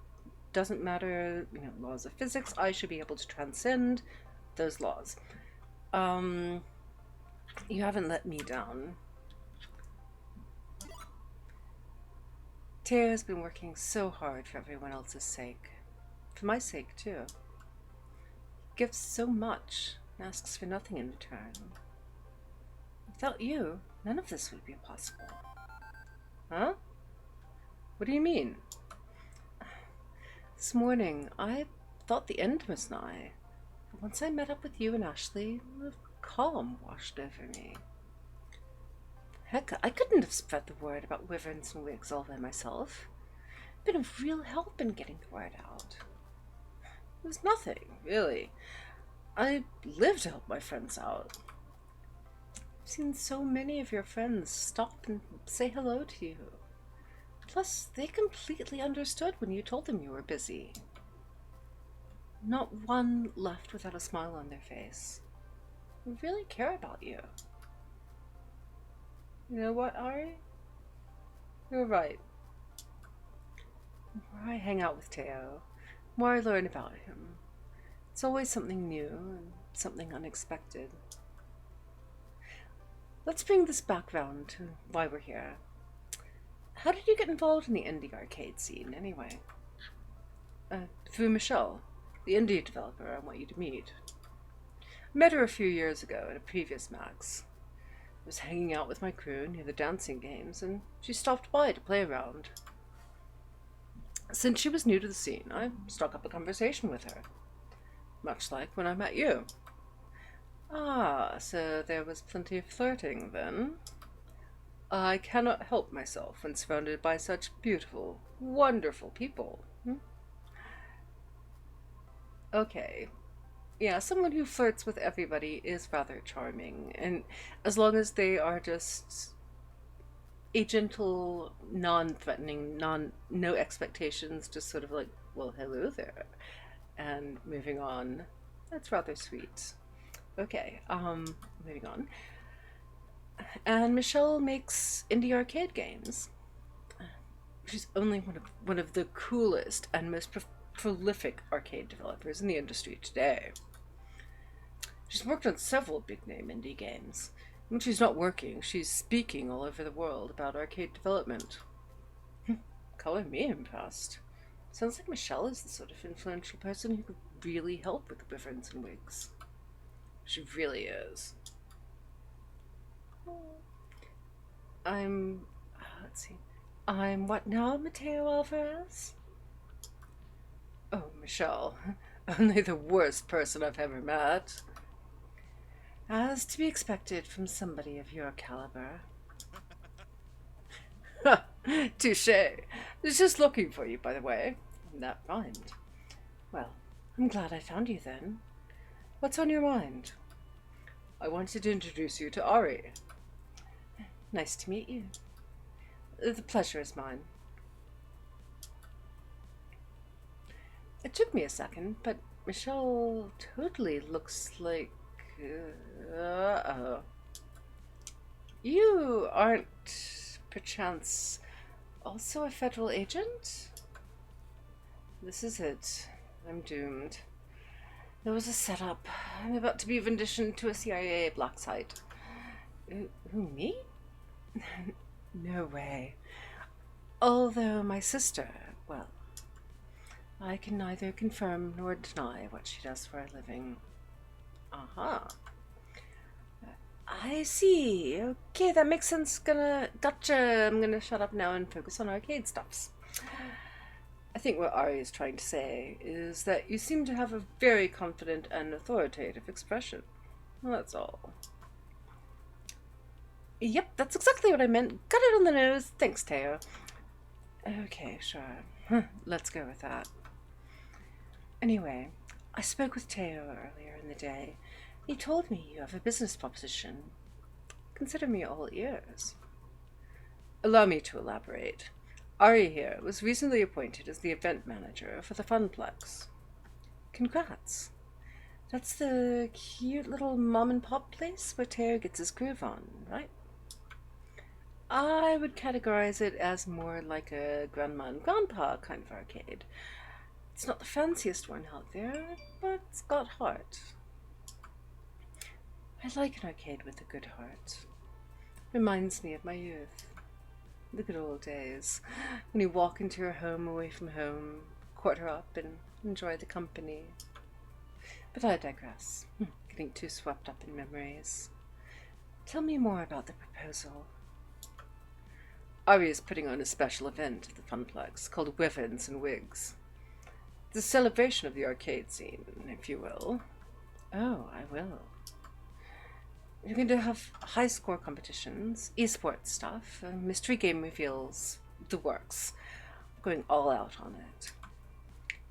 doesn't matter, laws of physics, I should be able to transcend those laws. You haven't let me down. Teo has been working so hard for everyone else's sake. For my sake, too. He gives so much and asks for nothing in return. Without you, none of this would be possible. Huh? What do you mean? This morning, I thought the end was nigh. But once I met up with you and Ashley, a calm washed over me. Heck, I couldn't have spread the word about wyverns and wigs all by myself. Been of real help in getting the word out. It was nothing, really. I live to help my friends out. I've seen so many of your friends stop and say hello to you. Plus, they completely understood when you told them you were busy. Not one left without a smile on their face. They really care about you. You know what, Ari? You're right. The more I hang out with Teo, the more I learn about him. It's always something new and something unexpected. Let's bring this back round to why we're here. How did you get involved in the indie arcade scene, anyway? Through Michelle, the indie developer I want you to meet. I met her a few years ago at a previous Max. I was hanging out with my crew near the dancing games, and she stopped by to play around. Since she was new to the scene, I struck up a conversation with her. Much like when I met you. Ah, so there was plenty of flirting, then. I cannot help myself when surrounded by such beautiful, wonderful people. Okay. Yeah, someone who flirts with everybody is rather charming, and as long as they are just a gentle, non-threatening, no expectations, just sort of like, well, hello there, and moving on, that's rather sweet. Okay, moving on. And Michelle makes indie arcade games. She's only one of the coolest and most prolific arcade developers in the industry today. She's worked on several big-name indie games. When she's not working, she's speaking all over the world about arcade development. Color me impressed. Sounds like Michelle is the sort of influential person who could really help with the Wyverns and Wigs. She really is. Let's see. I'm what now, Mateo Alvarez? Oh, Michelle. Only the worst person I've ever met. As to be expected from somebody of your caliber. Touche. I was just looking for you, by the way. That rhymed. Well, I'm glad I found you then. What's on your mind? I wanted to introduce you to Ari. Nice to meet you. The pleasure is mine. It took me a second, but Michelle totally looks like... Uh-oh. You aren't, perchance, also a federal agent? This is it. I'm doomed. There was a setup. I'm about to be renditioned to a CIA black site. Who, me? No way. Although my sister, well, I can neither confirm nor deny what she does for a living. Aha. I see. Okay, that makes sense. Gotcha. I'm gonna shut up now and focus on arcade stuffs. I think what Ari is trying to say is that you seem to have a very confident and authoritative expression. Well, that's all. Yep, that's exactly what I meant. Got it on the nose. Thanks, Teo. Okay, sure. Let's go with that. Anyway, I spoke with Teo earlier in the day. He told me you have a business proposition. Consider me all ears. Allow me to elaborate. Ari here was recently appointed as the event manager for the Funplex. Congrats. That's the cute little mom-and-pop place where Teo gets his groove on, right? I would categorize it as more like a grandma and grandpa kind of arcade. It's not the fanciest one out there, but it's got heart. I like an arcade with a good heart. Reminds me of my youth. The good old days, when you walk into your home away from home, quarter up and enjoy the company. But I digress, getting too swept up in memories. Tell me more about the proposal. Ari is putting on a special event at the Funplex called Wyverns and Wigs. It's a celebration of the arcade scene, if you will. Oh, I will. You're going to have high score competitions, esports stuff, mystery game reveals, the works. Going all out on it.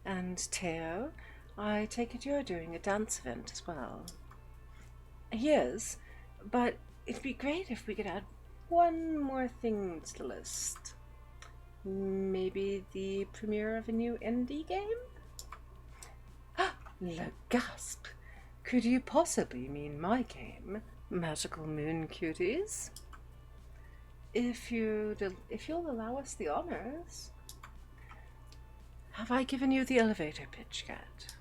And Teo, I take it you're doing a dance event as well. He is, but it'd be great if we could add one more thing to the list. Maybe the premiere of a new indie game? Le gasp! Could you possibly mean my game, Magical Moon Cuties? If you'll allow us the honors. Have I given you the elevator pitch yet?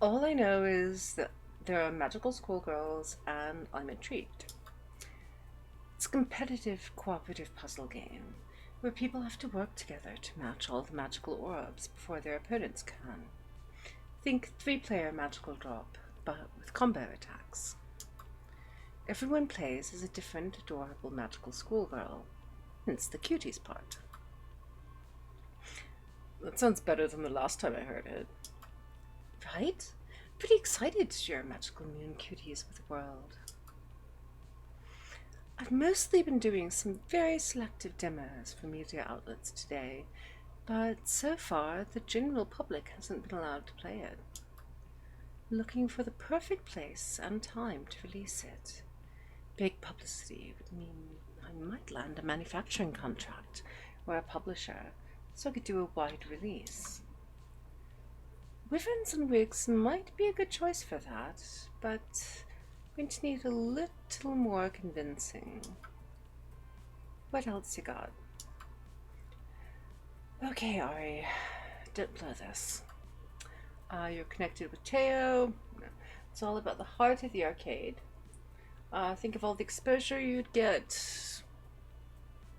All I know is that there are magical schoolgirls and I'm intrigued. It's a competitive cooperative puzzle game where people have to work together to match all the magical orbs before their opponents can. Think 3-player magical drop, but with combo attacks. Everyone plays as a different, adorable magical schoolgirl, hence the cuties part. That sounds better than the last time I heard it. Right? Pretty excited to share Magical Moon Cuties with the world. I've mostly been doing some very selective demos for media outlets today, but so far the general public hasn't been allowed to play it. Looking for the perfect place and time to release it. Big publicity would mean I might land a manufacturing contract or a publisher, so I could do a wide release. Wyverns and Wigs might be a good choice for that, but I'm going to need a little more convincing. What else you got? Okay, Ari, don't blow this. You're connected with Teo. It's all about the heart of the arcade. Think of all the exposure you'd get.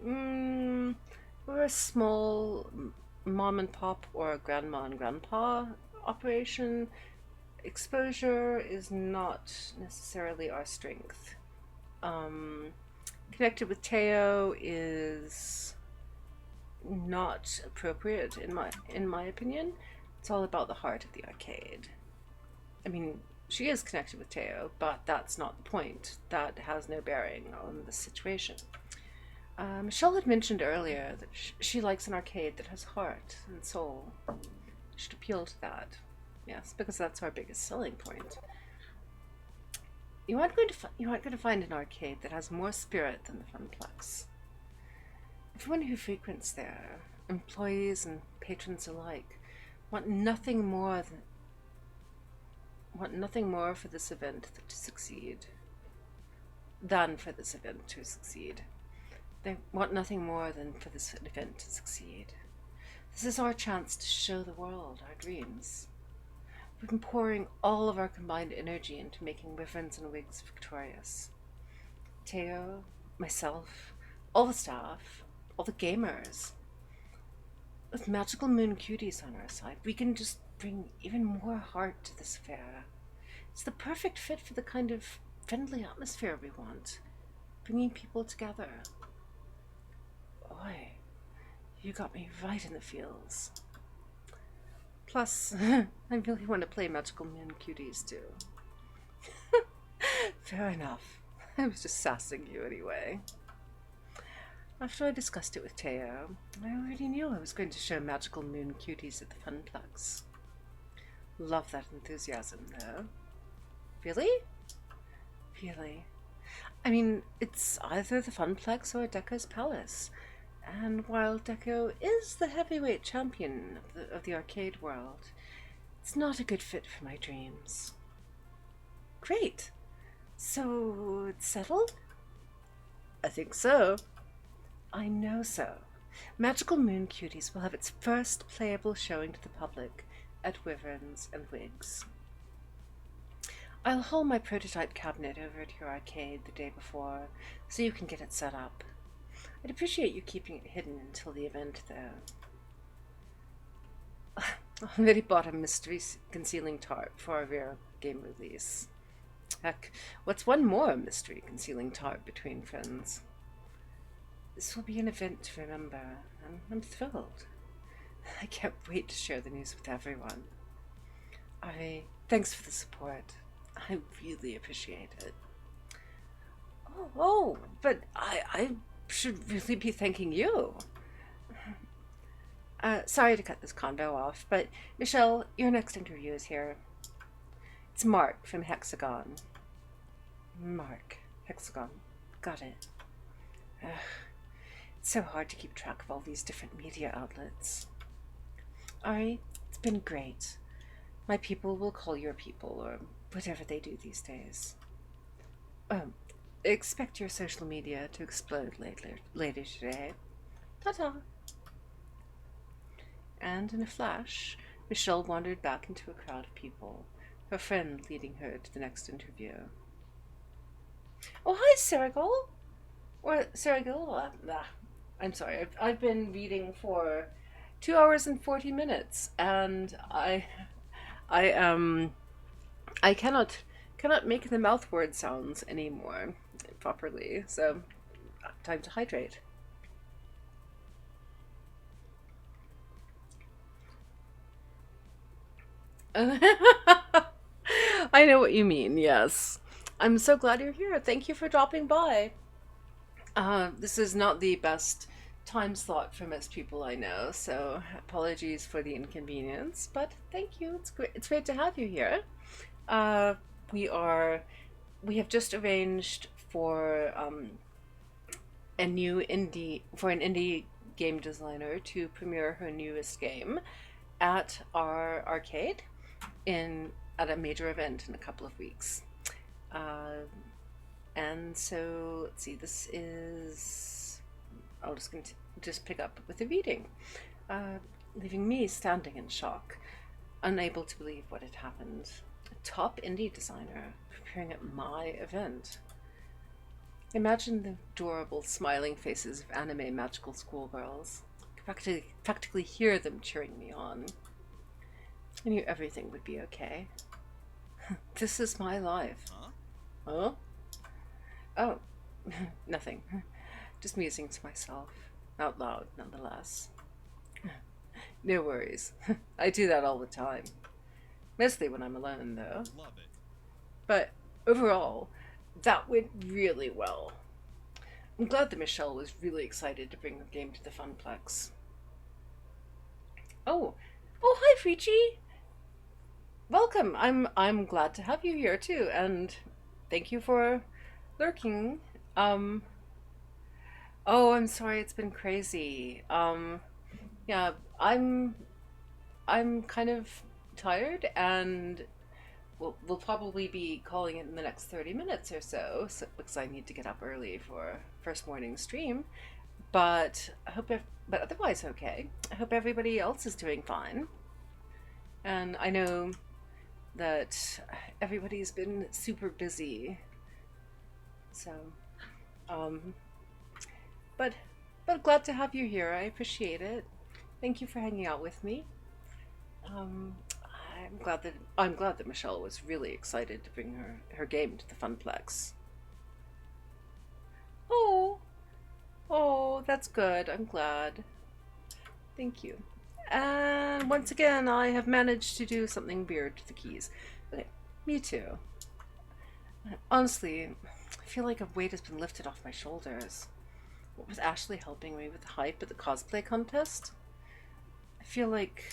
We're a small mom and pop or grandma and grandpa operation. Exposure is not necessarily our strength. Connected with Teo is not appropriate in my opinion. It's all about the heart of the arcade. I mean, she is connected with Teo, but that's not the point. That has no bearing on the situation. Michelle had mentioned earlier that she likes an arcade that has heart and soul. You should appeal to that. Yes, because that's our biggest selling point. You aren't going to find an arcade that has more spirit than the Funplex. Everyone who frequents there, employees and patrons alike, want nothing more for this event to succeed. They want nothing more than for this event to succeed. This is our chance to show the world our dreams. We've been pouring all of our combined energy into making Wyverns and Wigs victorious. Teo, myself, all the staff, all the gamers. With Magical Moon Cuties on our side, we can just bring even more heart to this affair. It's the perfect fit for the kind of friendly atmosphere we want, bringing people together. Boy, you got me right in the feels. Plus, I really want to play Magical Moon Cuties too. Fair enough. I was just sassing you anyway. After I discussed it with Teo, I already knew I was going to show Magical Moon Cuties at the Funplex. Love that enthusiasm, though. Really? Really? I mean, it's either the Funplex or Deco's Palace. And while Deco is the heavyweight champion of the arcade world, it's not a good fit for my dreams. Great! So, it's settled? I think so. I know so. Magical Moon Cuties will have its first playable showing to the public at Wyverns and Wigs. I'll haul my prototype cabinet over to your arcade the day before, so you can get it set up. I'd appreciate you keeping it hidden until the event, though. I already bought a mystery concealing tarp for our rare game release. Heck, what's one more mystery concealing tarp between friends? This will be an event to remember, and I'm thrilled. I can't wait to share the news with everyone. Thanks for the support. I really appreciate it. Oh, but I should really be thanking you. Sorry to cut this convo off, but Michelle, your next interview is here. It's Mark from Hexagon. Mark, Hexagon. Got it. It's so hard to keep track of all these different media outlets. Ari, it's been great. My people will call your people, or whatever they do these days. Expect your social media to explode later today. Ta-ta! And in a flash, Michelle wandered back into a crowd of people, her friend leading her to the next interview. Oh, hi, Serigol! Or Serigol? I'm sorry, I've been reading for 2 hours and 40 minutes, and I cannot make the mouth word sounds anymore properly, so time to hydrate. I know what you mean, yes. I'm so glad you're here. Thank you for dropping by. This is not the best time slot for most people I know, so apologies for the inconvenience, but thank you. It's great to have you here. We have just arranged for an indie game designer to premiere her newest game at our arcade at a major event in a couple of weeks. And so let's see, this is, I'll just pick up with the reading, leaving me standing in shock, unable to believe what had happened. A top indie designer preparing at my event. Imagine the adorable smiling faces of anime magical schoolgirls. I could practically hear them cheering me on. I knew everything would be okay. This is my life. Huh? Huh? Oh, nothing. Just musing to myself. Out loud, nonetheless. No worries. I do that all the time. Mostly when I'm alone, though. Love it. But overall, that went really well. I'm glad that Michelle was really excited to bring her game to the Funplex. Oh, hi, Frici. Welcome. I'm glad to have you here too, and thank you for lurking. Oh, I'm sorry. It's been crazy. Yeah, I'm kind of tired, and we'll probably be calling it in the next 30 minutes or so, because I need to get up early for first morning stream. But but otherwise okay. I hope everybody else is doing fine. And I know that everybody's been super busy. So, but glad to have you here. I appreciate it. Thank you for hanging out with me. I'm glad that Michelle was really excited to bring her game to the Funplex. Oh, that's good. I'm glad. Thank you. And once again, I have managed to do something weird to the keys. Okay, me too. Honestly, I feel like a weight has been lifted off my shoulders. What with Ashley helping me with the hype at the cosplay contest, I feel like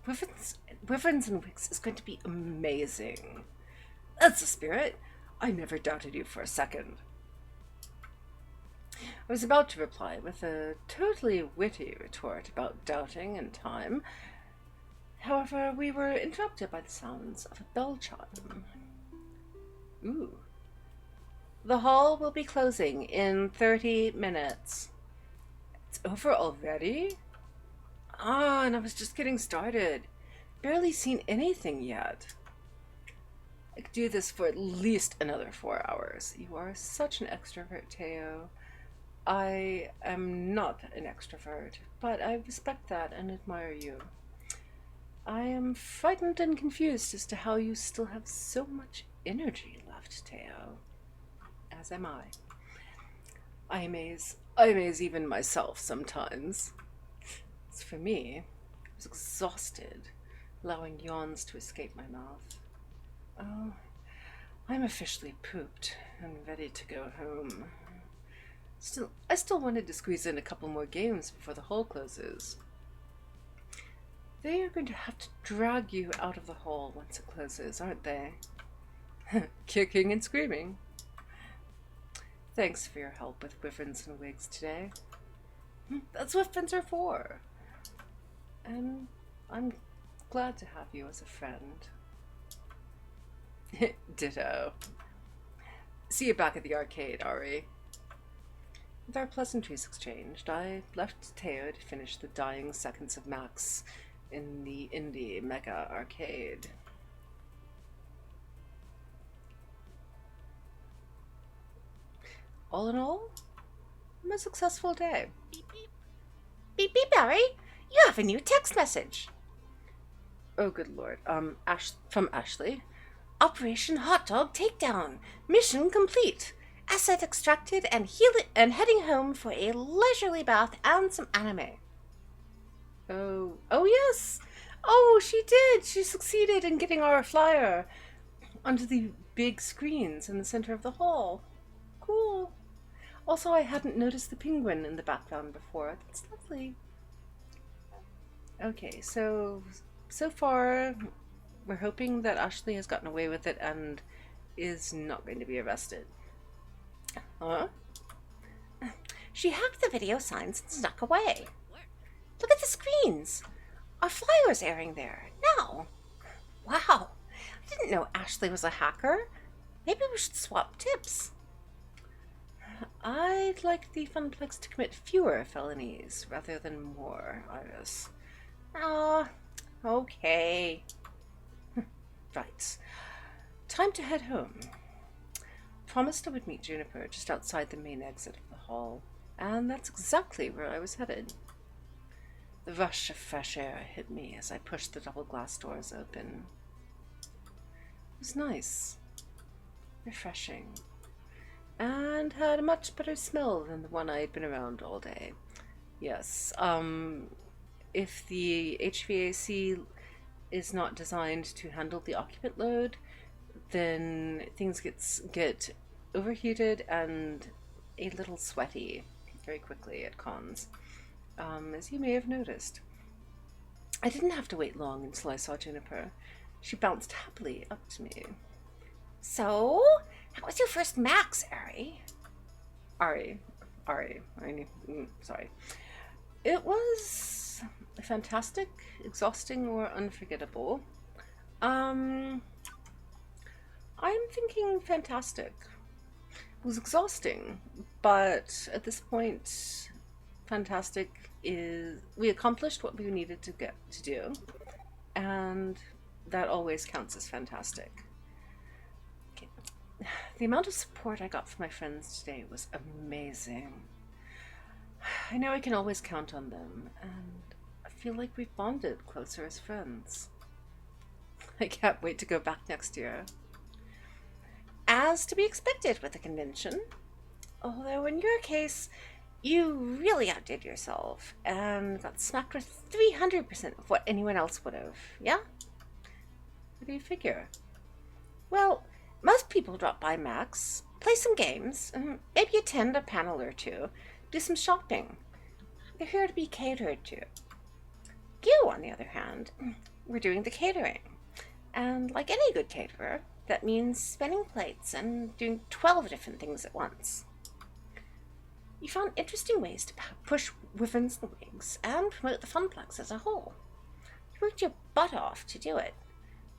Wyverns and Wigs is going to be amazing. That's the spirit. I never doubted you for a second. I was about to reply with a totally witty retort about doubting and time. However, we were interrupted by the sounds of a bell chime. Ooh. The hall will be closing in 30 minutes. It's over already? Ah, and I was just getting started. Barely seen anything yet. I could do this for at least another 4 hours. You are such an extrovert, Teo. I am not an extrovert, but I respect that and admire you. I am frightened and confused as to how you still have so much energy left, Teo. As am I. I amaze even myself sometimes. As for me, I was exhausted, allowing yawns to escape my mouth. Oh, I'm officially pooped and ready to go home. I still wanted to squeeze in a couple more games before the hall closes. They are going to have to drag you out of the hall once it closes, aren't they? Kicking and screaming. Thanks for your help with Wyverns and Wigs today. That's what friends are for. And I'm glad to have you as a friend. Ditto. See you back at the arcade, Ari. With our pleasantries exchanged, I left Teo to finish the dying seconds of Max in the indie mega arcade. All in all, a successful day. Beep beep. Beep beep, Barry. You have a new text message. Oh, good lord. From Ashley. Operation Hot Dog Takedown. Mission complete. Asset extracted and heading home for a leisurely bath and some anime. Oh yes. Oh, she did. She succeeded in getting our flyer onto the big screens in the center of the hall. Cool. Also, I hadn't noticed the penguin in the background before. That's lovely. Okay, so far, we're hoping that Ashley has gotten away with it and is not going to be arrested. Huh? She hacked the video signs and snuck away. Look at the screens. Our flyer's airing there now. Wow. I didn't know Ashley was a hacker. Maybe we should swap tips. I'd like the Funplex to commit fewer felonies rather than more, Iris. Ah, okay. Right. Time to head home. Promised I would meet Juniper just outside the main exit of the hall, and that's exactly where I was headed. The rush of fresh air hit me as I pushed the double glass doors open. It was nice, refreshing, and had a much better smell than the one I had been around all day. Yes, if the HVAC is not designed to handle the occupant load, then things get overheated and a little sweaty very quickly at cons, as you may have noticed. I didn't have to wait long until I saw Juniper. She bounced happily up to me. So, how was your first Max, Ari? Ari, sorry. It was fantastic, exhausting, or unforgettable. I'm thinking fantastic. It was exhausting, but at this point, fantastic is we accomplished what we needed to get to do, and that always counts as fantastic. Okay. The amount of support I got from my friends today was amazing. I know I can always count on them, and I feel like we've bonded closer as friends. I can't wait to go back next year. As to be expected with the convention. Although in your case, you really outdid yourself and got smacked with 300% of what anyone else would have, yeah? What do you figure? Well, most people drop by Max, play some games, maybe attend a panel or two, do some shopping. They're here to be catered to. You, on the other hand, were doing the catering. And like any good caterer, that means spinning plates and doing 12 different things at once. You found interesting ways to push Wyverns and Wigs and promote the Funplex as a whole. You worked your butt off to do it.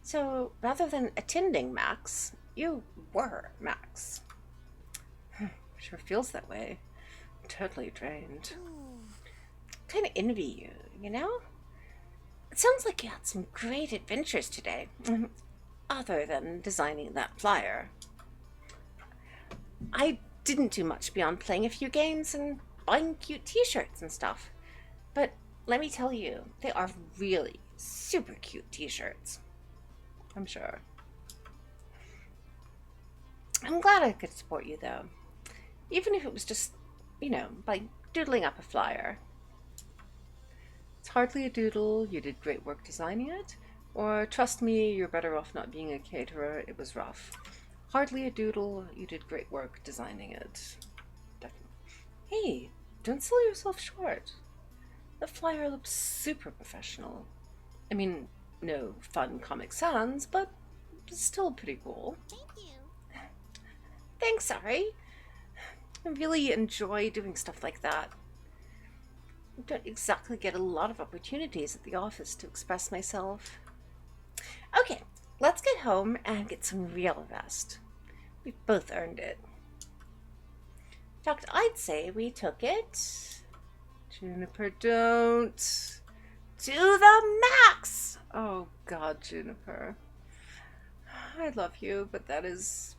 So rather than attending Max, you were Max. Sure feels that way. I'm totally drained. Kind of envy you, you know? It sounds like you had some great adventures today. Other than designing that flyer. I didn't do much beyond playing a few games and buying cute t-shirts and stuff. But let me tell you, they are really super cute t-shirts. I'm sure. I'm glad I could support you, though. Even if it was just, by doodling up a flyer. It's hardly a doodle. You did great work designing it. Or, trust me, you're better off not being a caterer. It was rough. Hardly a doodle. You did great work designing it. Definitely. Hey, don't sell yourself short. The flyer looks super professional. I mean, no fun Comic Sans, but still pretty cool. Thank you. Thanks, Ari. I really enjoy doing stuff like that. I don't exactly get a lot of opportunities at the office to express myself. Okay, let's get home and get some real rest. We've both earned it. In fact, I'd say we took it... Juniper, don't. To the max! Oh, God, Juniper. I love you, but that is...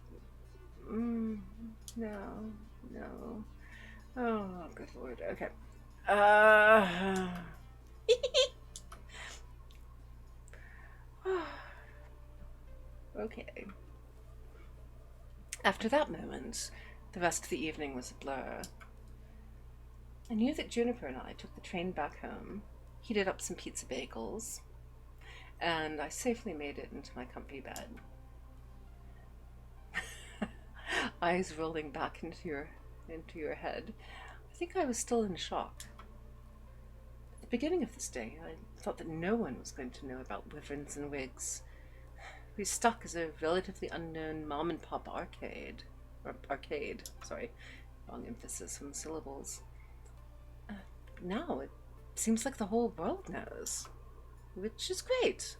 no. Oh, good Lord. Okay. Okay. After that moment, the rest of the evening was a blur. I knew that Juniper and I took the train back home, heated up some pizza bagels, and I safely made it into my comfy bed. Eyes rolling back into your head. I think I was still in shock. At the beginning of this day, I thought that no one was going to know about Wyverns and Wigs. We stuck as a relatively unknown mom-and-pop arcade. Sorry, wrong emphasis on the syllables. Now it seems like the whole world knows, which is great,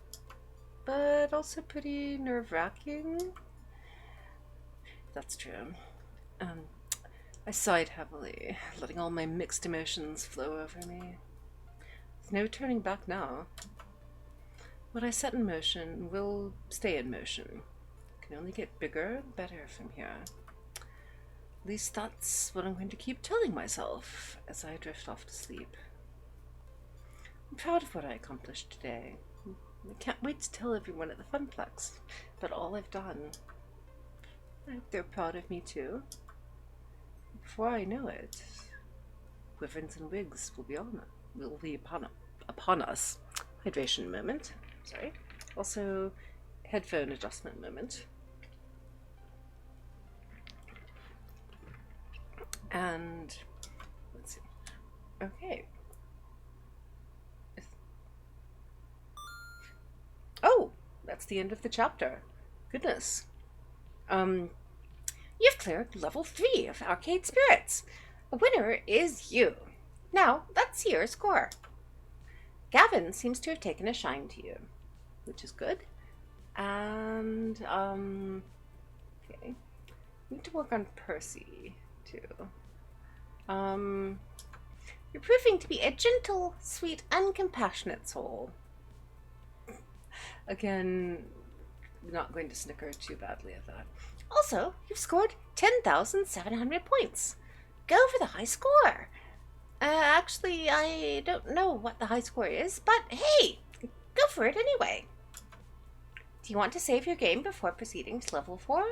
but also pretty nerve-wracking. That's true. I sighed heavily, letting all my mixed emotions flow over me. There's no turning back now. What I set in motion will stay in motion. It can only get bigger and better from here. At least that's what I'm going to keep telling myself as I drift off to sleep. I'm proud of what I accomplished today. I can't wait to tell everyone at the Funplex about all I've done. I hope they're proud of me too. Before I know it, Wyverns and wigs will be upon us. Hydration moment. Sorry. Also, headphone adjustment moment. And let's see. Okay. Oh, that's the end of the chapter. Goodness. You've cleared level 3 of Arcade Spirits. A winner is you. Now, let's see your score. Gavin seems to have taken a shine to you, which is good. And, okay. Need to work on Percy, too. You're proving to be a gentle, sweet, and compassionate soul. Again, not going to snicker too badly at that. Also, you've scored 10,700 points. Go for the high score. Actually, I don't know what the high score is, but hey, go for it anyway. Do you want to save your game before proceeding to level 4?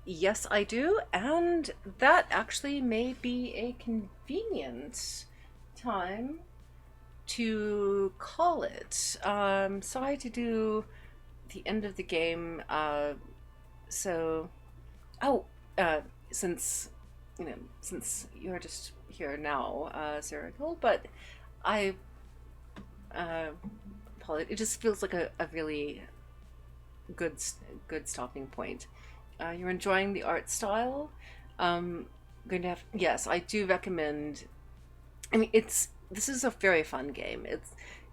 Yes, I do, and that actually may be a convenient time to call it. Sorry to do the end of the game. Since you're just here now, Zerigal, but I apologize. It just feels like a really good stopping point. You're enjoying the art style. Yes, I do recommend. I mean, this is a very fun game. It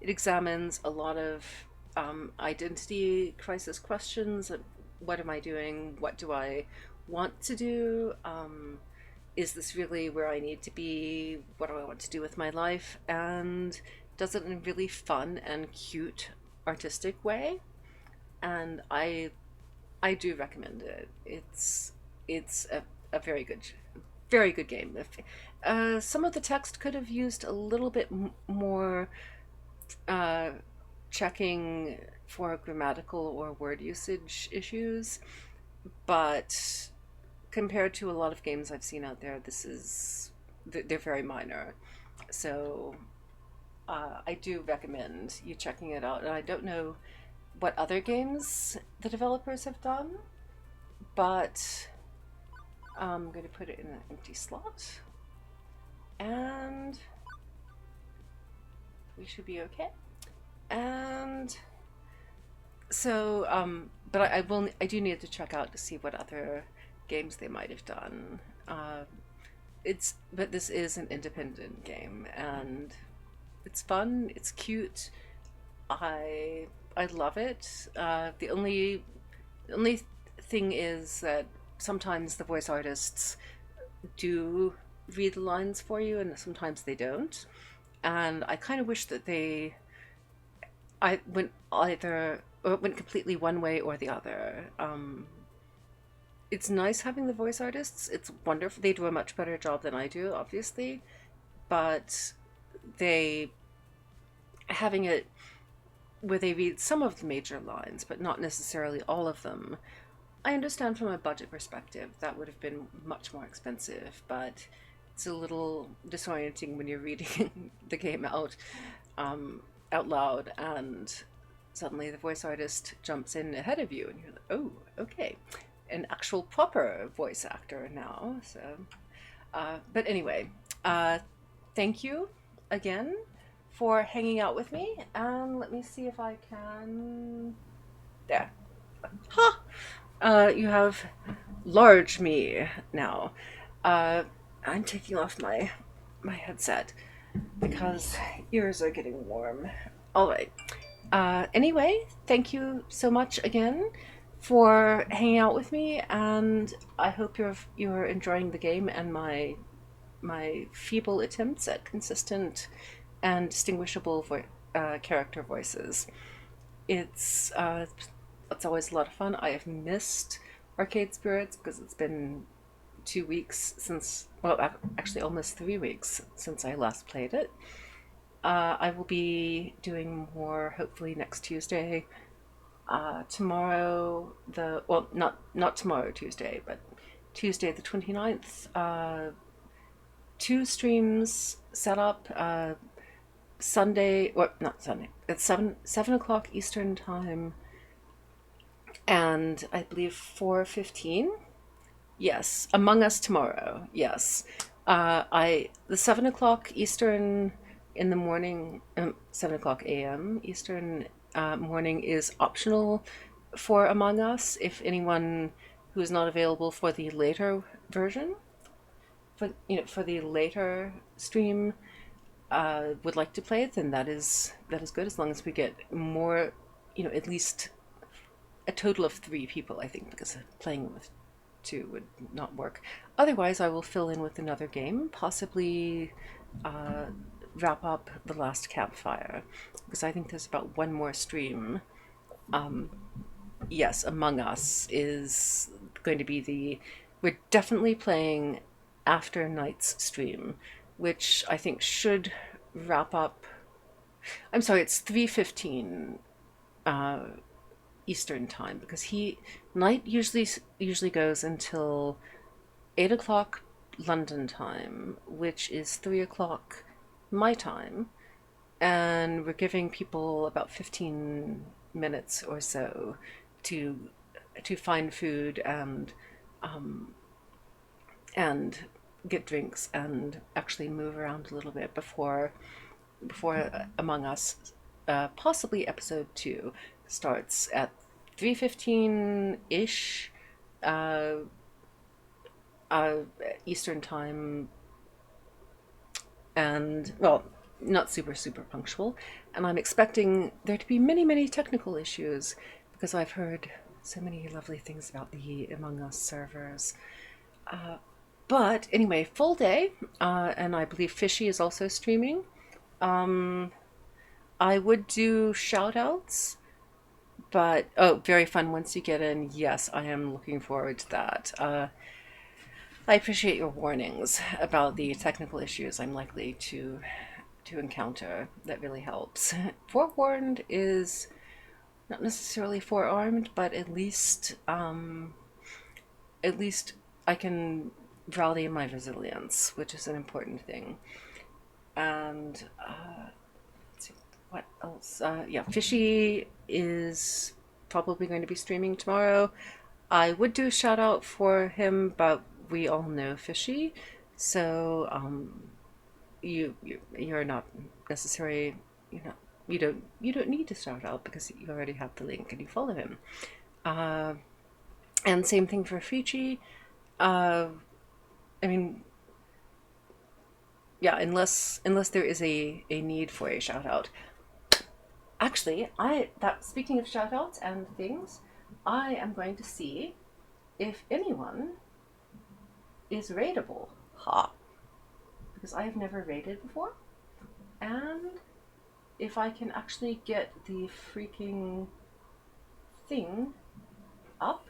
examines a lot of identity crisis questions. What am I doing? What do I want to do? Is this really where I need to be? What do I want to do with my life? And does it in a really fun and cute artistic way. And I do recommend it. It's a very good game. Some of the text could have used a little bit more checking for grammatical or word usage issues, but compared to a lot of games I've seen out there, they're very minor. So I do recommend you checking it out. And I don't know what other games the developers have done, but I'm going to put it in an empty slot, and we should be okay. And so, but I do need to check out to see what other games they might have done. But this is an independent game, and it's fun. It's cute. I love it. The only thing is that sometimes the voice artists do read the lines for you, and sometimes they don't. And I kind of wish that I went completely one way or the other. It's nice having the voice artists. It's wonderful. They do a much better job than I do, obviously, but having it where they read some of the major lines, but not necessarily all of them. I understand from a budget perspective that would have been much more expensive, but it's a little disorienting when you're reading the game out loud, and suddenly the voice artist jumps in ahead of you, and you're like, oh, okay, an actual proper voice actor now. So, but anyway, thank you again for hanging out with me, and let me see if I can. There. Ha! You have large me now. I'm taking off my headset because ears are getting warm. All right. Anyway, thank you so much again for hanging out with me, and I hope you're enjoying the game and my feeble attempts at consistent and distinguishable character voices. It's always a lot of fun. I have missed Arcade Spirits because it's been 2 weeks since, well, actually almost 3 weeks since I last played it. I will be doing more hopefully next Tuesday. Tomorrow, not tomorrow Tuesday, but Tuesday the 29th, 2 streams set up. Sunday, or not Sunday, it's 7 o'clock Eastern time, and I believe 4:15. Yes, Among Us tomorrow. Yes, the 7 o'clock Eastern in the morning, 7 o'clock a.m. Eastern morning is optional for Among Us. If anyone who is not available for the later version, for the later stream, would like to play it, then that is good, as long as we get more, at least a total of 3 people, I think, because playing with 2 would not work. Otherwise, I will fill in with another game, possibly wrap up The Last Campfire, because I think there's about 1 more stream. Yes, Among Us is going to be we're definitely playing after night's stream, which I think should wrap up. I'm sorry, it's 3:15 Eastern time, because night usually goes until 8 o'clock London time, which is 3 o'clock my time, and we're giving people about 15 minutes or so to find food and get drinks and actually move around a little bit before Among Us, possibly episode 2, starts at 3:15 ish Eastern time, and well, not super punctual. And I'm expecting there to be many technical issues, because I've heard so many lovely things about the Among Us servers. But anyway, full day, and I believe Fishy is also streaming. I would do shout-outs, but very fun once you get in. Yes, I am looking forward to that. I appreciate your warnings about the technical issues I'm likely to encounter. That really helps. Forewarned is not necessarily forearmed, but at least I can rally my resilience, which is an important thing. And let's see, what else? Yeah, Fishy is probably going to be streaming tomorrow. I would do a shout out for him, but we all know Fishy, so you're not necessarily, you don't need to shout out, because you already have the link and you follow him. And same thing for Fuji. I mean, yeah, unless there is a need for a shout out. Actually, speaking of shout outs and things, I am going to see if anyone is raidable. Because I have never raided before, and if I can actually get the freaking thing up,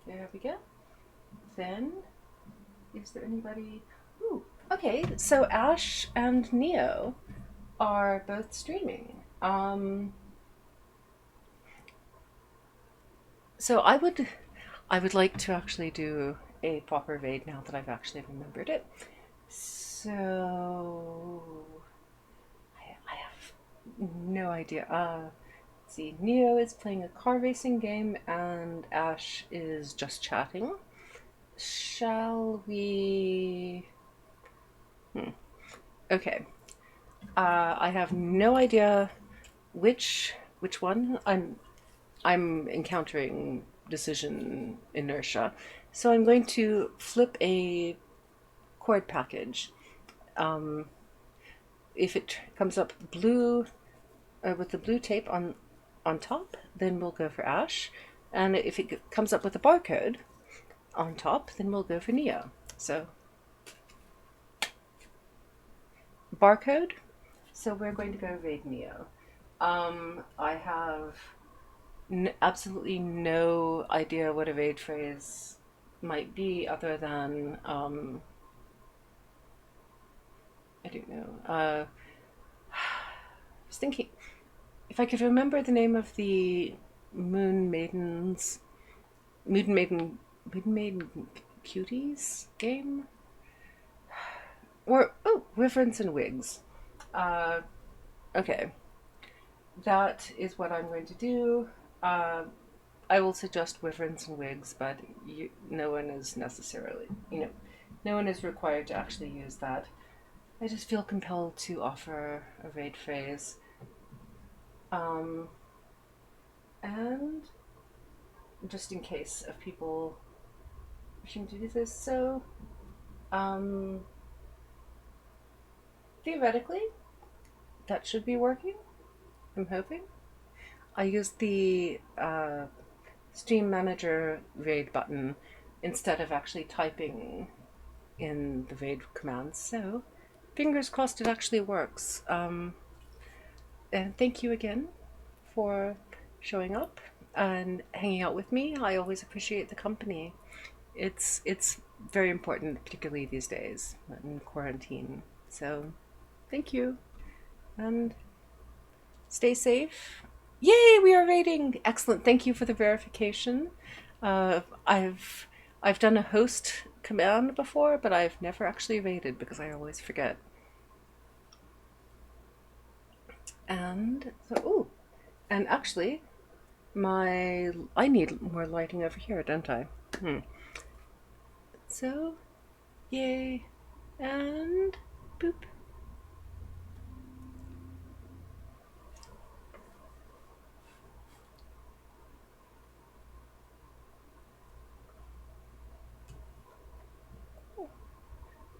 there we go, then is there anybody? Ooh, okay, so Ash and Neo are both streaming. So I would like to actually do a proper raid now that I've actually remembered it. So I have no idea. Let's see, Neo is playing a car racing game and Ash is just chatting. Shall we? Okay. I have no idea which one. I'm encountering decision inertia, so I'm going to flip a chord package. If it comes up blue with the blue tape on top, then we'll go for Ash, and if it comes up with a barcode on top, then we'll go for Neo. So barcode. So we're going to go raid Neo. I have absolutely no idea what a raid phrase might be other than, I don't know. I was thinking if I could remember the name of the Moon Maidens, Moon Maiden, Moon Maiden Cuties game, or Wyverns and Wigs. Uh, okay, that is what I'm going to do. I will suggest Wyverns and Wigs, but no one is necessarily, no one is required to actually use that. I just feel compelled to offer a raid phrase. And just in case of people wishing to do this, so theoretically, that should be working. I'm hoping. I used the Stream Manager raid button instead of actually typing in the raid commands, so fingers crossed it actually works. And thank you again for showing up and hanging out with me. I always appreciate the company. It's very important, particularly these days in quarantine. So thank you and stay safe. Yay, we are rating. Excellent. Thank you for the verification. I've done a host command before, but I've never actually rated because I always forget. And so, and actually, I need more lighting over here, don't I? So, yay, and boop.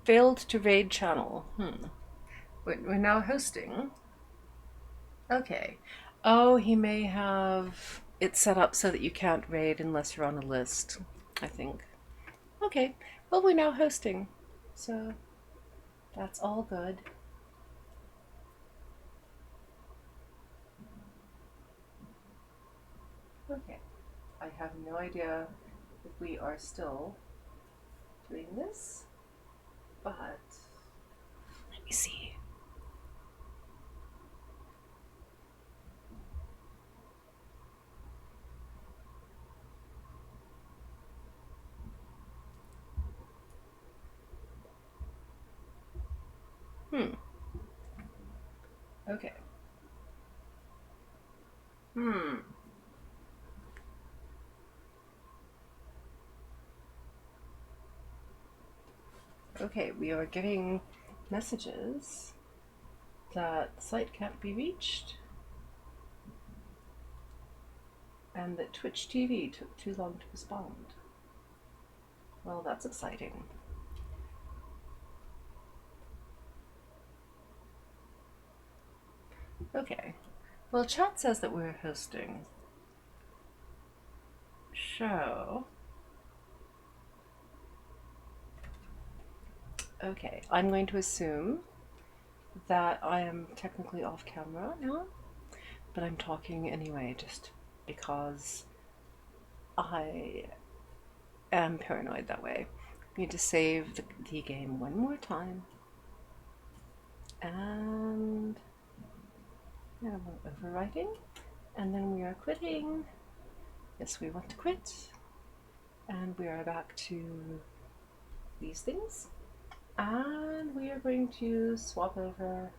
Failed to raid channel. We're now hosting. Okay. Oh, he may have it set up so that you can't raid unless you're on a list, I think. Okay. Well, we're now hosting. So that's all good. Okay. I have no idea if we are still doing this, but let me see. Okay. Okay, we are getting messages that the site can't be reached and that Twitch TV took too long to respond. Well, that's exciting. Okay. Well, chat says that we're hosting. So, okay, I'm going to assume that I am technically off camera now, but I'm talking anyway just because I am paranoid that way. I need to save the game one more time. And yeah, we're overwriting. And then we are quitting. Yes, we want to quit. And we are back to these things. And we are going to swap over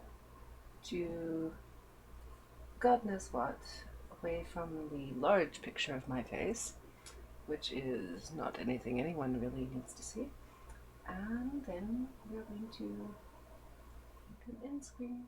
to God knows what, away from the large picture of my face, which is not anything anyone really needs to see. And then we're going to an end screen.